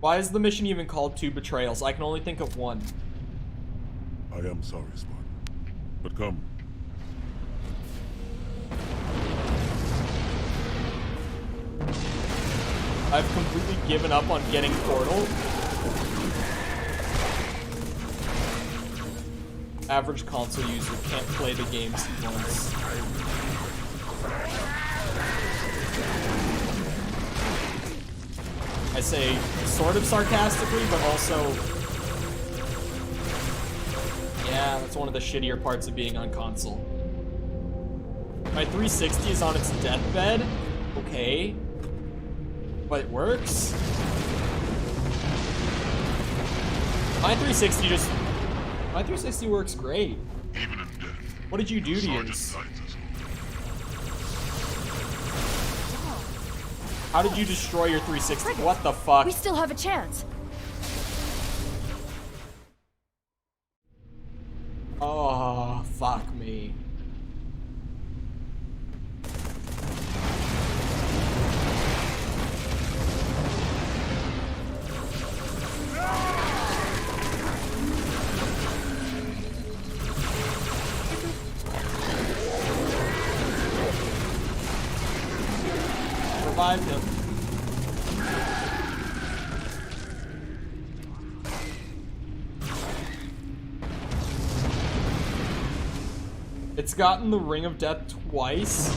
Why is the mission even called 2 Betrayals? I can only think of one. I am sorry, Spartan. But come. I've completely given up on getting Portal. Average console user can't play the games he wants. I say sort of sarcastically, but also, yeah, that's one of the shittier parts of being on console. My 360 is on its deathbed. Okay. But it works. My 360 works great. What did you do to yours? How did you destroy your 360? What the fuck? We still have a chance. Oh, fuck me. Revive him. It's gotten the Ring of Death twice.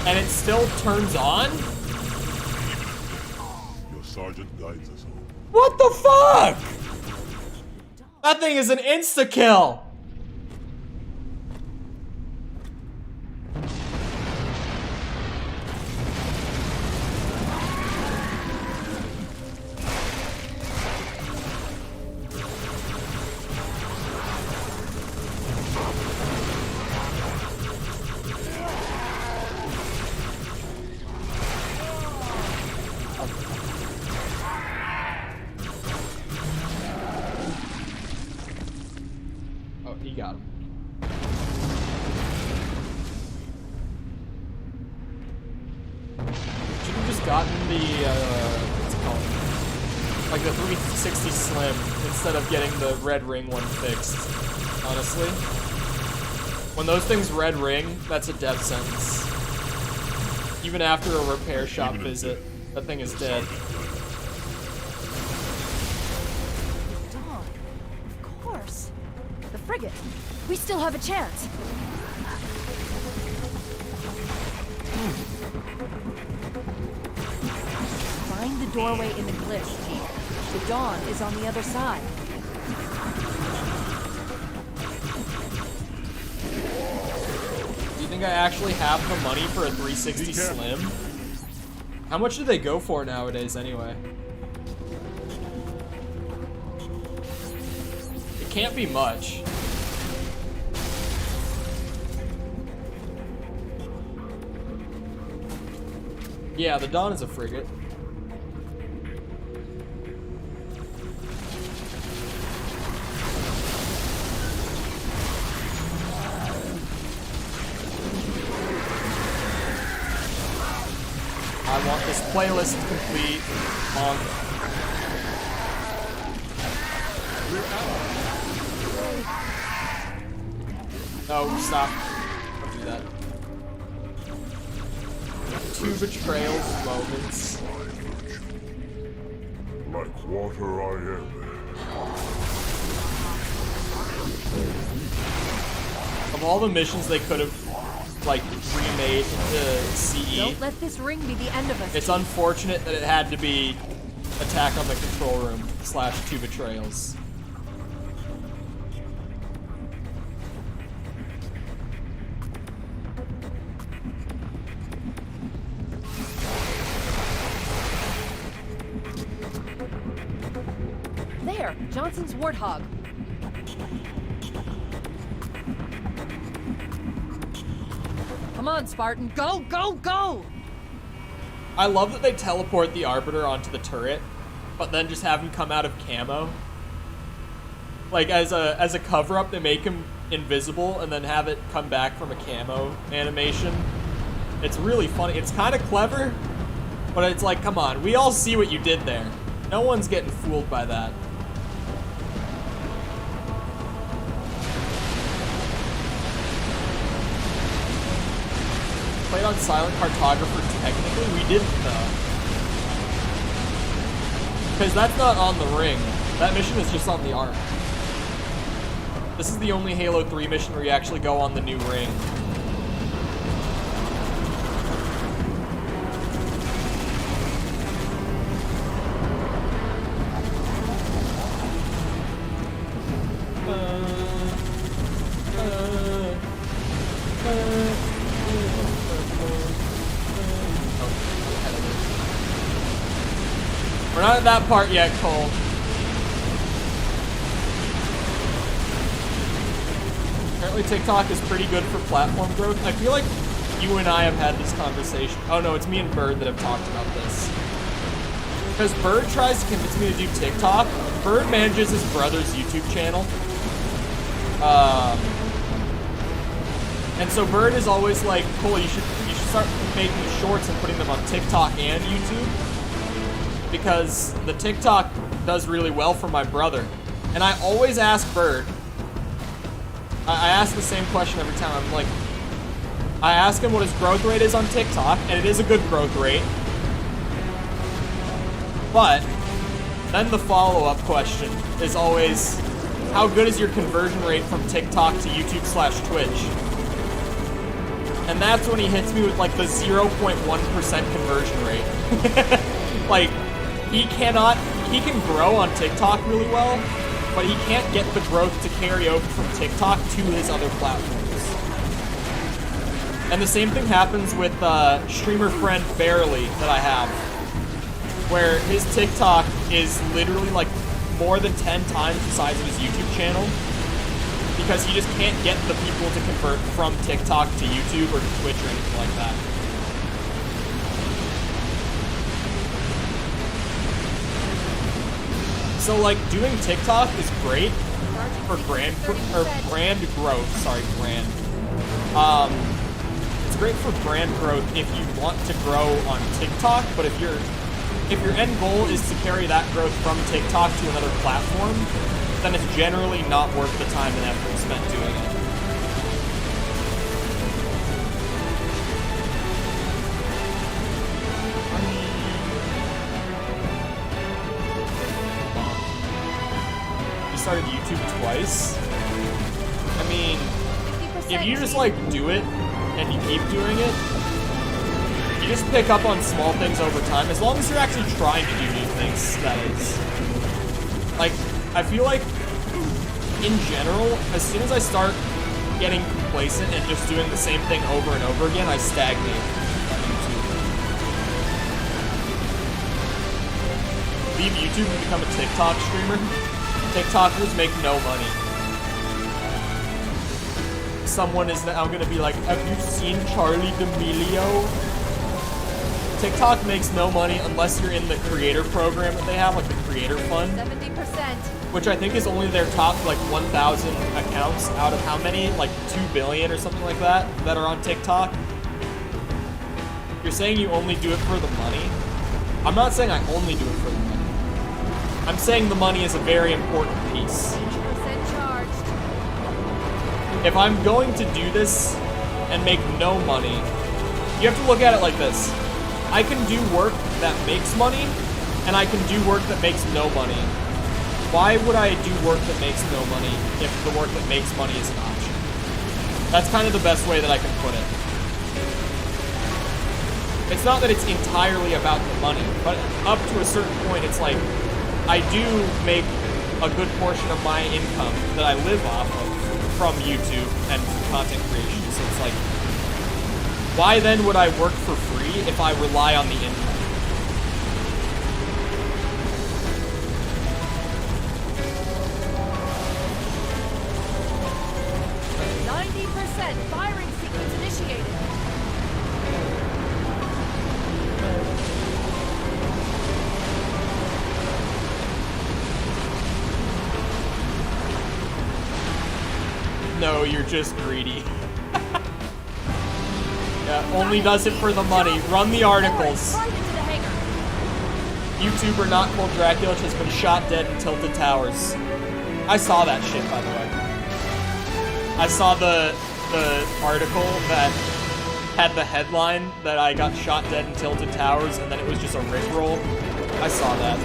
And it still turns on? Your sergeant guides us home. What the fuck? That thing is an insta-kill. He got him. Should have just gotten the, what's it called? Like the 360 Slim instead of getting the red ring one fixed, honestly. When those things red ring, that's a death sentence. Even after a repair shop visit, that thing is dead. Of course. The frigate. We still have a chance. Find the doorway in the cliffs, Chief. The dawn is on the other side. Do you think I actually have the money for a 360 Slim? How much do they go for nowadays, anyway? It can't be much. Yeah, the Dawn is a frigate. I want this playlist complete on. No, stop. Don't do that. 2 betrayals moments. Like water I am. Of all the missions they could have, like, remade the CE. Don't let this ring be the end of us. It's unfortunate that it had to be Attack on the Control Room / 2 Betrayals. There, Johnson's Warthog. Come on, Spartan. Go, go, go! I love that they teleport the Arbiter onto the turret, but then just have him come out of camo. Like, as a cover-up, they make him invisible and then have it come back from a camo animation. It's really funny. It's kind of clever, but it's like, come on, we all see what you did there. No one's getting fooled by that. Played on Silent Cartographer, technically we didn't though. Because that's not on the ring. That mission is just on the arc. This is the only Halo 3 mission where you actually go on the new ring. We're not at that part yet, Cole. Apparently TikTok is pretty good for platform growth. I feel like you and I have had this conversation. Oh no, it's me and Bird that have talked about this. Because Bird tries to convince me to do TikTok. Bird manages his brother's YouTube channel. And so Bird is always like, Cole, you should start making shorts and putting them on TikTok and YouTube. Because the TikTok does really well for my brother. And I always ask Bird, I ask the same question every time. I'm like, I ask him what his growth rate is on TikTok, and it is a good growth rate. But then the follow-up question is always, how good is your conversion rate from TikTok to YouTube/Twitch? And that's when he hits me with like the 0.1% conversion rate. Like, he can grow on TikTok really well, but he can't get the growth to carry over from TikTok to his other platforms. And the same thing happens with streamer friend Barely that I have, where his TikTok is literally like more than 10 times the size of his YouTube channel, because he just can't get the people to convert from TikTok to YouTube or to Twitch or anything like that. So like doing TikTok is great for brand growth. Sorry, brand. It's great for brand growth if you want to grow on TikTok, but if your end goal is to carry that growth from TikTok to another platform, then it's generally not worth the time and effort spent doing it. Started YouTube twice. I mean, if you just like do it and you keep doing it, you just pick up on small things over time, as long as you're actually trying to do new things, that is. Like, I feel like, in general, as soon as I start getting complacent and just doing the same thing over and over again, I stagnate on YouTube. Leave YouTube and become a TikTok streamer. TikTokers make no money. Someone is now gonna be like, have you seen Charlie D'Amelio? TikTok makes no money unless you're in the creator program that they have, like the creator fund. 70%. Which I think is only their top like 1,000 accounts out of how many? Like 2 billion or something like that are on TikTok. You're saying you only do it for the money? I'm not saying I only do it for the money. I'm saying the money is a very important piece. 80% charged. If I'm going to do this and make no money, you have to look at it like this. I can do work that makes money, and I can do work that makes no money. Why would I do work that makes no money if the work that makes money is an option? That's kind of the best way that I can put it. It's not that it's entirely about the money, but up to a certain point, it's like, I do make a good portion of my income that I live off of from YouTube and content creation. So it's like, why then would I work for free if I rely on the income? Firing sequence initiated. No, you're just greedy. Yeah, only does it for the money. Run the articles. YouTuber Not Cold Dracula has been shot dead in Tilted Towers. I saw that shit, by the way. I saw the article that had the headline that I got shot dead in Tilted Towers, and then it was just a rickroll. I saw that.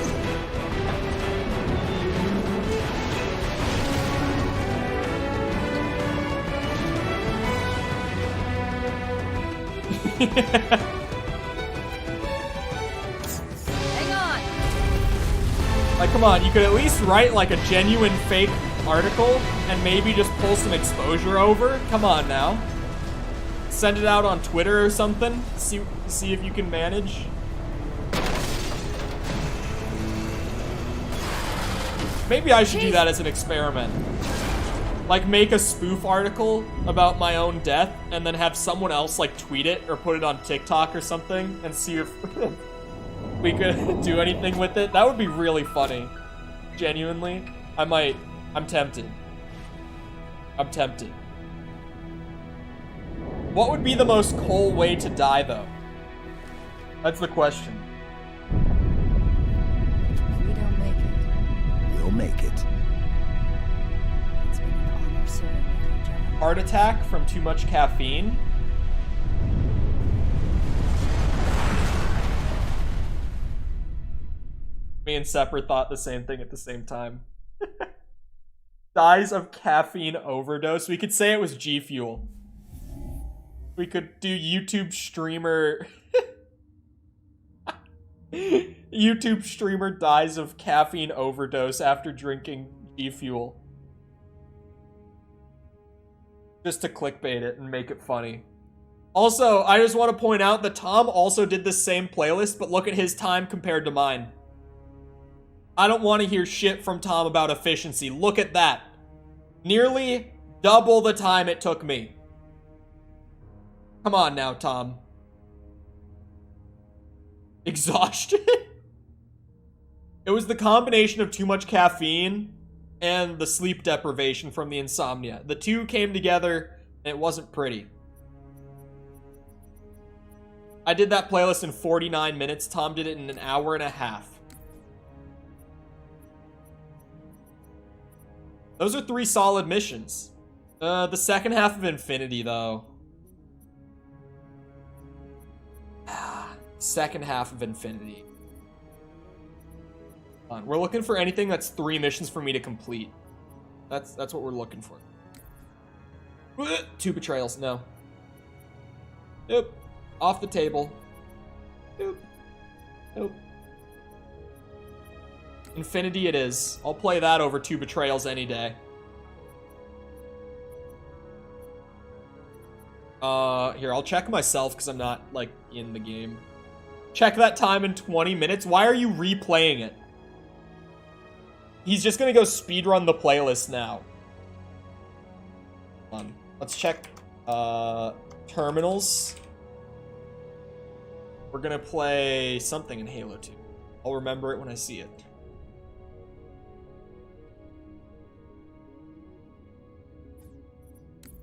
Hang on. Like, come on, you could at least write like a genuine fake article and maybe just pull some exposure over. Come on now. Send it out on Twitter or something. See if you can manage. Maybe I should do that as an experiment. Like, make a spoof article about my own death and then have someone else, like, tweet it or put it on TikTok or something and see if we could do anything with it. That would be really funny. Genuinely. I'm tempted. I'm tempted. What would be the most Cole way to die, though? That's the question. If we don't make it, We'll make it. it's been an honor serving with you, John. Heart attack from too much caffeine? Me and Sepper thought the same thing at the same time. Dies of caffeine overdose. We could say it was G Fuel. We could do YouTube streamer. YouTube streamer dies of caffeine overdose after drinking G Fuel. Just to clickbait it and make it funny. Also, I just want to point out that Tom also did this same playlist, but look at his time compared to mine. I don't want to hear shit from Tom about efficiency. Look at that. Nearly double the time it took me. Come on now, Tom. Exhaustion? It was the combination of too much caffeine and the sleep deprivation from the insomnia. The two came together and it wasn't pretty. I did that playlist in 49 minutes. Tom did it in an hour and a half. Those are 3 solid missions. The second half of Infinity, though. Second half of Infinity. We're looking for anything that's 3 missions for me to complete. That's what we're looking for. 2 betrayals, no. Nope. Off the table. Nope. Nope. Infinity it is. I'll play that over 2 betrayals any day. Here, I'll check myself because I'm not, like, in the game. Check that time in 20 minutes. Why are you replaying it? He's just gonna go speedrun the playlist now. Hold on. Let's check, terminals. We're gonna play something in Halo 2. I'll remember it when I see it.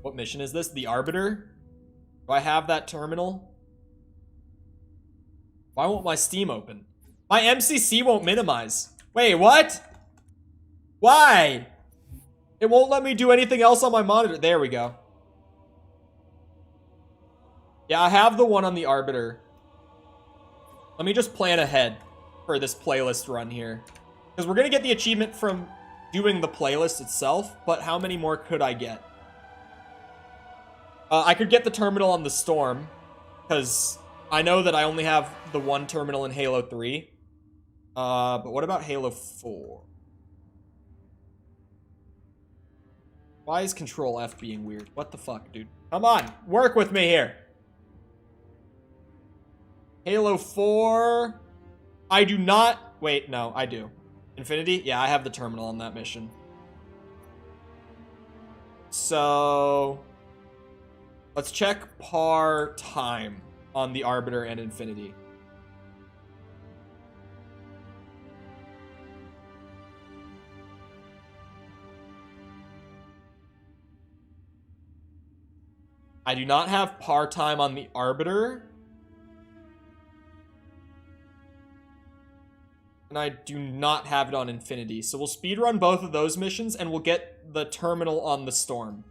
What mission is this? The Arbiter? Do I have that terminal? Why won't my Steam open? My MCC won't minimize. Wait, what? Why? It won't let me do anything else on my monitor. There we go. Yeah, I have the one on the Arbiter. Let me just plan ahead for this playlist run here. Because we're going to get the achievement from doing the playlist itself, but how many more could I get? I could get the terminal on the Storm, because I know that I only have the 1 terminal in Halo 3. But what about Halo 4? Why is Control F being weird? What the fuck, dude? Come on, work with me here. Halo 4... I do not... Wait, no, I do. Infinity? Yeah, I have the terminal on that mission. So... let's check par time on the Arbiter and Infinity. I do not have par time on the Arbiter. And I do not have it on Infinity. So we'll speedrun both of those missions and we'll get the terminal on the Storm.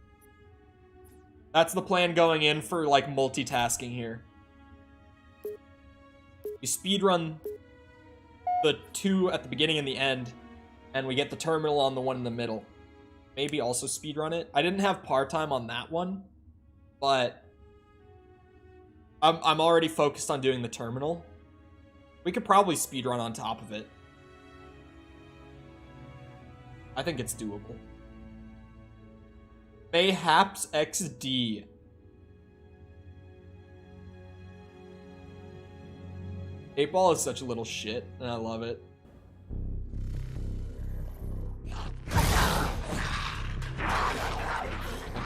That's the plan going in for, like, multitasking here. We speedrun the 2 at the beginning and the end, and we get the terminal on the one in the middle. Maybe also speedrun it. I didn't have par time on that one, but I'm already focused on doing the terminal. We could probably speedrun on top of it. I think it's doable. Mayhaps XD. Eightball is such a little shit, and I love it.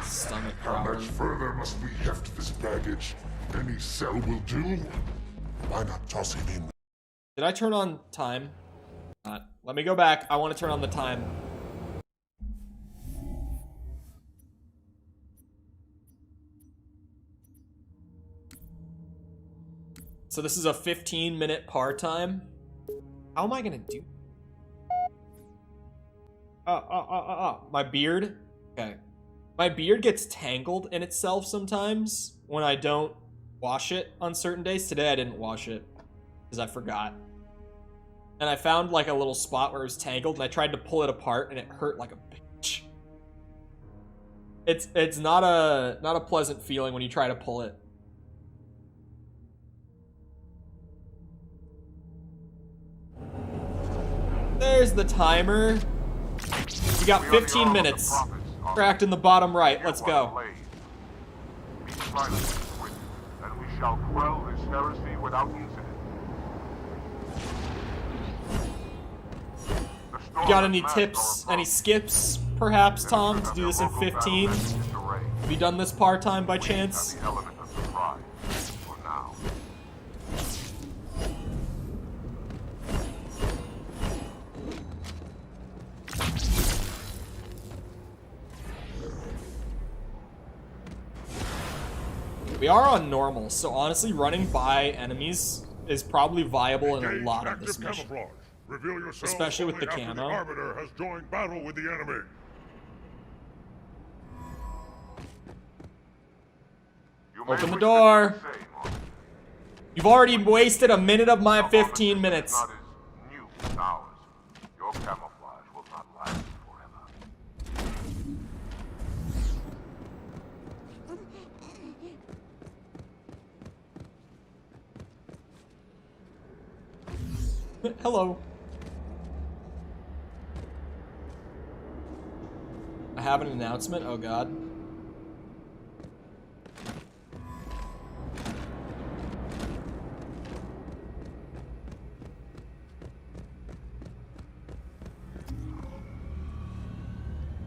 Stomach How much further must we heft this baggage? Any cell will do. Why not toss him in? Did I turn on time? Let me go back. I want to turn on the time. So this is a 15-minute par time. How am I gonna do? My beard? Okay. My beard gets tangled in itself sometimes when I don't wash it on certain days. Today I didn't wash it because I forgot. And I found like a little spot where it was tangled and I tried to pull it apart and it hurt like a bitch. It's not a pleasant feeling when you try to pull it. There's the timer. We got 15 minutes. Cracked in the bottom right. Let's go. Be silent, and we shall quell this heresy without incident. You got any tips, any skips, perhaps, Tom, to do this in 15? Have you done this par time by chance? We are on normal, so honestly, running by enemies is probably viable in a lot of this mission. Especially with the camo. The Arbiter has joined battle with the enemy. Open the door. You've already wasted a minute of my 15 minutes. Your camouflage will not last forever. Hello. I have an announcement. Oh god.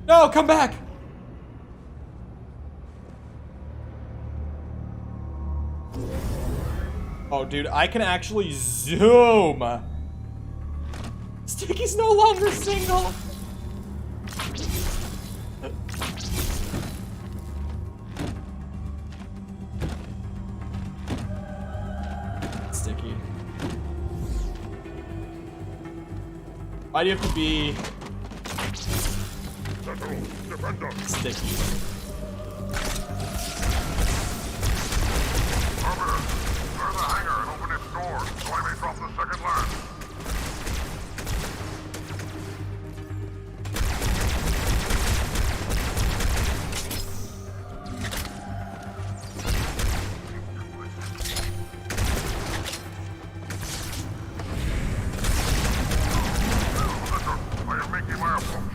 No, come back. Oh, dude, I can actually zoom. Sticky's no longer single. Sticky. Why do you have to be sticky? Arbiter, clear the hangar and open its doors so I may drop the second lance. I am making my approach.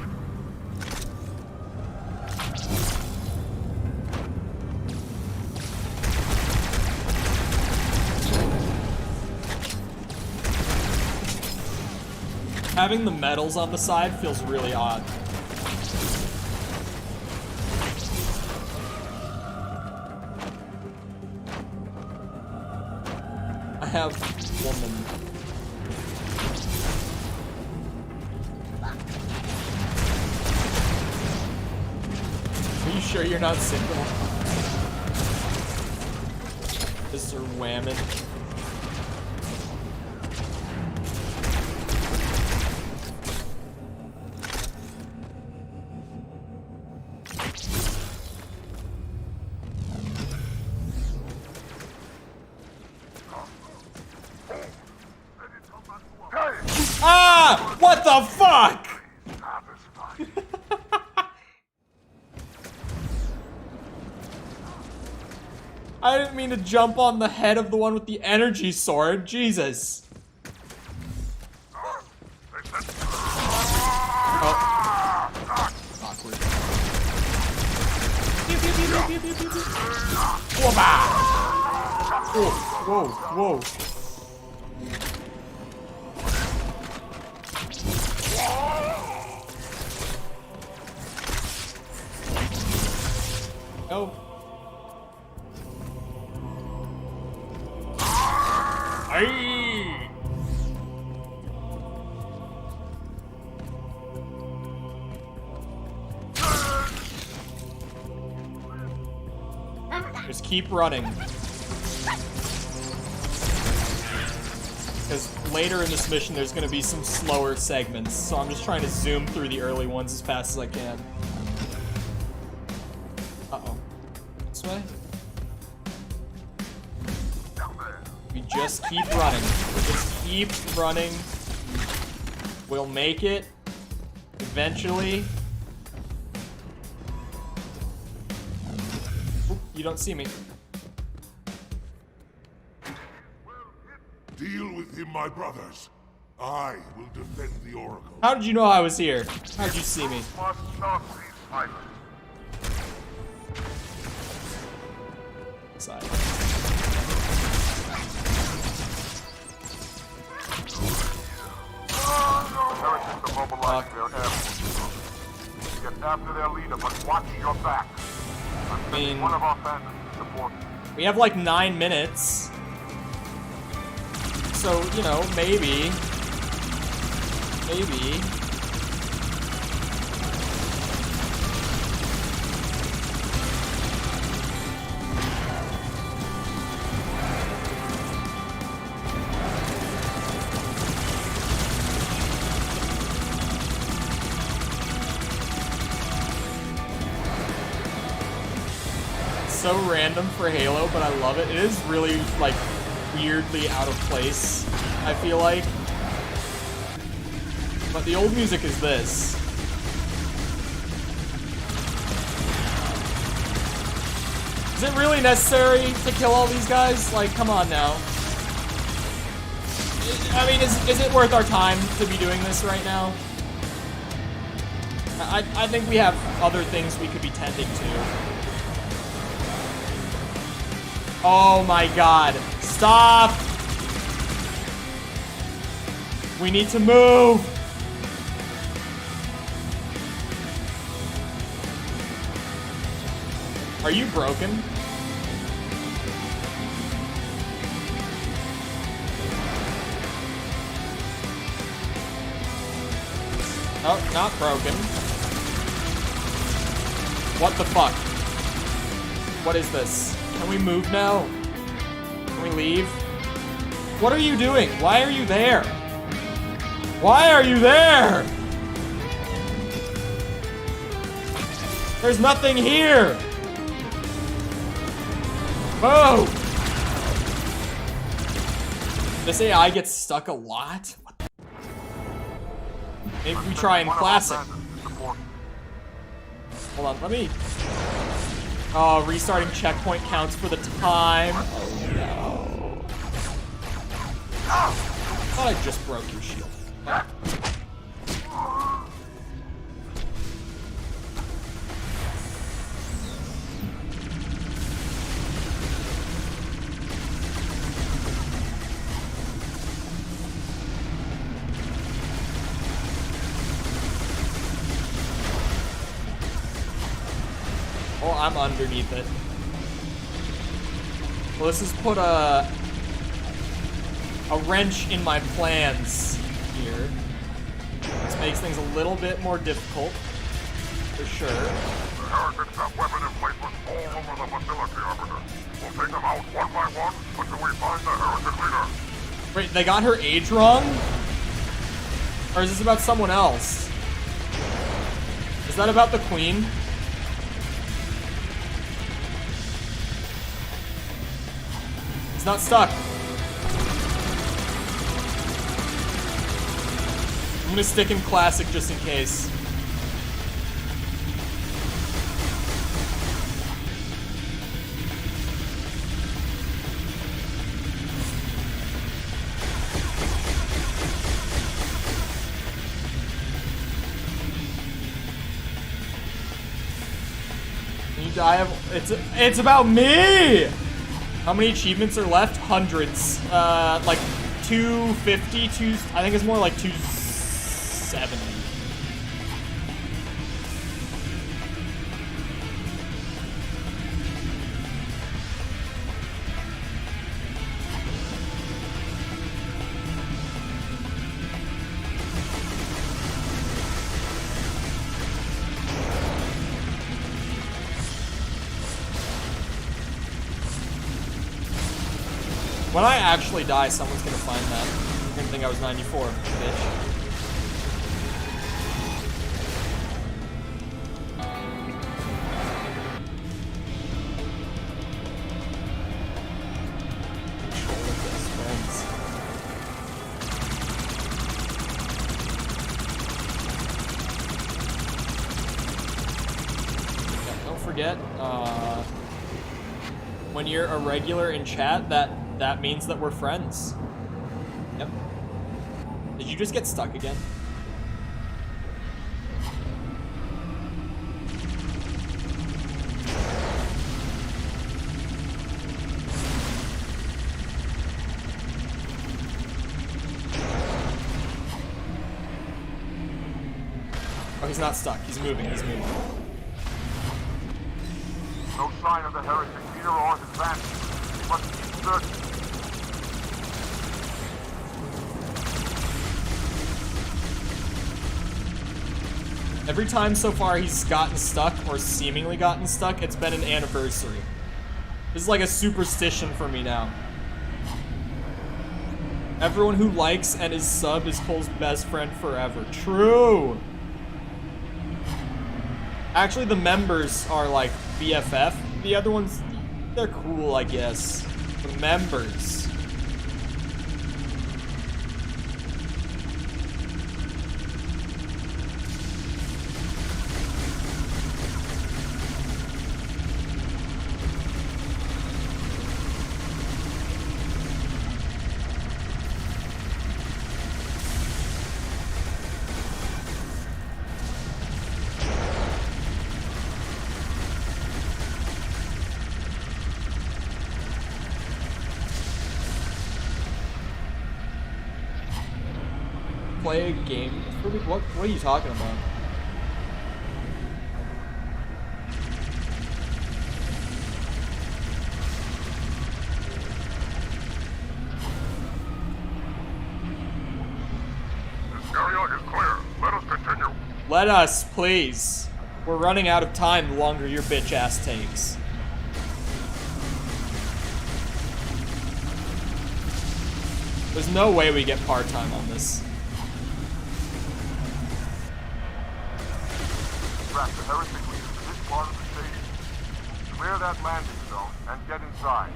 Having the medals on the side feels really odd. I have woman. Are you sure you're not single? Sir Whammon. Ah! What the fuck? I didn't mean to jump on the head of the one with the energy sword. Jesus. Oh. Awkward. Whoa, whoa, whoa. Oh. Aye. Just keep running. Because later in this mission there's going to be some slower segments, so I'm just trying to zoom through the early ones as fast as I can. Uh-oh. This way? We just keep running. Just keep running. We'll make it. Eventually. Oop, you don't see me. Deal with him, my brothers. I will defend the Oracle. How did you know I was here? How did you see me? Must not be silent. Side. Heretics are mobilizing their air. Get after their leader, but watch your back. I'm sending one of our bandits to support you. We have like 9 minutes. So, you know, maybe. Maybe. So random for Halo, but I love it. It is really, like, weirdly out of place, I feel like. But the old music is this. Is it really necessary to kill all these guys? Like, come on now. I mean, is it worth our time to be doing this right now? I think we have other things we could be tending to. Oh my god. Stop! We need to move! Are you broken? Oh, not broken. What the fuck? What is this? Can we move now? Can we leave? What are you doing? Why are you there? Why are you there? There's nothing here. Oh! This AI gets stuck a lot? What the? Maybe we try in Classic. Hold on, let me... Oh, restarting checkpoint counts for the time. Oh no. I thought I just broke your shield. Oh, I'm underneath it. Well, this has put a wrench in my plans here. This makes things a little bit more difficult, for sure. The heretics have weapon emplacements all over the facility, Arbiter. We'll take them out one by one until we find the heretic leader. Wait, they got her age wrong? Or is this about someone else? Is that about the queen? It's not stuck. I'm gonna stick in classic just in case. It's about me! How many achievements are left? Hundreds. Like 250, I think it's more like 270. When I actually die, someone's gonna find that. You're gonna think I was 94, bitch. Control of best friends. Yeah, don't forget, when you're a regular in chat, that means that we're friends. Yep. Did you just get stuck again? Oh, he's not stuck. He's moving. He's moving. No sign of the heretic leader or his band. We must keep searching. Every time so far he's gotten stuck, or seemingly gotten stuck, it's been an anniversary. This is like a superstition for me now. Everyone who likes and is subbed is Cole's best friend forever. True! Actually, the members are like BFF. The other ones, they're cool, I guess. The members. Play a game? What are you talking about? This area is clear. Let us continue. Let us, please. We're running out of time the longer your bitch ass takes. There's no way we get part-time on this. Track the heretic leader to this part of the station. Clear that landing zone and get inside.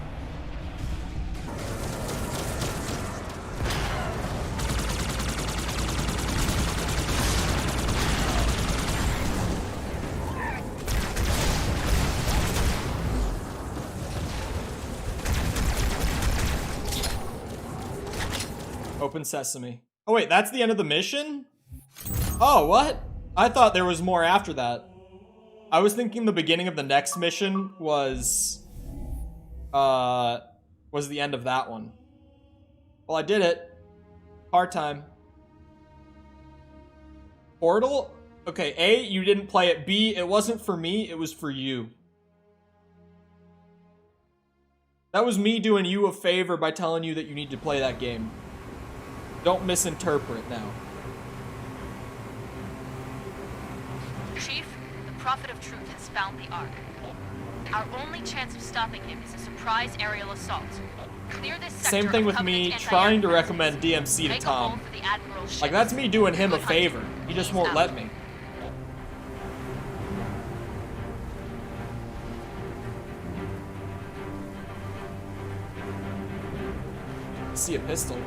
Open sesame. Oh wait, that's the end of the mission? Oh, what? I thought there was more after that. I was thinking the beginning of the next mission was the end of that one. Well, I did it. Part-time. Portal? Okay, A, you didn't play it. B, it wasn't for me, it was for you. That was me doing you a favor by telling you that you need to play that game. Don't misinterpret now. Chief, the Prophet of Truth has found the Ark. Our only chance of stopping him is a surprise aerial assault. Clear this sector. Same thing of with me Covenant trying to anti-air recommend DMC to Make a Tom. hole for the Admiral's ship. Like, that's me doing him a Good favor. hunting. He just He's won't out. let me. See a pistol.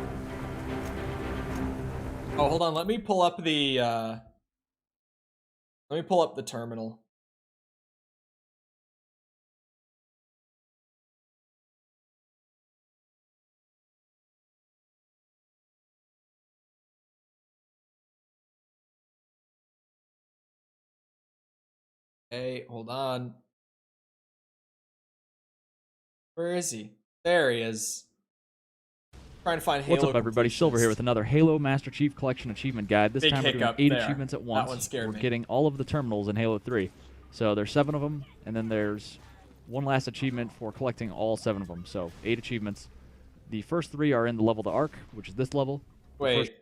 Oh, hold on. Let me pull up the, Let me pull up the terminal. Hey, hold on. Where is he? There he is. Trying to find Halo. What's up, everybody? Silver here with another Halo Master Chief Collection Achievement Guide. This Big time we're doing hiccup 8 there. achievements at That once. one scared we're me. getting all of the terminals in Halo 3. So there's 7 of them, and then there's one last achievement for collecting all 7 of them. So 8 achievements. The first 3 are in the level to Arc, which is this level. Wait.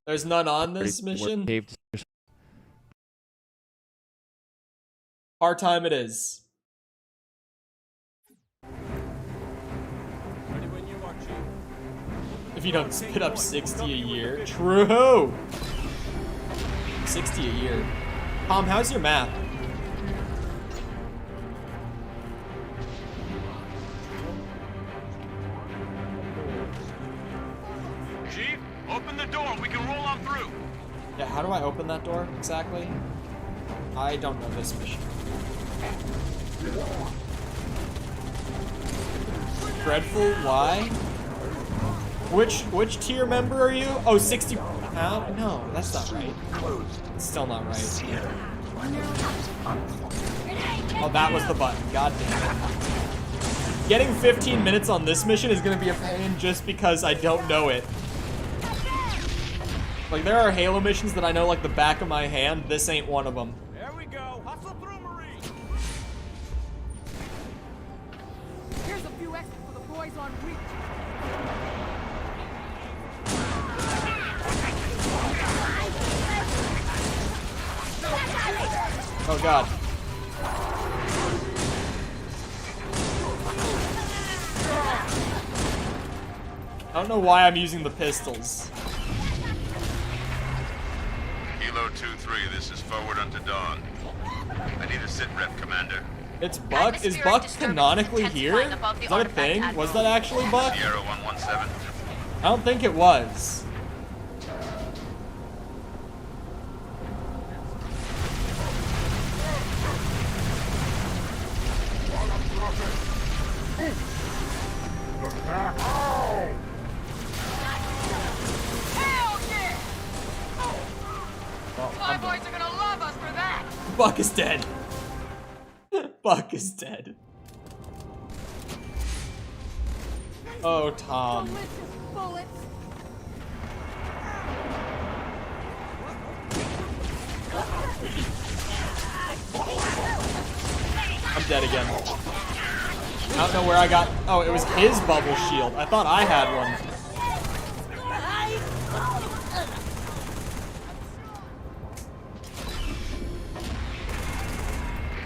There's none on this mission? Hard time it is. If you don't spit up 60 a year. True! 60 a year. Tom, how's your map? Chief, open the door. We can roll on through. Yeah, how do I open that door exactly? I don't know this mission. Dreadful, why? Which tier member are you? Oh, 60. No, that's not right. It's still not right. Oh, that was the button. God damn it. Getting 15 minutes on this mission is gonna be a pain just because I don't know it. Like, there are Halo missions that I know like the back of my hand. This ain't one of them. There we go. Hustle through, Marine. Here's a few extra for the boys on reach. Oh god. I don't know why I'm using the pistols. Kilo 2-3, this is forward unto dawn. I need a sit rep, Commander. It's Buck? Is Buck canonically here? Is that a thing? Was that actually Buck? Sierra 117. I don't think it was. My boys are gonna love us for that. Buck is dead. Buck is dead. Oh, Tom. Bullets. I'm dead again. I don't know where I got. Oh, it was his bubble shield. I thought I had one.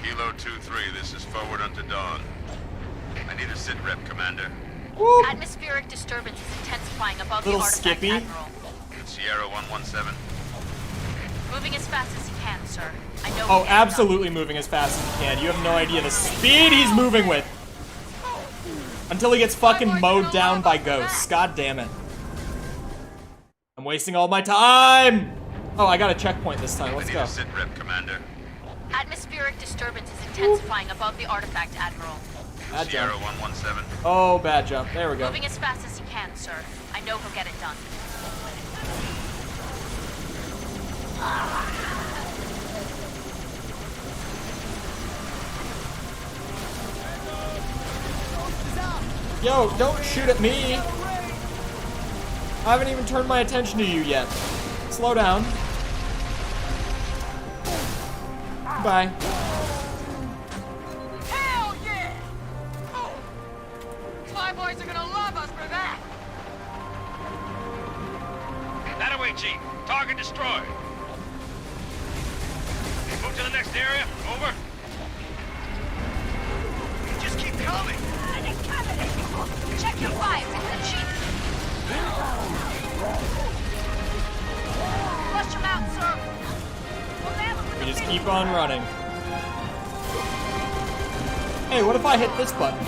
Kilo 2-3, this is forward unto dawn. I need a sit rep, Commander. Woo. Atmospheric disturbance is intensifying above Little the artifact, Skippy. Admiral. Sierra 117. Moving as fast as he can, sir. I know. Oh, absolutely moving as fast as he can. You have no idea the speed he's moving with. Until he gets fucking mowed down by ghosts. God damn it. I'm wasting all my time. Oh, I got a checkpoint this time. Let's go. Sit rep, Commander. Atmospheric disturbance is intensifying above the artifact, Admiral. Bad Sierra jump. 117. Oh, bad jump. There we go. Moving as fast as he can, sir. I know he'll get it done. Yo, don't shoot at me. I haven't even turned my attention to you yet. Slow down. Bye. Hell yeah! My boys are gonna love us for that. That away, Chief. Target destroyed. Move to the next area. Over. coming! Check your fire, it's an achievement. Flush them out, sir. We just keep on running. Hey, what if I hit this button?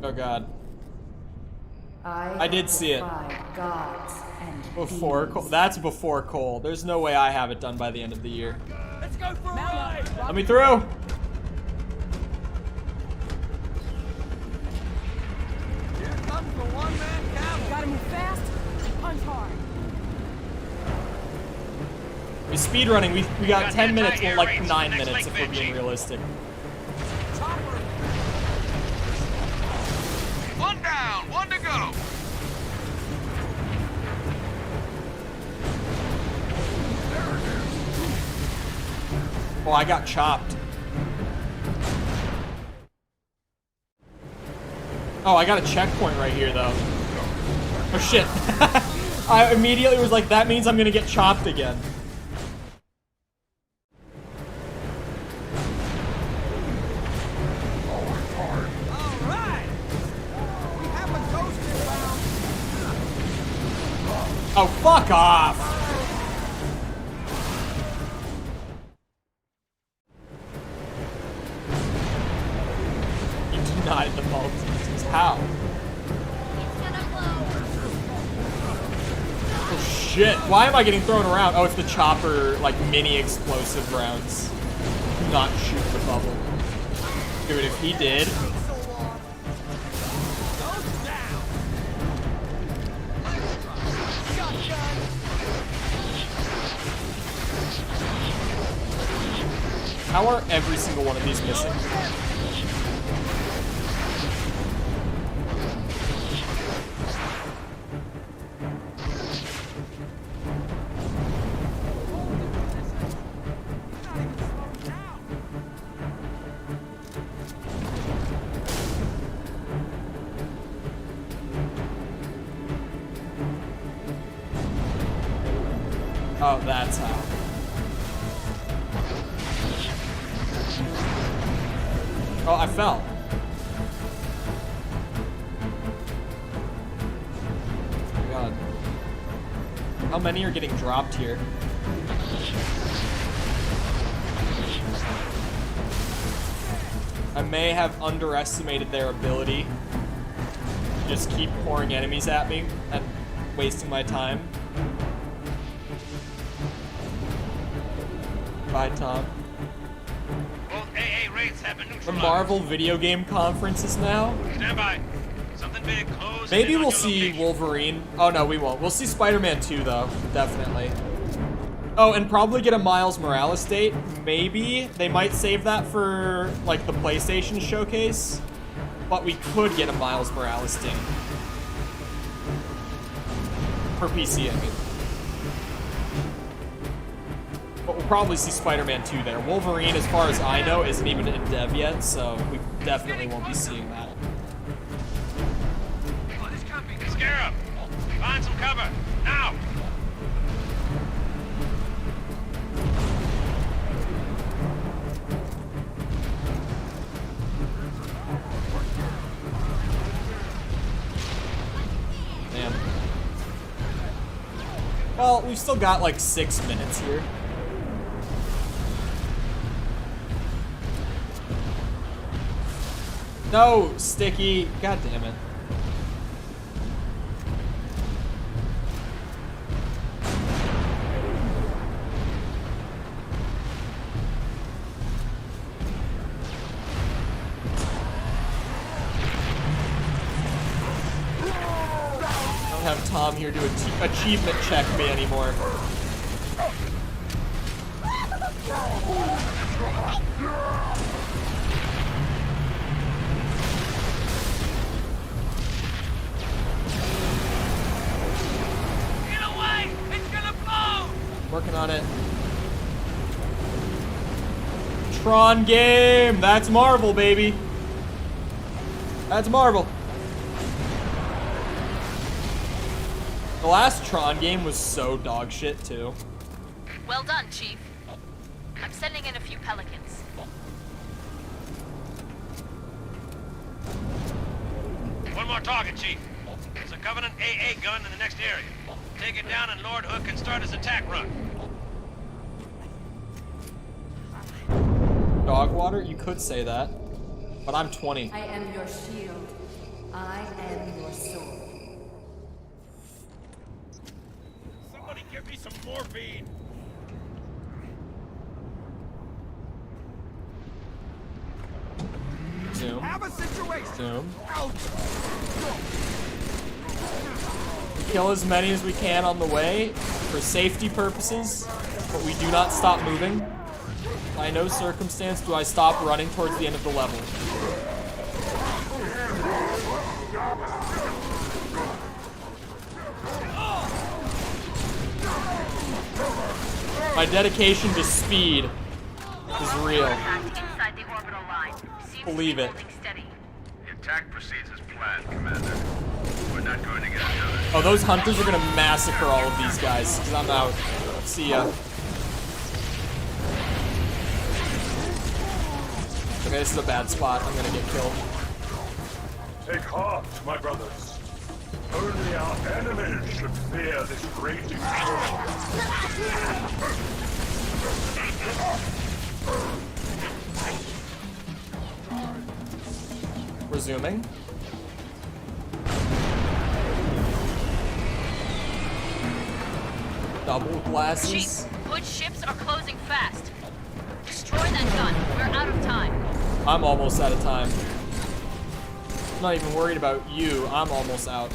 Oh god. I did see it. Before Cole. That's before Cole. There's no way I have it done by the end of the year. Let's go for a ride! Let me through! Here comes the one-man cavalry. Gotta move fast and punch hard. We speedrunning. We got 10 minutes, well, like 9 minutes if we're being realistic. One down, one to go. Oh, I got chopped. Oh, I got a checkpoint right here, though. Oh, shit. I immediately was like, that means I'm gonna get chopped again. Oh, fuck off! You denied the multis. How? Oh shit! Why am I getting thrown around? Oh, it's the chopper, like, mini explosive rounds. Do not shoot the bubble. Dude, if he did... How are every single one of these missing? Oh, that's how. Oh, I fell. Oh my god. How many are getting dropped here? I may have underestimated their ability to just keep pouring enemies at me and wasting my time. Bye, Tom. The Marvel video game conferences now. Stand by. Something big close. Maybe we'll see Wolverine. Oh no, we won't. We'll see Spider-Man 2 though, definitely. Oh, and probably get a Miles Morales date. Maybe they might save that for like the PlayStation showcase, but we could get a Miles Morales date for PC, I mean. But we'll probably see Spider-Man 2 there. Wolverine, as far as I know, isn't even in dev yet, so we definitely won't be seeing that. Scarab, find some cover, now! Damn. Well, we've still got like 6 minutes here. No, Sticky. God damn it. I don't have Tom here to achievement check me anymore. Working on it. Tron game! That's Marvel, baby! That's Marvel. The last Tron game was so dog shit too. Well done, Chief. I'm sending in a few Pelicans. One more target, Chief. It's a Covenant AA gun in the next area. Take it down and Lord Hood can start his attack run. Dog water? You could say that. But I'm 20. I am your shield. I am your sword. Somebody give me some morphine. Zoom. Have a situation. Zoom. Kill as many as we can on the way for safety purposes, but we do not stop moving. By no circumstance do I stop running towards the end of the level. My dedication to speed is real. Believe it. The attack proceeds as planned, Commander. We're not going to get another. Oh, those hunters are gonna massacre all of these guys, because I'm out. See ya. Okay, this is a bad spot. I'm gonna get killed. Take heart, my brothers. Only our enemies should fear this raging storm. Resuming. Double glasses. Chief, Hood's ships are closing fast. Destroy that gun. We're out of time. I'm almost out of time. I'm not even worried about you. I'm almost out.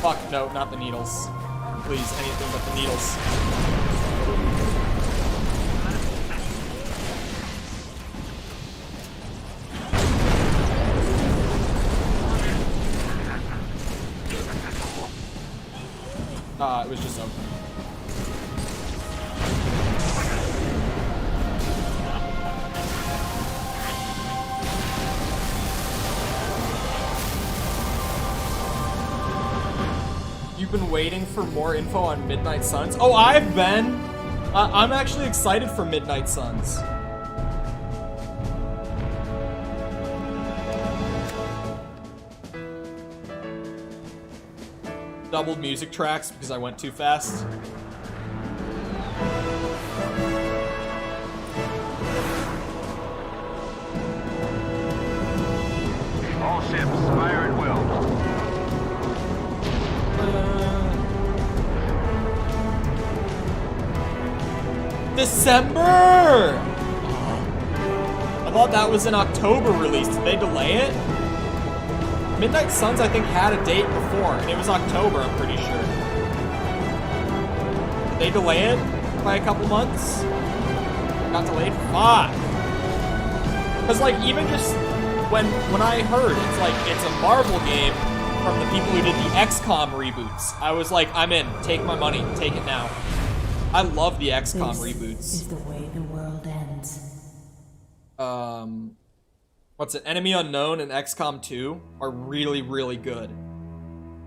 Fuck, no, not the needles. Please, anything but the needles. It was just open. You've been waiting for more info on Midnight Suns? Oh, I've been! I'm actually excited for Midnight Suns. Doubled music tracks because I went too fast. All ships, fire at will. December! I thought that was an October release. Did they delay it? Midnight Suns, I think, had a date before, and it was October, I'm pretty sure. Did they delay it by a couple months? Got delayed? Fuck! Because, like, even just when I heard it's like, it's a Marvel game from the people who did the XCOM reboots, I was like, I'm in. Take my money. Take it now. I love the XCOM reboots. Is the way the world ends. What's it? Enemy Unknown and XCOM 2 are really, really good.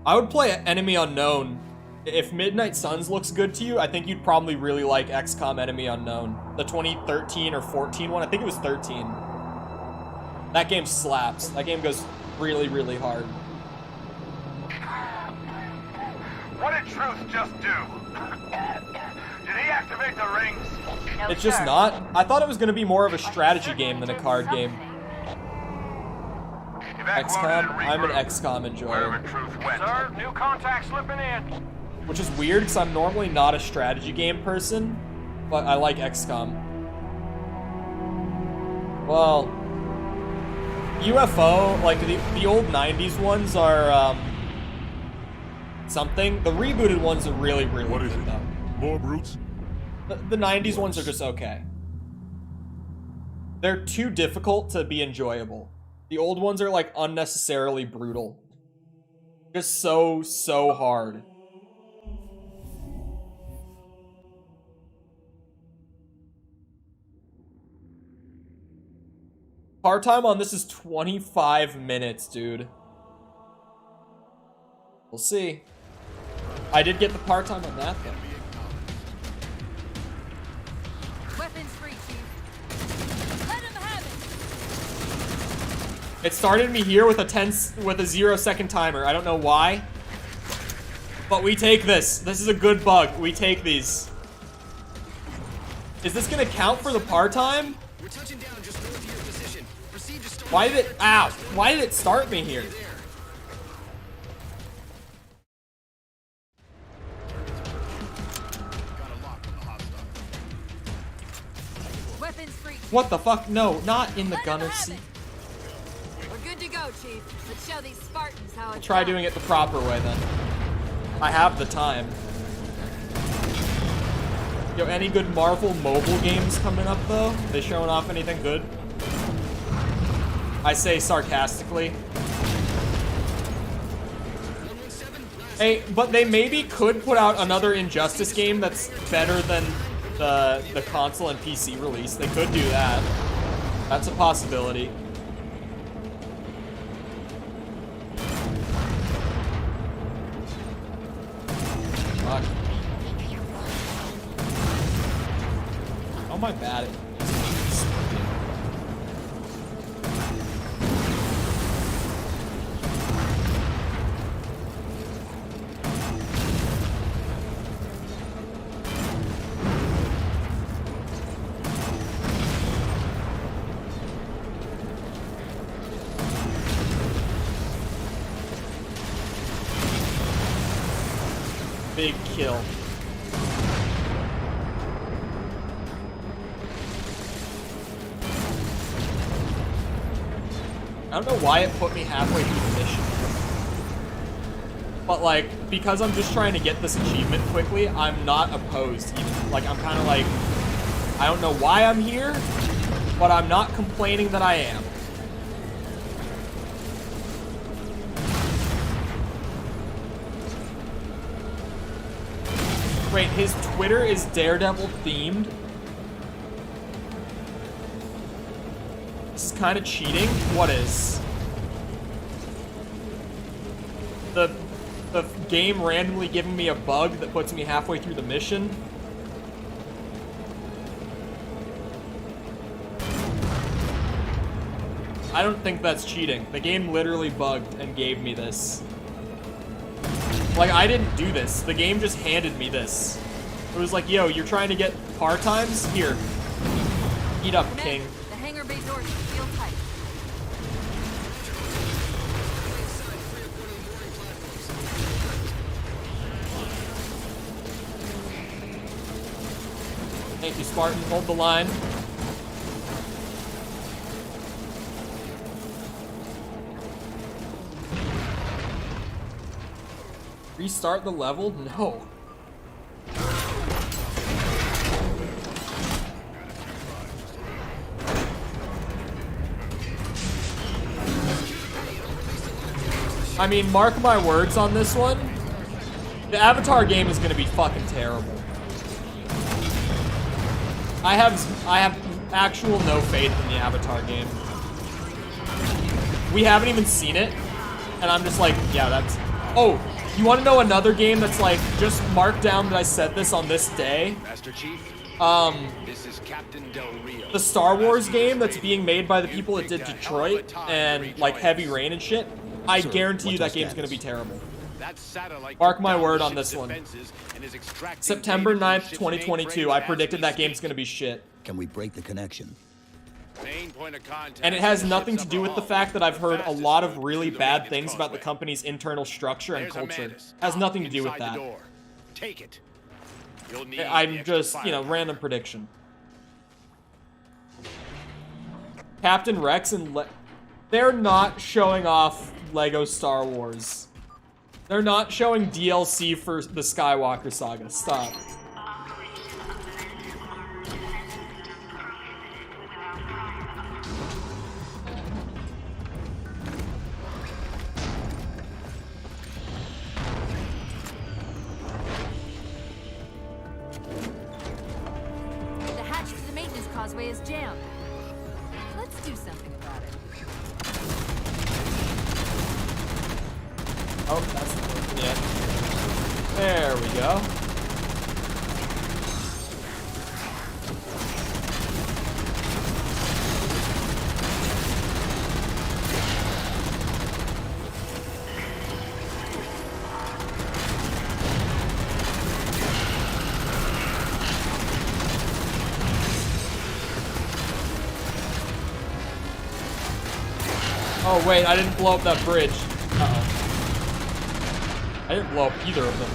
I would play Enemy Unknown. If Midnight Suns looks good to you, I think you'd probably really like XCOM Enemy Unknown. The 2013 or 14 one. I think it was 13. That game slaps. That game goes really, really hard. What did Truth just do? Did he activate the rings? No, It's just sir. not. I thought it was going to be more of a strategy game than a card game. XCOM, I'm an XCOM enjoyer. Sir, new contact slipping in. Which is weird because I'm normally not a strategy game person, but I like XCOM. Well, UFO, like the old 90s ones are something. The rebooted ones are really, really good though. More brutes? The 90s ones are just okay. They're too difficult to be enjoyable. The old ones are like unnecessarily brutal. Just so hard. Part time on this is 25 minutes, dude. We'll see. I did get the part time on that though. Weapons free, Chief. Let him have it. It started me here with a 0-second timer. I don't know why. But we take this. This is a good bug. We take these. Is this gonna count for the part time? We're touching down just north of your position. Proceed to start. Why did it why did it start me here? Weapons free. What the fuck? No, not in the gunner seat. We're good to go, Chief. Let's show these Spartans how I'll it's try done. doing it the proper way then. I have the time. Yo, any good Marvel mobile games coming up though? They showing off anything good? I say sarcastically. Hey, but they maybe could put out another Injustice game that's better than the console and PC release. They could do that. That's a possibility. Fuck. How am I bad at big kill. I don't know why it put me halfway through the mission. But like, because I'm just trying to get this achievement quickly, I'm not opposed even. Like, I'm kind of like, I don't know why I'm here, but I'm not complaining that I am. Wait, his Twitter is Daredevil themed? This is kind of cheating? What is? The game randomly giving me a bug that puts me halfway through the mission? I don't think that's cheating. The game literally bugged and gave me this. Like, I didn't do this. The game just handed me this. It was like, yo, you're trying to get par times? Here. Eat up, King. The hangar bay doors feel tight. Thank you, Spartan. Hold the line. Restart the level? No. I mean, mark my words on this one. The Avatar game is gonna be fucking terrible. I have actual no faith in the Avatar game. We haven't even seen it, and I'm just like, yeah, that's... Oh, you want to know another game that's like, just mark down that I said this on this day? Master Chief, this is Captain Del Rio. The Star Wars game that's being made by the people that did Detroit and like Heavy Rain and shit. I guarantee you that game's gonna be terrible. Mark my word on this one. September 9th, 2022. I predicted that game's gonna be shit. Can we break the connection? And it has nothing to do with the fact that I've heard a lot of really bad things about the company's internal structure and culture. It has nothing to do with that. Take it. I'm just, you know, random prediction. Captain Rex and they're not showing off Lego Star Wars. They're not showing DLC for the Skywalker saga. Stop. causeway is jammed. Let's do something about it. Oh, that's not working yet. There we go. Oh wait, I didn't blow up that bridge. Uh-oh. I didn't blow up either of them.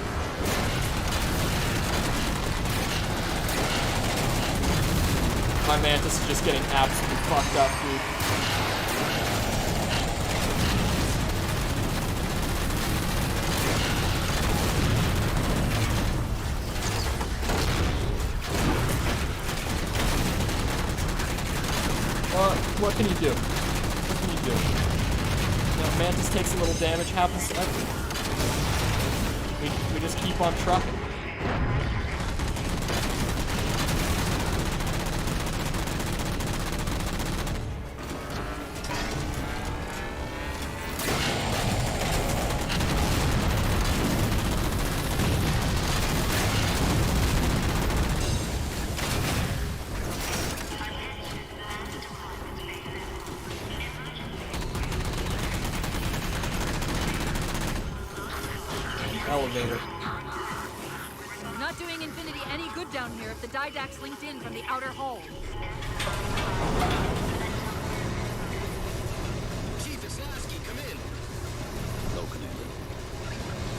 My Mantis is just getting absolutely fucked up, dude. What can you do? What can you do? You know, Mantis takes a little damage, happens to everyone. We just keep on trucking. Elevator. Not doing Infinity any good down here if the Didact's linked in from the outer hull. Chief, it's Lasky. Come in. No, Commander.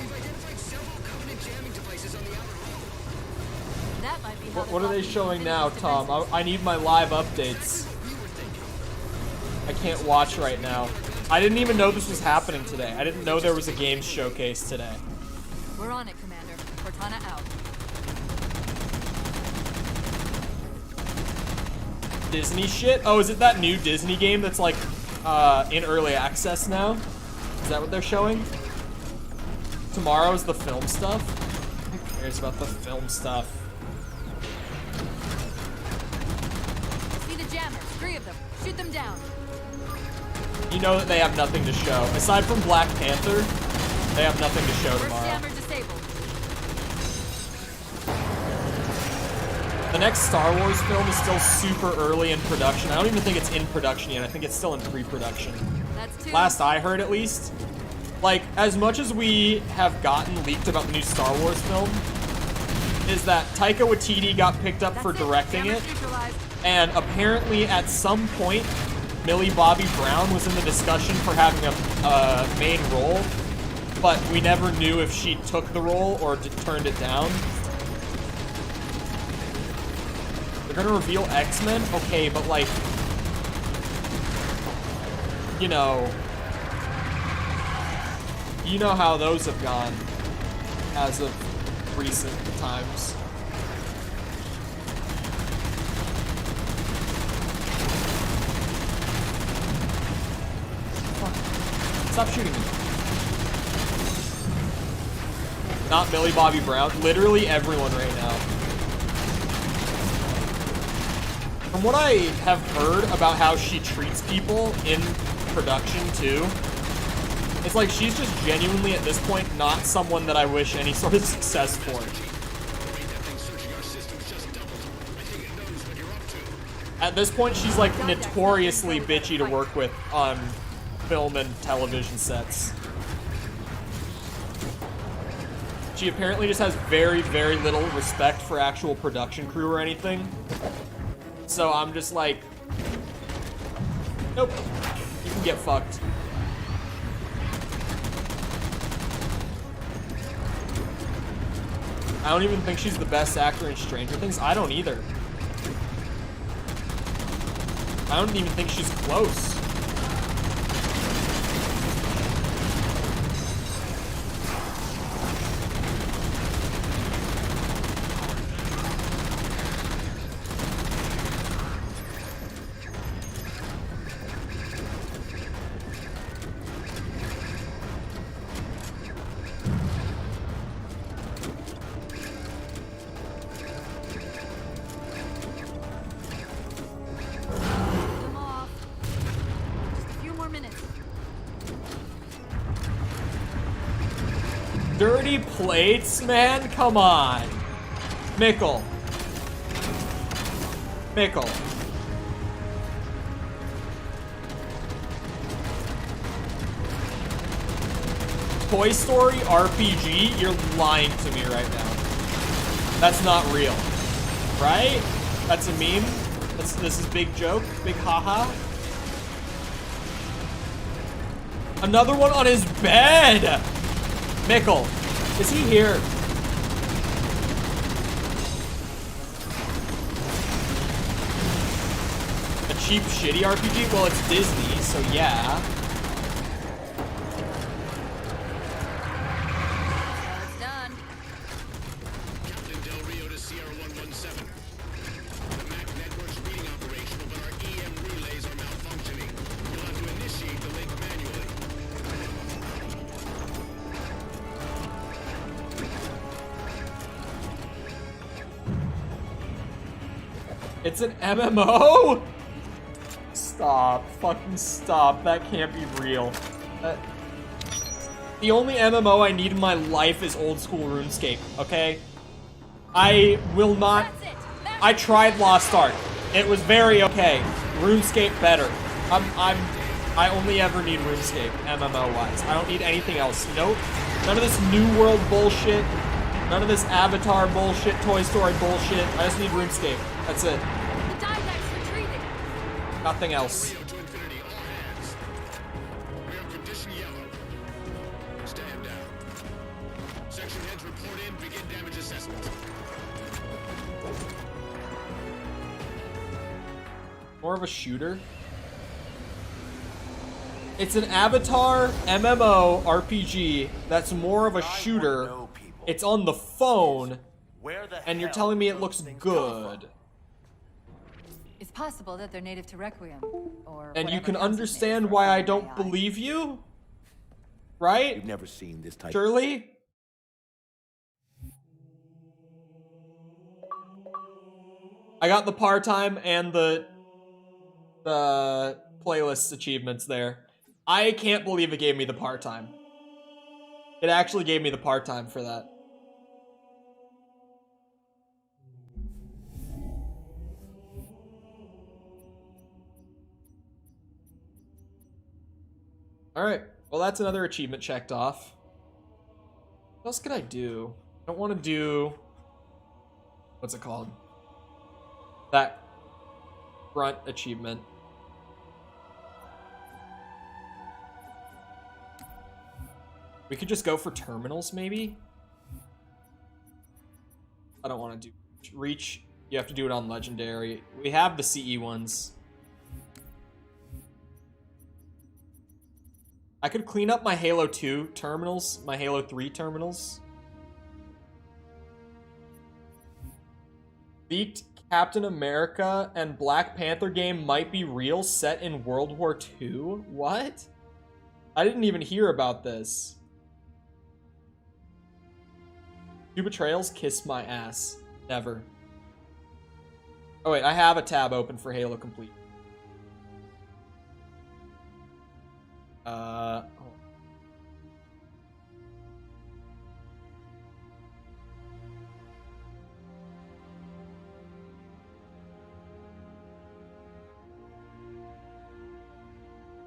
We've identified several Covenant jamming devices on the outer hull. That might be how What are they showing now, Tom? I need my live updates. I can't watch right now. I didn't even know this was happening today. I didn't know there was a games showcase today. We're on it, Commander. Cortana out. Disney shit? Oh, is it that new Disney game that's like in early access now? Is that what they're showing? Tomorrow's the film stuff? Who cares about the film stuff? See the jammers. 3 of them. Shoot them down. You know that they have nothing to show. Aside from Black Panther, they have nothing to show tomorrow. Jammer disabled. The next Star Wars film is still super early in production. I don't even think it's in production yet. I think it's still in pre-production. That's 2. Last I heard, at least. Like, as much as we have gotten leaked about the new Star Wars film, is that Taika Waititi got picked up for directing it, and apparently at some point, Millie Bobby Brown was in the discussion for having a main role, but we never knew if she took the role or turned it down. They're gonna reveal X-Men? Okay, but like, you know how those have gone as of recent times. Stop shooting me. Not Millie Bobby Brown. Literally everyone right now. From what I have heard about how she treats people in production too, it's like she's just genuinely at this point not someone that I wish any sort of success for. At this point, she's like notoriously bitchy to work with on film and television sets. She apparently just has very, very little respect for actual production crew or anything. So I'm just like, nope, you can get fucked. I don't even think she's the best actor in Stranger Things. I don't either. I don't even think she's close. Dirty plates, man? Come on. Mickle. Mickle. Toy Story RPG? You're lying to me right now. That's not real. Right? That's a meme? This is big joke? Big haha? Another one on his bed! Mickle, is he here? A cheap, shitty RPG? Well, it's Disney, so yeah. It's done. Captain Del Rio to Sierra 117. The MAC network's reading operational, but our EM relays are malfunctioning. You'll have to initiate the link manually. It's an MMO? Stop. Fucking stop. That can't be real. The only MMO I need in my life is old school RuneScape, okay? I will not... I tried Lost Ark. It was very okay. RuneScape better. I only ever need RuneScape, MMO-wise. I don't need anything else. Nope. None of this New World bullshit. None of this Avatar bullshit, Toy Story bullshit. I just need RuneScape. That's it. The Didact's retreating. Nothing else. Stand down. Section heads report in, begin damage assessment. More of a shooter. It's an Avatar MMO RPG that's more of a shooter. It's on the phone, and you're telling me it looks good. It's possible that they're native to Requiem, or And you whatever can counts as understand native for why I AI. don't believe you? Right? You've never seen this type. Surely? I got the part-time and the playlist achievements there. I can't believe it gave me the part-time. It actually gave me the part-time for that. Alright, well that's another achievement checked off. What else could I do? I don't want to do... What's it called? That front achievement. We could just go for terminals, maybe? I don't want to do reach. You have to do it on legendary. We have the CE ones. I could clean up my Halo 2 terminals, my Halo 3 terminals. Leaked Captain America and Black Panther game might be real, set in World War II? What? I didn't even hear about this. Two betrayals, kiss my ass. Never. Oh wait, I have a tab open for Halo Complete. Oh.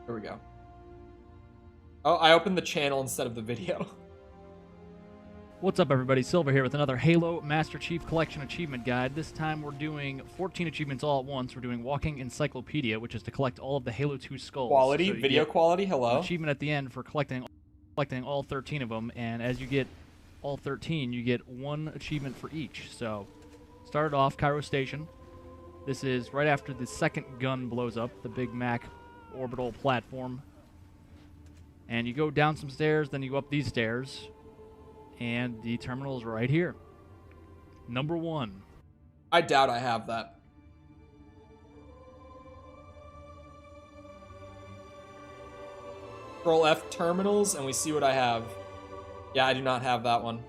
There we go. Oh, I opened the channel instead of the video. What's up, everybody? Silver here with another Halo Master Chief Collection Achievement Guide. This time we're doing 14 achievements all at once. We're doing Walking Encyclopedia, which is to collect all of the Halo 2 skulls. Quality, So you video get quality, hello. an achievement at the end for collecting all 13 of them, and as you get all 13, you get one achievement for each. So, started off Cairo Station. This is right after the second gun blows up, the Big Mac orbital platform. And you go down some stairs, then you go up these stairs. And the terminal is right here. Number 1. I doubt I have that. Control F terminals and we see what I have. Yeah, I do not have that one.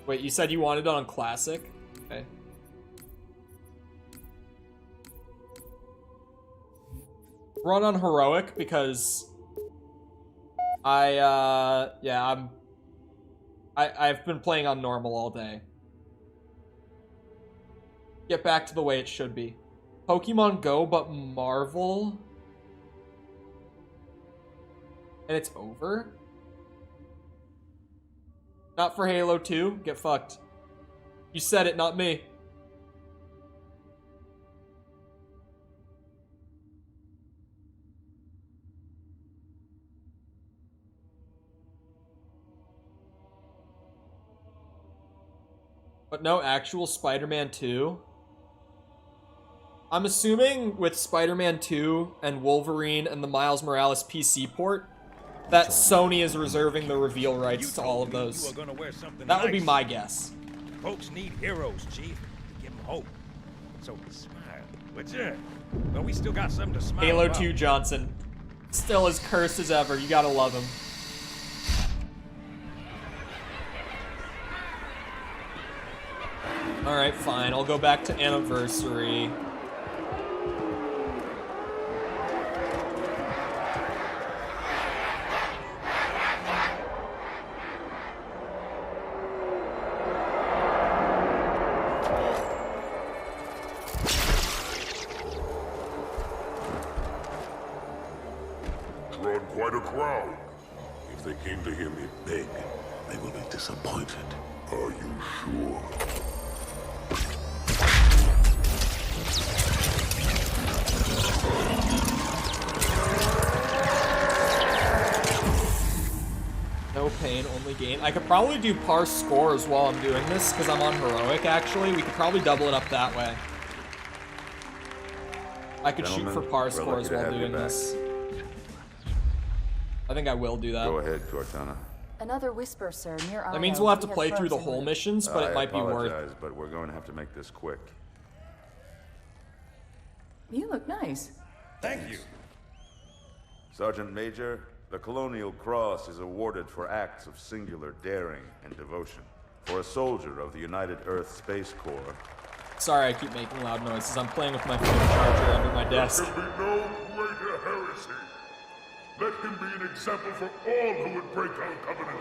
Wait, you said you wanted it on Classic? Okay. run on heroic because I've been playing on normal all day. Get back to the way it should be. Pokemon Go, but Marvel? And it's over? Not for Halo 2? Get fucked. You said it, not me. But no actual Spider-Man 2? I'm assuming with Spider-Man 2 and Wolverine and the Miles Morales PC port, that Sony is reserving the reveal rights to all of those. That would be my guess. Folks need heroes, Chief. Give them hope. So smile. But yeah, well, we still got something to smile Halo about. 2 Johnson. Still as cursed as ever. You gotta love him. Alright, fine. I'll go back to Anniversary. Drawn quite a crowd. If they came to hear me beg, they will be disappointed. Are you sure? No pain, only gain. I could probably do parse scores while I'm doing this, because I'm on heroic, actually. We could probably double it up that way. I could shoot for parse scores while doing this. I think I will do that. Go ahead, Cortana. Another whisper, sir, near That means we'll have to play through the whole missions, but it might be worth. I apologize, but we're going to have to make this quick. You look nice. Thank you. Sergeant Major, the Colonial Cross is awarded for acts of singular daring and devotion. For a soldier of the United Earth Space Corps. Sorry, I keep making loud noises. I'm playing with my phone charger under my desk. There can be no greater heresy. Let him be an example for all who would break our covenant.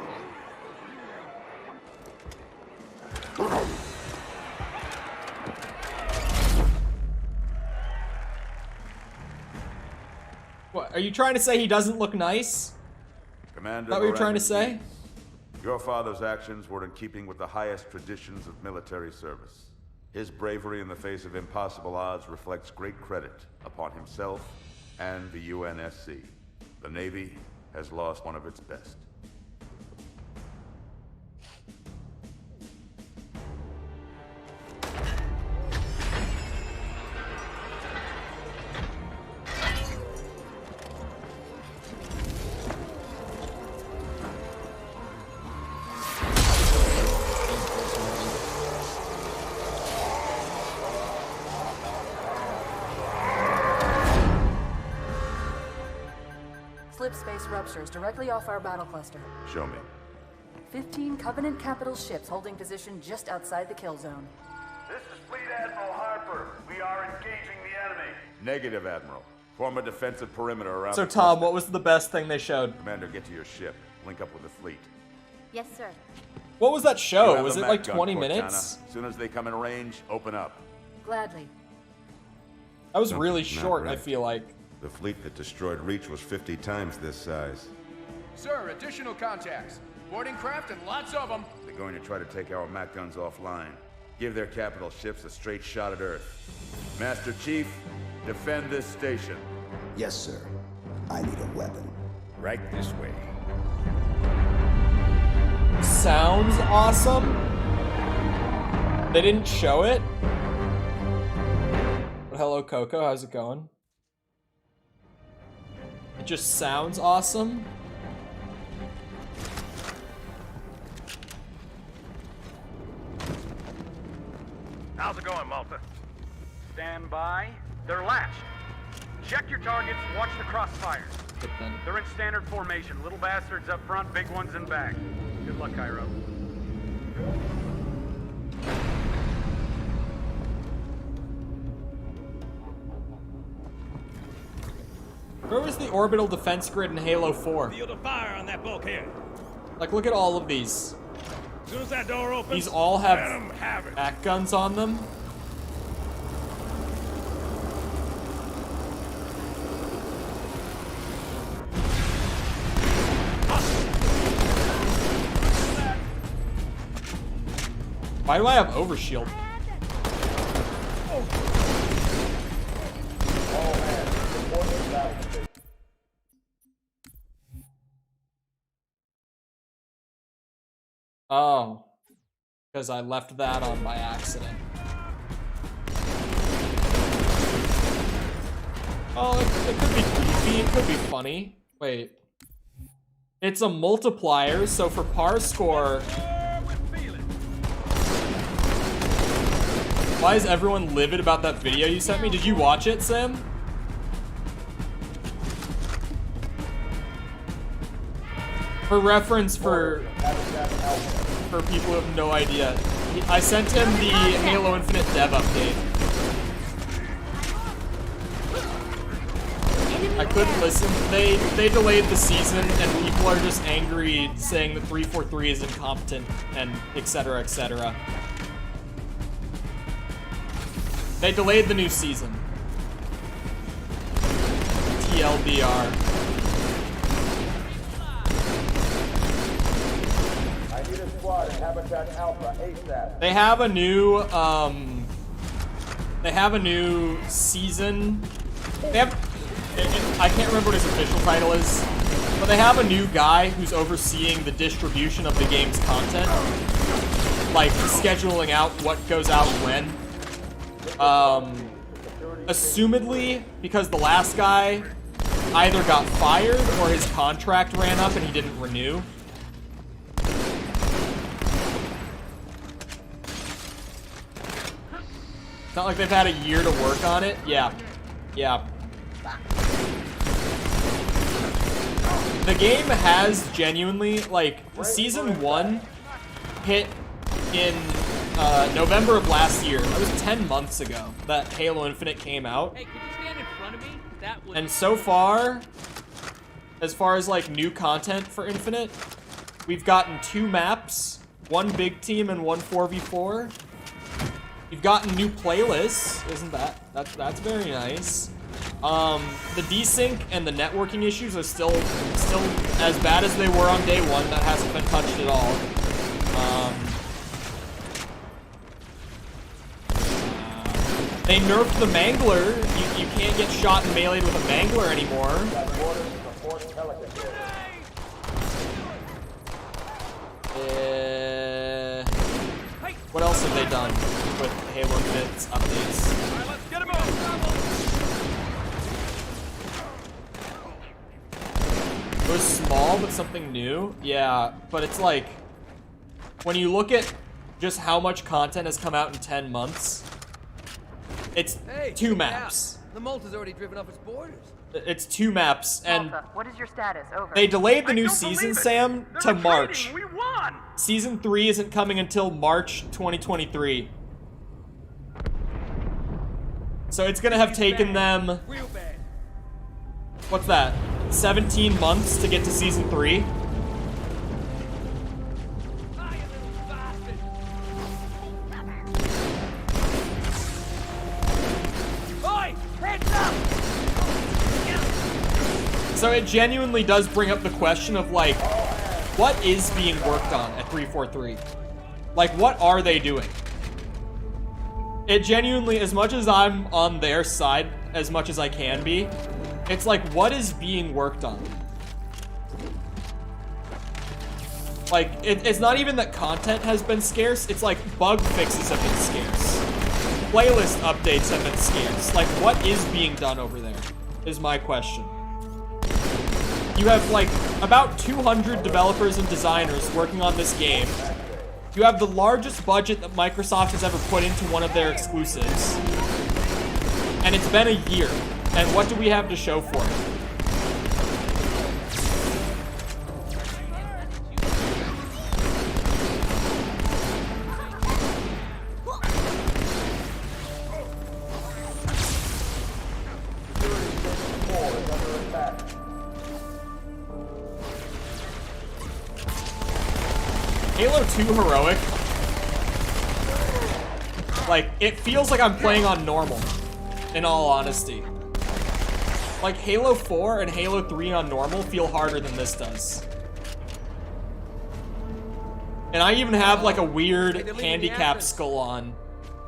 What, are you trying to say he doesn't look nice? Commander, Is that what you're trying to say? Your father's actions were in keeping with the highest traditions of military service. His bravery in the face of impossible odds reflects great credit upon himself and the UNSC. The Navy has lost one of its best. Slip space ruptures directly off our battle cluster. Show me. 15 Covenant capital ships holding position just outside the kill zone. This is Fleet Admiral Harper. We are engaging the enemy. Negative, Admiral. Form a defensive perimeter around So the Tom, cluster. what was the best thing they showed? Commander, get to your ship. Link up with the fleet. Yes, sir. What was that You show? have Was the it Mac like gun, 20 Cortana. minutes? As soon as they come in range, open up. Gladly. That was really Not short, I right. feel like. The fleet that destroyed Reach was 50 times this size. Sir, additional contacts. Boarding craft and lots of them. They're going to try to take our Mac guns offline. Give their capital ships a straight shot at Earth. Master Chief, defend this station. Yes, sir. I need a weapon. Right this way. Sounds awesome. They didn't show it. But hello, Coco. How's it going? It just sounds awesome. How's it going, Malta? Stand by. They're latched. Check your targets, watch the crossfires. They're in standard formation. Little bastards up front, big ones in back. Good luck, Cairo. Where was the orbital defense grid in Halo 4? Field of fire on that bulkhead. Like, look at all of these. As soon as that door opens, These all have let 'em have it. back guns on them. Why do I have overshield? Oh, because I left that on by accident. Oh, it could be creepy, it could be funny. Wait. It's a multiplier, so for par score... Why is everyone livid about that video you sent me? Did you watch it, Sam? For reference, for people who have no idea, I sent him the Halo Infinite dev update. I couldn't listen. They delayed the season, and people are just angry, saying that 343 is incompetent, and etc. etc. They delayed the new season. TLDR. I need a squad in Habitat Alpha ASAP. They have a new season. They have, I can't remember what his official title is, but they have a new guy who's overseeing the distribution of the game's content, like scheduling out what goes out when. Assumedly, because the last guy either got fired or his contract ran up and he didn't renew. It's not like they've had a year to work on it. Yeah. Yeah. The game has genuinely, like, Season 1 hit in November of last year. That was 10 months ago that Halo Infinite came out. Hey, could you stand in front of me? That would... And so far, as far as like new content for Infinite, we've gotten 2 maps, 1 big team and 1 4v4. We've gotten new playlists, isn't that's very nice. The desync and the networking issues are still as bad as they were on day 1. That hasn't been touched at all. They nerfed the Mangler. You can't get shot and meleeed with a Mangler anymore. What else have they done with Halo Infinite's updates? Alright, let's get him over. It was small, but something new. Yeah, but it's like, when you look at just how much content has come out in 10 months, it's 2 maps. The Malta's already driven off its borders. It's 2 maps, and Malta, what is your status? Over. they delayed the new season, Sam, to March. We won! Season 3 isn't coming until March 2023. So it's gonna have taken them... What's that? 17 months to get to Season 3? So it genuinely does bring up the question of, like, what is being worked on at 343? Like, what are they doing? It genuinely, as much as I'm on their side, as much as I can be, it's like, what is being worked on? Like, it's not even that content has been scarce, it's like bug fixes have been scarce. Playlist updates have been scarce. Like, what is being done over there, is my question. You have, like, about 200 developers and designers working on this game. You have the largest budget that Microsoft has ever put into one of their exclusives. And it's been a year. And what do we have to show for it? Halo 2 Heroic, like, it feels like I'm playing on normal, in all honesty. Like, Halo 4 and Halo 3 on normal feel harder than this does. And I even have, like, a weird handicap skull on.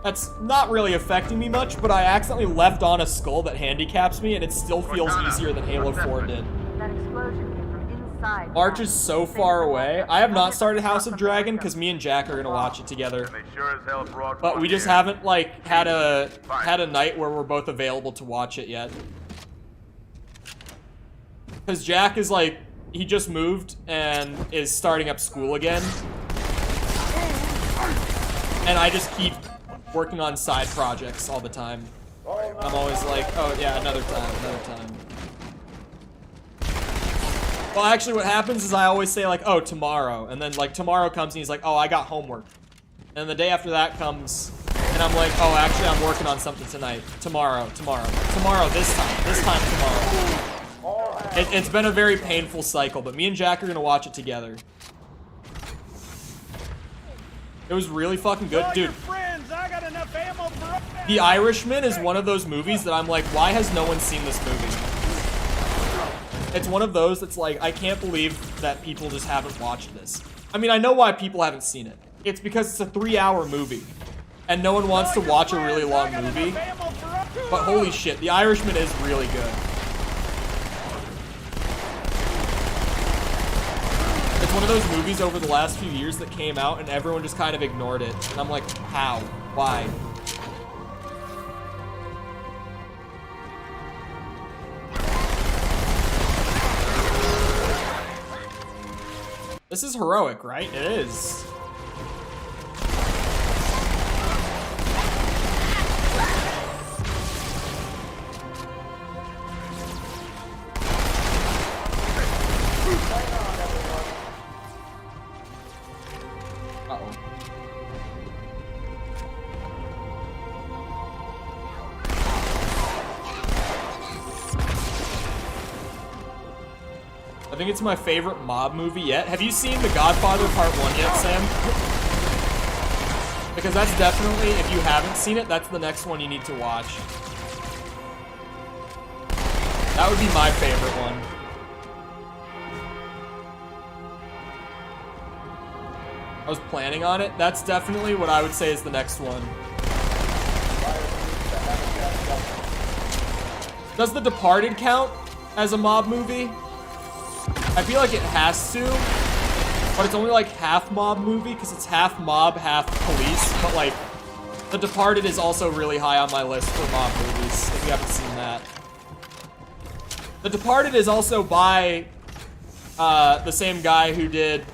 That's not really affecting me much, but I accidentally left on a skull that handicaps me, and it still feels easier than Halo 4 did. That explosion came from inside. March is so far away. I have not started House of Dragon because me and Jack are gonna watch it together. But we just haven't like had a night where we're both available to watch it yet. Because Jack is like, he just moved and is starting up school again. And I just keep working on side projects all the time. I'm always like, oh yeah, another time. Well, actually what happens is I always say like, oh, tomorrow. And then like tomorrow comes and he's like, oh, I got homework. And the day after that comes and I'm like, oh, actually I'm working on something tonight. Tomorrow, this time tomorrow. It's been a very painful cycle, but me and Jack are gonna watch it together. It was really fucking good, dude. The Irishman is one of those movies that I'm like, why has no one seen this movie? It's one of those that's like, I can't believe that people just haven't watched this. I mean, I know why people haven't seen it. It's because it's a 3-hour movie. And no one wants to watch a really long movie. But holy shit, The Irishman is really good. It's one of those movies over the last few years that came out and everyone just kind of ignored it. And I'm like, how? Why? This is Heroic, right? It is. Uh-oh. I think it's my favorite mob movie yet. Have you seen The Godfather Part 1 yet, Sam? Because that's definitely, if you haven't seen it, that's the next one you need to watch. That would be my favorite one. I was planning on it. That's definitely what I would say is the next one. Does The Departed count as a mob movie? I feel like it has to, but it's only like half mob movie because it's half mob, half police. But like, The Departed is also really high on my list for mob movies, if you haven't seen that. The Departed is also by the same guy who did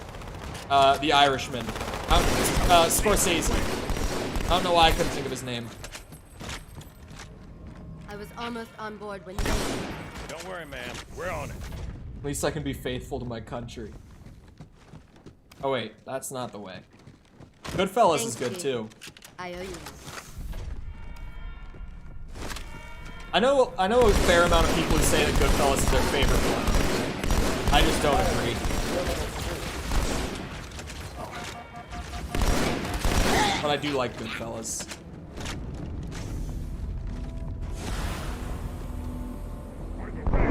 The Irishman. Scorsese. I don't know why I couldn't think of his name. I was almost on board when you... Don't worry, man. We're on it. At least I can be faithful to my country. Oh wait, that's not the way. Goodfellas is good too. I owe you. I know a fair amount of people who say that Goodfellas is their favorite one. I just don't agree. But I do like Goodfellas.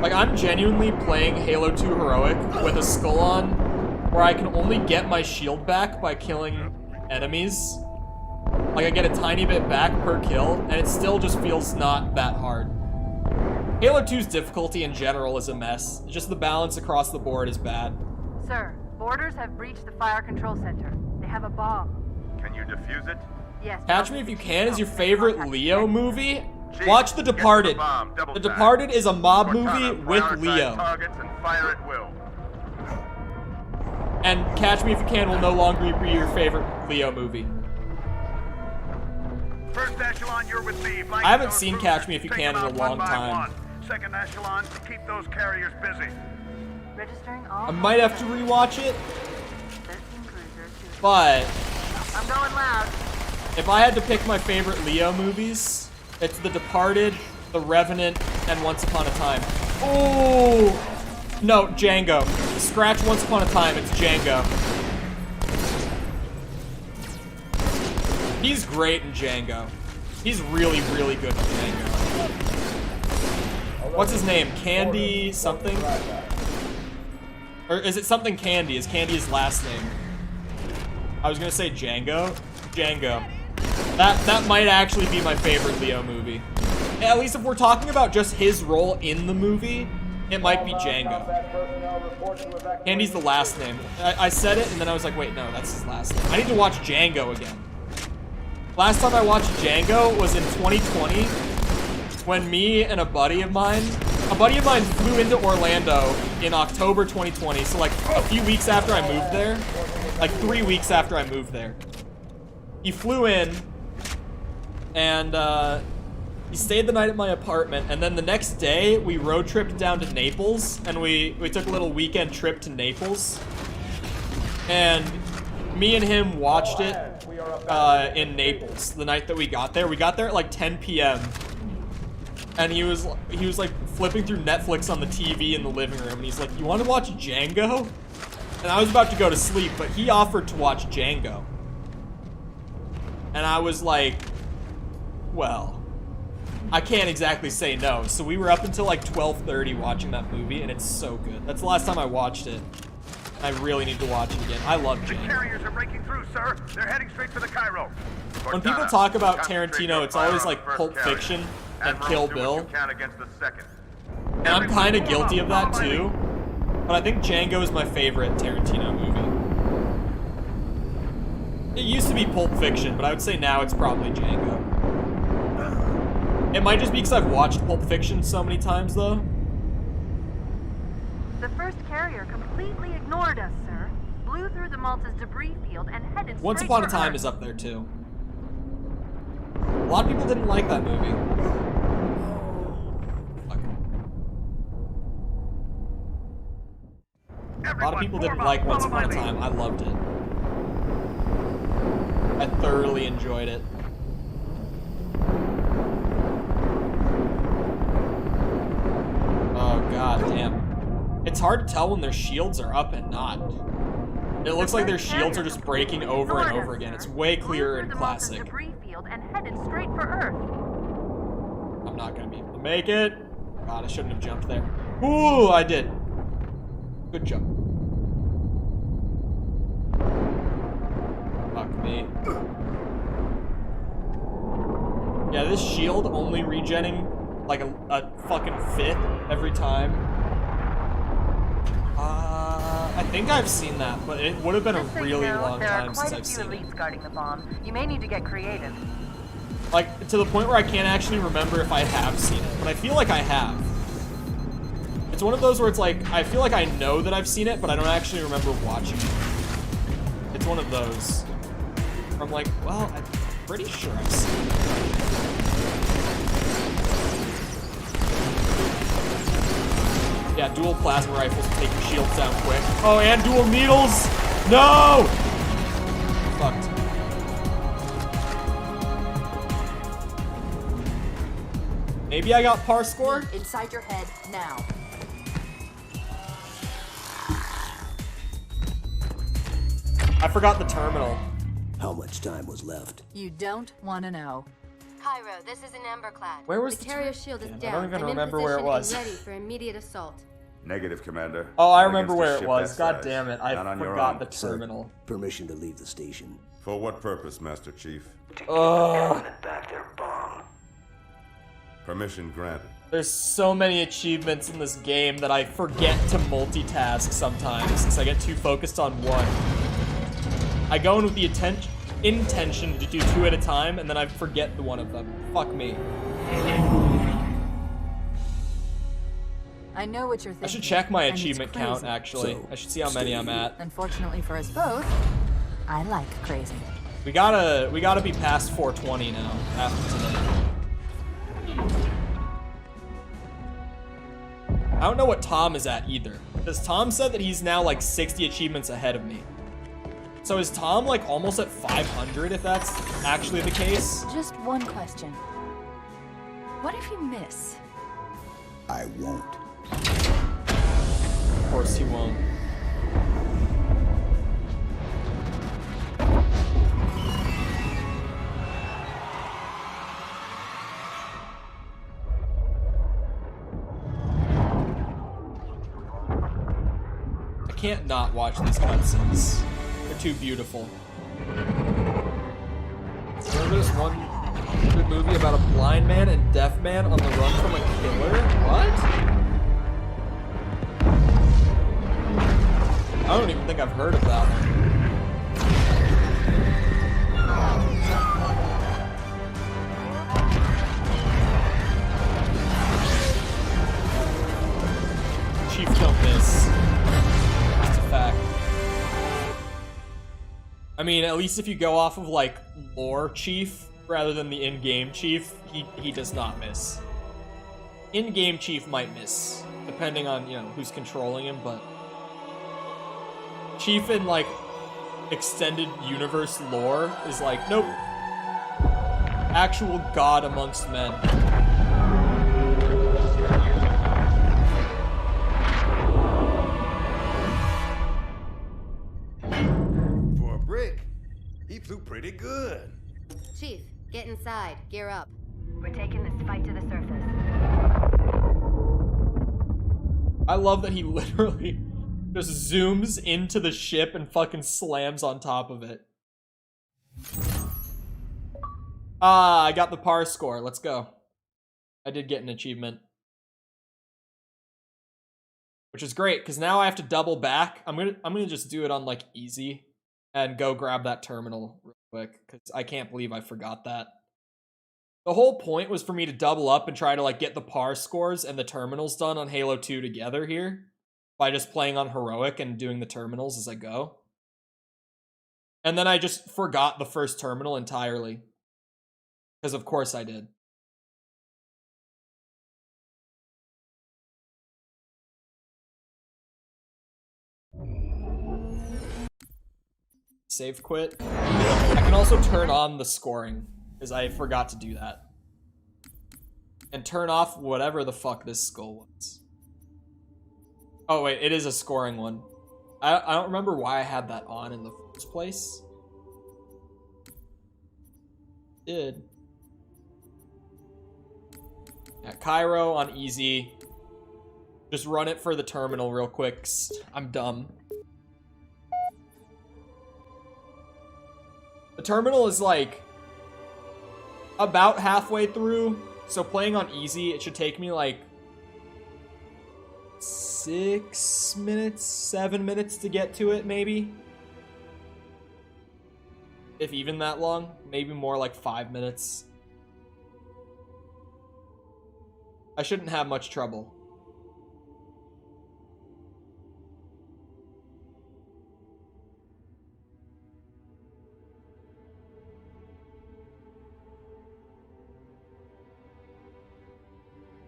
Like, I'm genuinely playing Halo 2 Heroic with a skull on, where I can only get my shield back by killing enemies. Like, I get a tiny bit back per kill, and it still just feels not that hard. Halo 2's difficulty in general is a mess. Just the balance across the board is bad. Sir, boarders have breached the fire control center. They have a bomb. Can you defuse it? Yes. Catch Me If You Can is your favorite Leo movie? Watch The Departed. The Departed is a mob movie with Leo. And Catch Me If You Can will no longer be your favorite Leo movie. First echelon, you're with me. I haven't seen Catch Me If You Can in a long time. Second echelon, keep those carriers busy. Registering all. I might have to rewatch it, but I'm going loud. If I had to pick my favorite Leo movies, it's The Departed, The Revenant, and Once Upon a Time. Oh! No, Django. Scratch Once Upon a Time, it's Django. He's great in Django. He's really, really good in Django. What's his name? Candy something? Or is it something Candy? Is Candy his last name? I was gonna say Django. Django. That might actually be my favorite Leo movie. At least if we're talking about just his role in the movie, it might be Django. Candy's the last name. I said it and then I was like, wait, no, that's his last name. I need to watch Django again. Last time I watched Django was in 2020 when me and a buddy of mine flew into Orlando in October 2020. So like a few weeks after I moved there, like 3 weeks after I moved there. He flew in and he stayed the night at my apartment, and then the next day we road tripped down to Naples, and we took a little weekend trip to Naples, and me and him watched it in Naples the night that we got there. We got there at like 10 p.m. and he was like flipping through Netflix on the TV in the living room, and he's like, "You want to watch Django?" And I was about to go to sleep, but he offered to watch Django, and I was like, well, I can't exactly say no. So we were up until like 12:30 watching that movie, and it's so good. That's the last time I watched it. I really need to watch it again. I love Django. The carriers are breaking through, sir. They're heading straight for the Cairo. When people talk about Tarantino, it's always like Pulp Fiction and Kill Bill. And I'm kind of guilty of that too. But I think Django is my favorite Tarantino movie. It used to be Pulp Fiction, but I would say now it's probably Django. It might just be because I've watched Pulp Fiction so many times, though. The first carrier completely ignored us, sir. Blew through the Malta's debris field and headed Once straight Upon a for Time Earth. is up there, too. A lot of people didn't like that movie. Fuck. A lot of people didn't like Once Upon a Time. I loved it. I thoroughly enjoyed it. Oh, god damn. It's hard to tell when their shields are up and not. It looks like their shields are just breaking over and over again. It's way clearer in classic. And headed straight for Earth. I'm not gonna be able to make it. God, I shouldn't have jumped there. Ooh, I did. Good jump. Fuck me. Yeah, this shield only regenning like a fucking fifth every time. I think I've seen that, but it would have been a really long time since I've seen it. There are quite a few elites guarding the bomb. You may need to get creative. Like, to the point where I can't actually remember if I have seen it, but I feel like I have. It's one of those where it's like, I feel like I know that I've seen it, but I don't actually remember watching it. It's one of those. Where I'm like, well, I'm pretty sure I've seen it. Yeah, dual plasma rifles take your shields down quick. Oh, and dual needles! No! Fucked. Maybe I got par score? Inside your head now. I forgot the terminal. How much time was left? You don't want to know. Cairo, this is an Amberclad. Where was the carrier shield is Damn, down. I don't even I'm remember in where it position was. and ready for immediate assault. Negative, Commander. Oh, I Not remember against a where it ship was. that God size. damn it. I Not on your forgot own. the terminal. Permission to leave the station. For what purpose, Master Chief? Back their bomb. Permission granted. There's so many achievements in this game that I forget to multitask sometimes because I get too focused on one. I go in with the intention to do two at a time, and then I forget the one of them. Fuck me. I know what you're thinking. I should check my and it's achievement count, crazy. actually. I should see how many I'm at. Unfortunately for us both, I like crazy. We gotta be past 420 now after today. I don't know what Tom is at either, because Tom said that he's now like 60 achievements ahead of me. So is Tom like almost at 500 if that's actually the case? Just one question. What if you miss? I won't. Of course he won't. can't not watch these cutscenes. They're too beautiful. Remember this one good movie about a blind man and deaf man on the run from a killer? What? I don't even think I've heard of that one. Chief don't miss. Just a fact. I mean, at least if you go off of like lore Chief rather than the in-game Chief, he does not miss. In-game Chief might miss, depending on, you know, who's controlling him, but Chief in like extended universe lore is like, nope. Actual god amongst men. For a brick, he flew pretty good. Chief, get inside. Gear up. We're taking this fight to the surface. I love that he literally just zooms into the ship and fucking slams on top of it. Ah, I got the par score. Let's go. I did get an achievement. Which is great, because now I have to double back. I'm gonna just do it on like easy and go grab that terminal real quick, because I can't believe I forgot that. The whole point was for me to double up and try to like get the par scores and the terminals done on Halo 2 together here by just playing on heroic and doing the terminals as I go. And then I just forgot the first terminal entirely. Because of course I did. Save quit. I can also turn on the scoring, because I forgot to do that. And turn off whatever the fuck this skull was. Oh wait, it is a scoring one. I don't remember why I had that on in the first place. Did. Yeah, Cairo on easy. Just run it for the terminal real quick. I'm dumb. The terminal is like about halfway through, so playing on easy, it should take me like 6 minutes, 7 minutes to get to it, maybe. If even that long, maybe more like 5 minutes. I shouldn't have much trouble.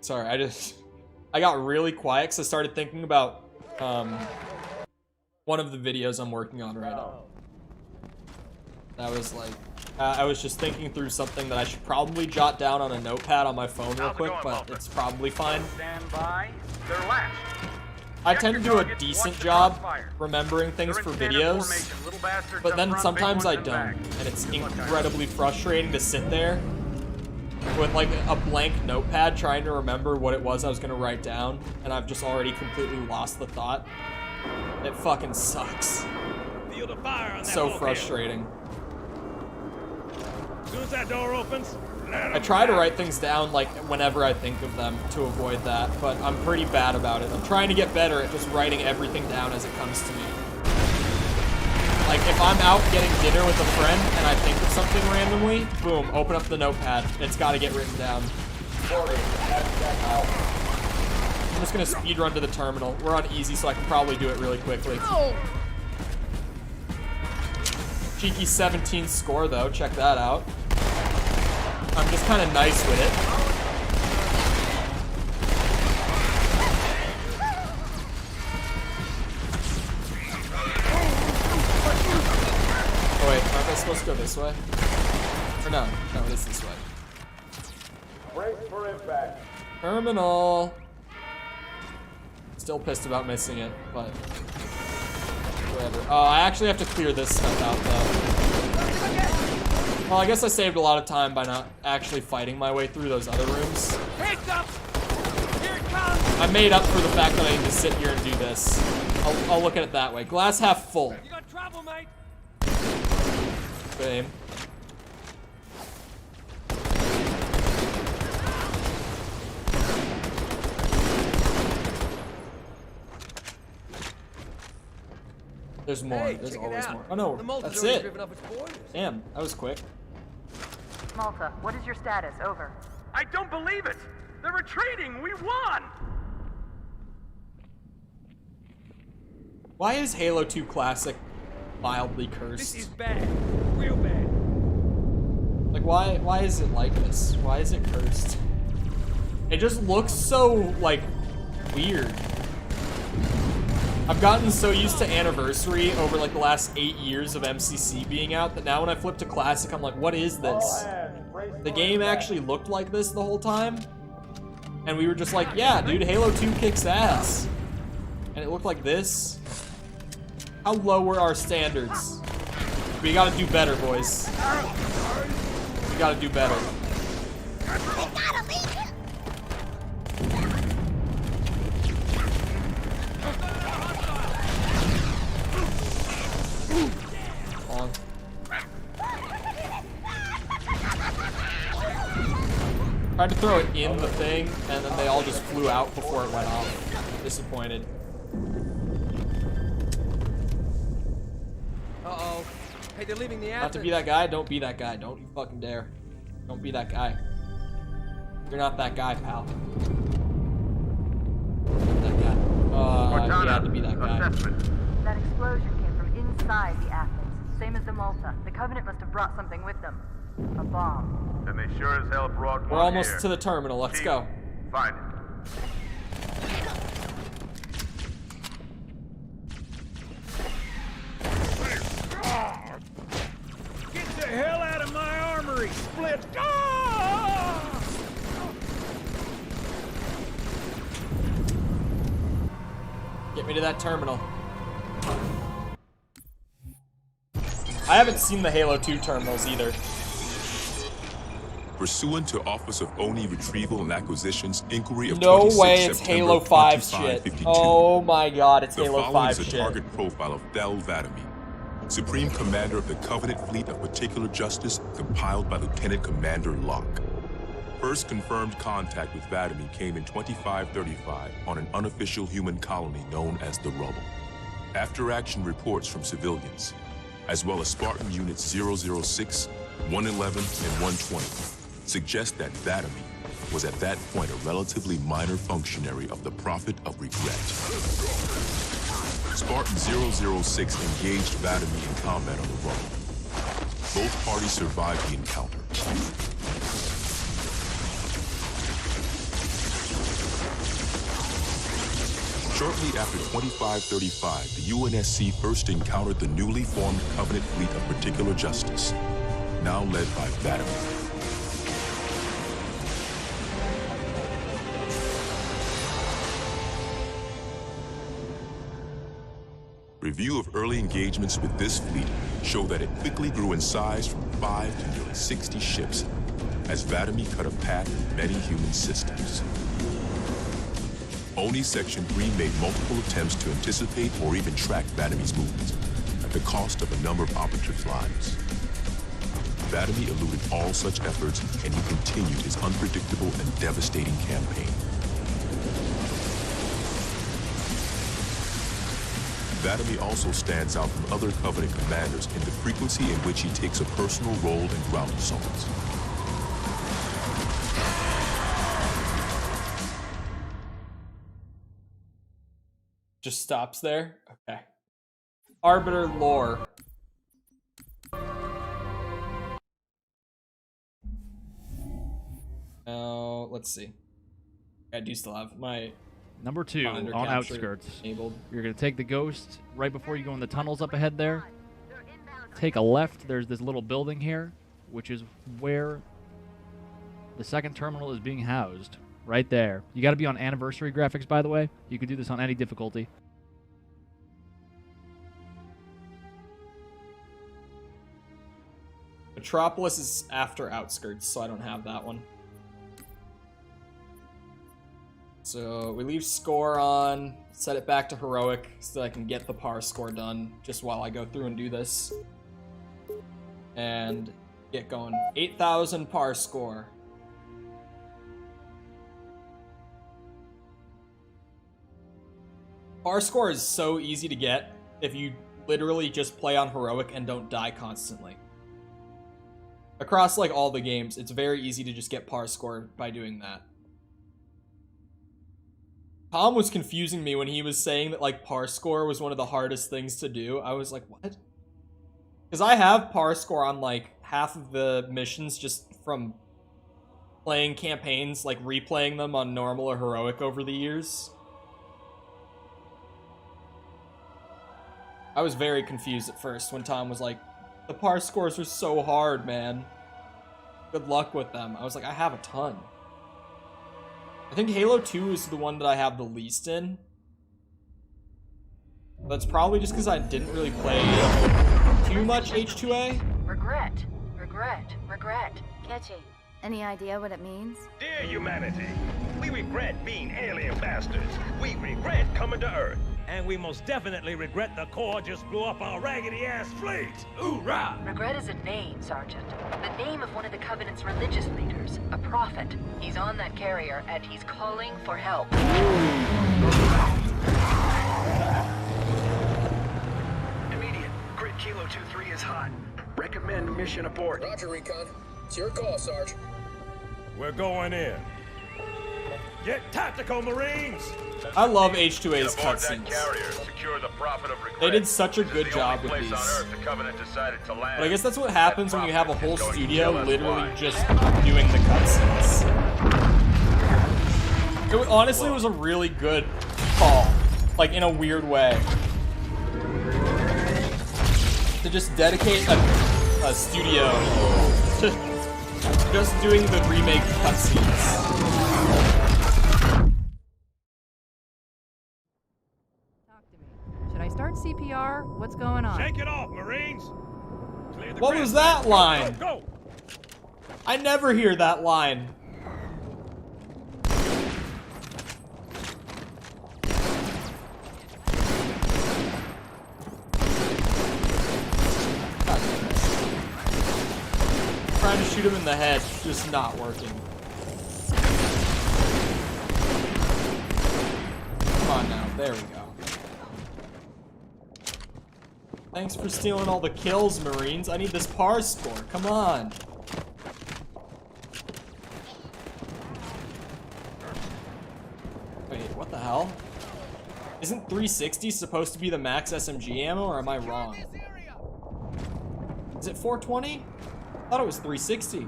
Sorry, I got really quiet because I started thinking about one of the videos I'm working on right now. That was like, I was just thinking through something that I should probably jot down on a notepad on my phone real quick, but it's probably fine. Stand by. They're latched. I tend to do a decent job remembering things for videos, but then sometimes I don't, and it's incredibly frustrating to sit there with like a blank notepad trying to remember what it was I was gonna write down, and I've just already completely lost the thought. It fucking sucks. Feel the fire on that So bulkhead. frustrating. As soon as that door opens, I try to write things down like whenever I think of them to avoid that, but I'm pretty bad about it. I'm trying to get better at just writing everything down as it comes to me. Like, if I'm out getting dinner with a friend and I think of something randomly, boom, open up the notepad. It's got to get written down. I'm just going to speed run to the terminal. We're on easy, so I can probably do it really quickly. Cheeky 17 score, though. Check that out. I'm just kind of nice with it. Oh wait, aren't I supposed to go this way? Or no, it is this way. Brace for impact. Terminal. Still pissed about missing it, but whatever. Oh, I actually have to clear this stuff out though. Well, I guess I saved a lot of time by not actually fighting my way through those other rooms. Picked up. Here it comes. I made up for the fact that I need to sit here and do this. I'll look at it that way. Glass half full. You got trouble, mate. Good aim. There's more. Hey, There's check it always out. more. Oh no, The Malta's that's already it. driven off its borders. Damn, that was quick. Malta, what is your status? Over. I don't believe it! They're retreating! We won! Why is Halo 2 Classic mildly cursed? This is bad. Real bad. Like, why is it like this? Why is it cursed? It just looks so, like, weird. I've gotten so used to Anniversary over, like, the last 8 years of MCC being out that now when I flip to Classic, I'm like, what is this? The game actually looked like this the whole time? And we were just like, yeah, dude, Halo 2 kicks ass. And it looked like this? How low were our standards? We gotta do better, boys. We gotta do better. On. Tried to throw it in the thing, and then they all just flew out before it went off. Disappointed. Uh-oh. Hey, they're leaving the Not to be that guy, don't be that guy. Don't you fucking dare. Don't be that guy. You're not that guy, pal. That guy. You had to be that guy. That explosion came from inside the Athens. Same as the Malta. The Covenant must have brought something with them. A bomb. Then they sure as hell brought one. We're almost here. to the terminal. Let's go. Find it. Get the hell out of my armory, Split! Ah! Get me to that terminal. I haven't seen the Halo 2 terminals either. Pursuant to Office of ONI Retrieval and Acquisitions Inquiry of No 26 way it's September Halo 5 shit. 2552. Oh my god, it's The Halo following 5 is a shit. target profile of Thel Vadami, Supreme Commander of the Covenant Fleet of Particular Justice, compiled by Lieutenant Commander Locke. First confirmed contact with Vadami came in 2535 on an unofficial human colony known as the Rubble. After-action reports from civilians, as well as Spartan Units 006, 111, and 120, suggest that Vadami was at that point a relatively minor functionary of the Prophet of Regret. Spartan 006 engaged Vadami in combat on the Rubble. Both parties survived the encounter. Shortly after 2535, the UNSC first encountered the newly formed Covenant Fleet of Particular Justice, now led by Vadami. Review of early engagements with this fleet show that it quickly grew in size from 5 to nearly 60 ships, as Vadami cut a path in many human systems. ONI Section 3 made multiple attempts to anticipate or even track Vadami's movements, at the cost of a number of operative lives. Vadami eluded all such efforts, and he continued his unpredictable and devastating campaign. Vadami also stands out from other Covenant commanders in the frequency in which he takes a personal role in ground assaults. Just stops there? Okay. Arbiter lore. Now, let's see. I do still have my Number 2 monitor on capture outskirts. enabled. You're gonna take the Ghost right before you go in the tunnels up ahead there. Take a left. There's this little building here, which is where the second terminal is being housed. Right there. You got to be on anniversary graphics, by the way. You can do this on any difficulty. Metropolis is after outskirts, so I don't have that one. So we leave score on, set it back to heroic so that I can get the par score done just while I go through and do this. And get going. 8,000 par score. Par score is so easy to get if you literally just play on heroic and don't die constantly. Across like all the games, it's very easy to just get par score by doing that. Tom was confusing me when he was saying that like par score was one of the hardest things to do. I was like, what? Because I have par score on like half of the missions just from playing campaigns, like replaying them on normal or heroic over the years. I was very confused at first when Tom was like, the par scores are so hard, man. Good luck with them. I was like, I have a ton. I think Halo 2 is the one that I have the least in. That's probably just because I didn't really play too much H2A. Regret. Catchy. Any idea what it means? Dear humanity, we regret being alien bastards. We regret coming to Earth. And we most definitely regret the Corps just blew up our raggedy-ass fleet. Hoorah! Regret is a name, Sergeant. The name of one of the Covenant's religious leaders. A prophet. He's on that carrier, and he's calling for help. Immediate. Grid Kilo 2-3 is hot. Recommend mission abort. Roger, Recon. It's your call, Sarge. We're going in. Get tactical, Marines! I love H2A's cutscenes. They did such a good job with these. But I guess that's what happens when you have a whole studio literally just doing the cutscenes. It honestly was a really good call, like in a weird way. To just dedicate a studio to just doing the remake cutscenes. Should I start CPR? What's going on? Shake it off, Marines! What was that line? Go, go. I never hear that line. Trying to shoot him in the head, just not working. Come on now, there we go. Thanks for stealing all the kills, Marines. I need this par score. Come on. Wait, what the hell? Isn't 360 supposed to be the max SMG ammo, or am I wrong? Is it 420? I thought it was 360.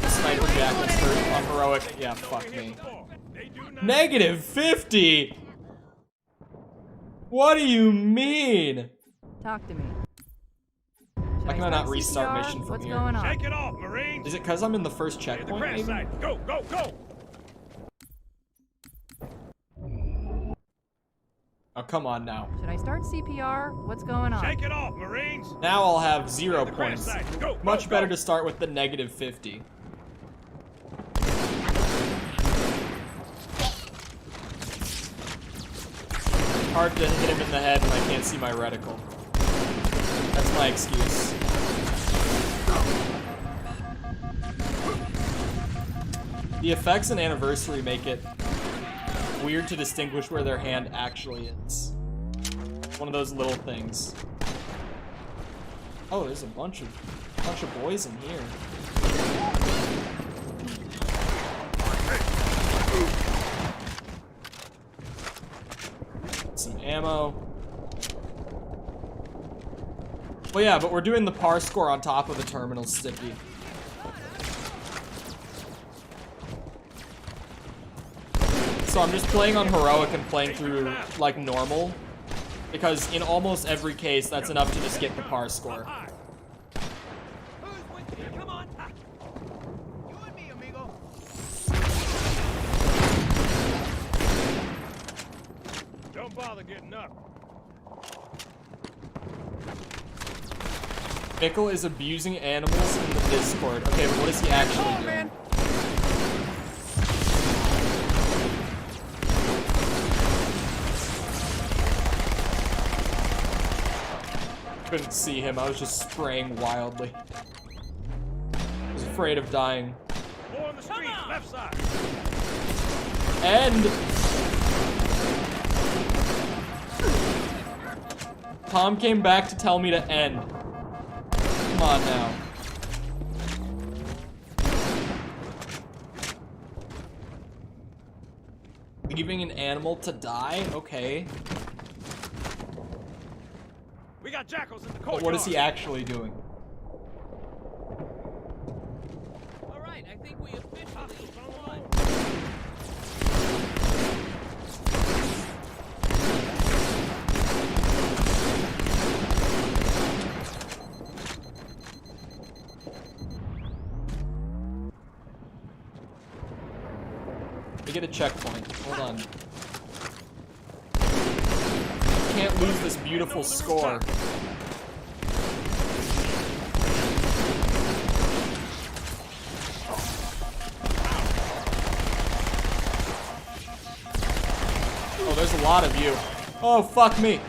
Sniper jackets on heroic. Yeah, fuck me. -50? What do you mean? Talk to me. Why can I not restart mission from What's here? going on? Shake it off, Marines! Is it because I'm in the first checkpoint, maybe? Go, go, go! Oh, come on now. Should I start CPR? What's going on? Shake it off, Marines! Now I'll have 0 points. Go, Much go, better go. to start with the -50. Hard to hit him in the head when I can't see my reticle. That's my excuse. The effects in Anniversary make it weird to distinguish where their hand actually is. One of those little things. Oh, there's a bunch of boys in here. Some ammo. Well, yeah, but we're doing the par score on top of the terminal sticky. So I'm just playing on heroic and playing through like normal, because in almost every case that's enough to just get the par score. Don't bother getting up. Mickle is abusing animals in the Discord. Okay, but what is he actually doing? Couldn't see him. I was just spraying wildly. I was afraid of dying. More on the street, left side. And Tom came back to tell me to end. Come on now. Leaving an animal to die? Okay. We got jackals in the courtyard. But what is he actually doing? All right, I think we officially won. We get a checkpoint. Hold on. Can't lose this beautiful score. Oh, there's a lot of you. Oh, fuck me.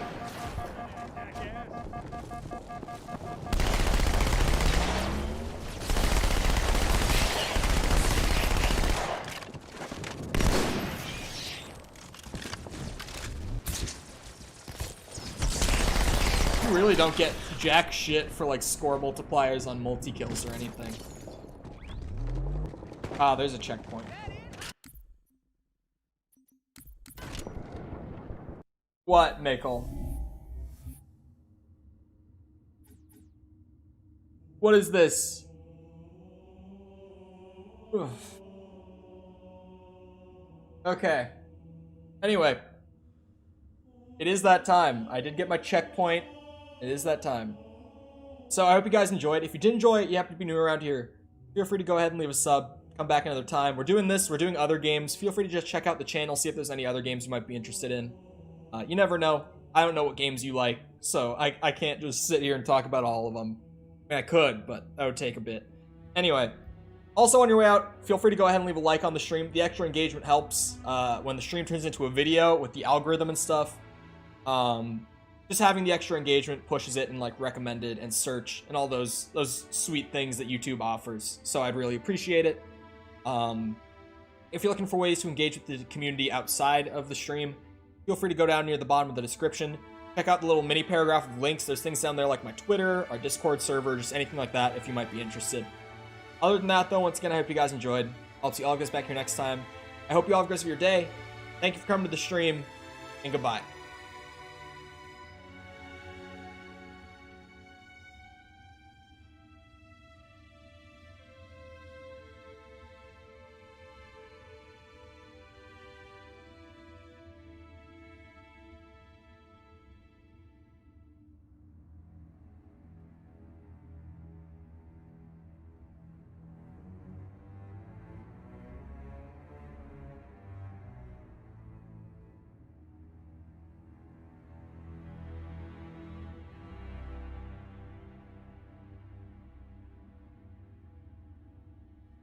You really don't get jack shit for like score multipliers on multi-kills or anything. Ah, there's a checkpoint. What, Mickle? What is this? Ugh. Okay. Anyway. It is that time. I did get my checkpoint. It is that time. So I hope you guys enjoyed. If you did enjoy it, you happen to be new around here, feel free to go ahead and leave a sub. Come back another time. We're doing this. We're doing other games. Feel free to just check out the channel, see if there's any other games you might be interested in. You never know. I don't know what games you like, so I can't just sit here and talk about all of them. I mean, I could, but that would take a bit. Anyway, also on your way out, feel free to go ahead and leave a like on the stream. The extra engagement helps when the stream turns into a video with the algorithm and stuff. Just having the extra engagement pushes it in like recommended and search and all those sweet things that YouTube offers. So I'd really appreciate it. If you're looking for ways to engage with the community outside of the stream, feel free to go down near the bottom of the description. Check out the little mini paragraph of links. There's things down there like my Twitter, our Discord server, just anything like that if you might be interested. Other than that, though, once again, I hope you guys enjoyed. I'll see all of you guys back here next time. I hope you all have a great rest of your day. Thank you for coming to the stream, and goodbye.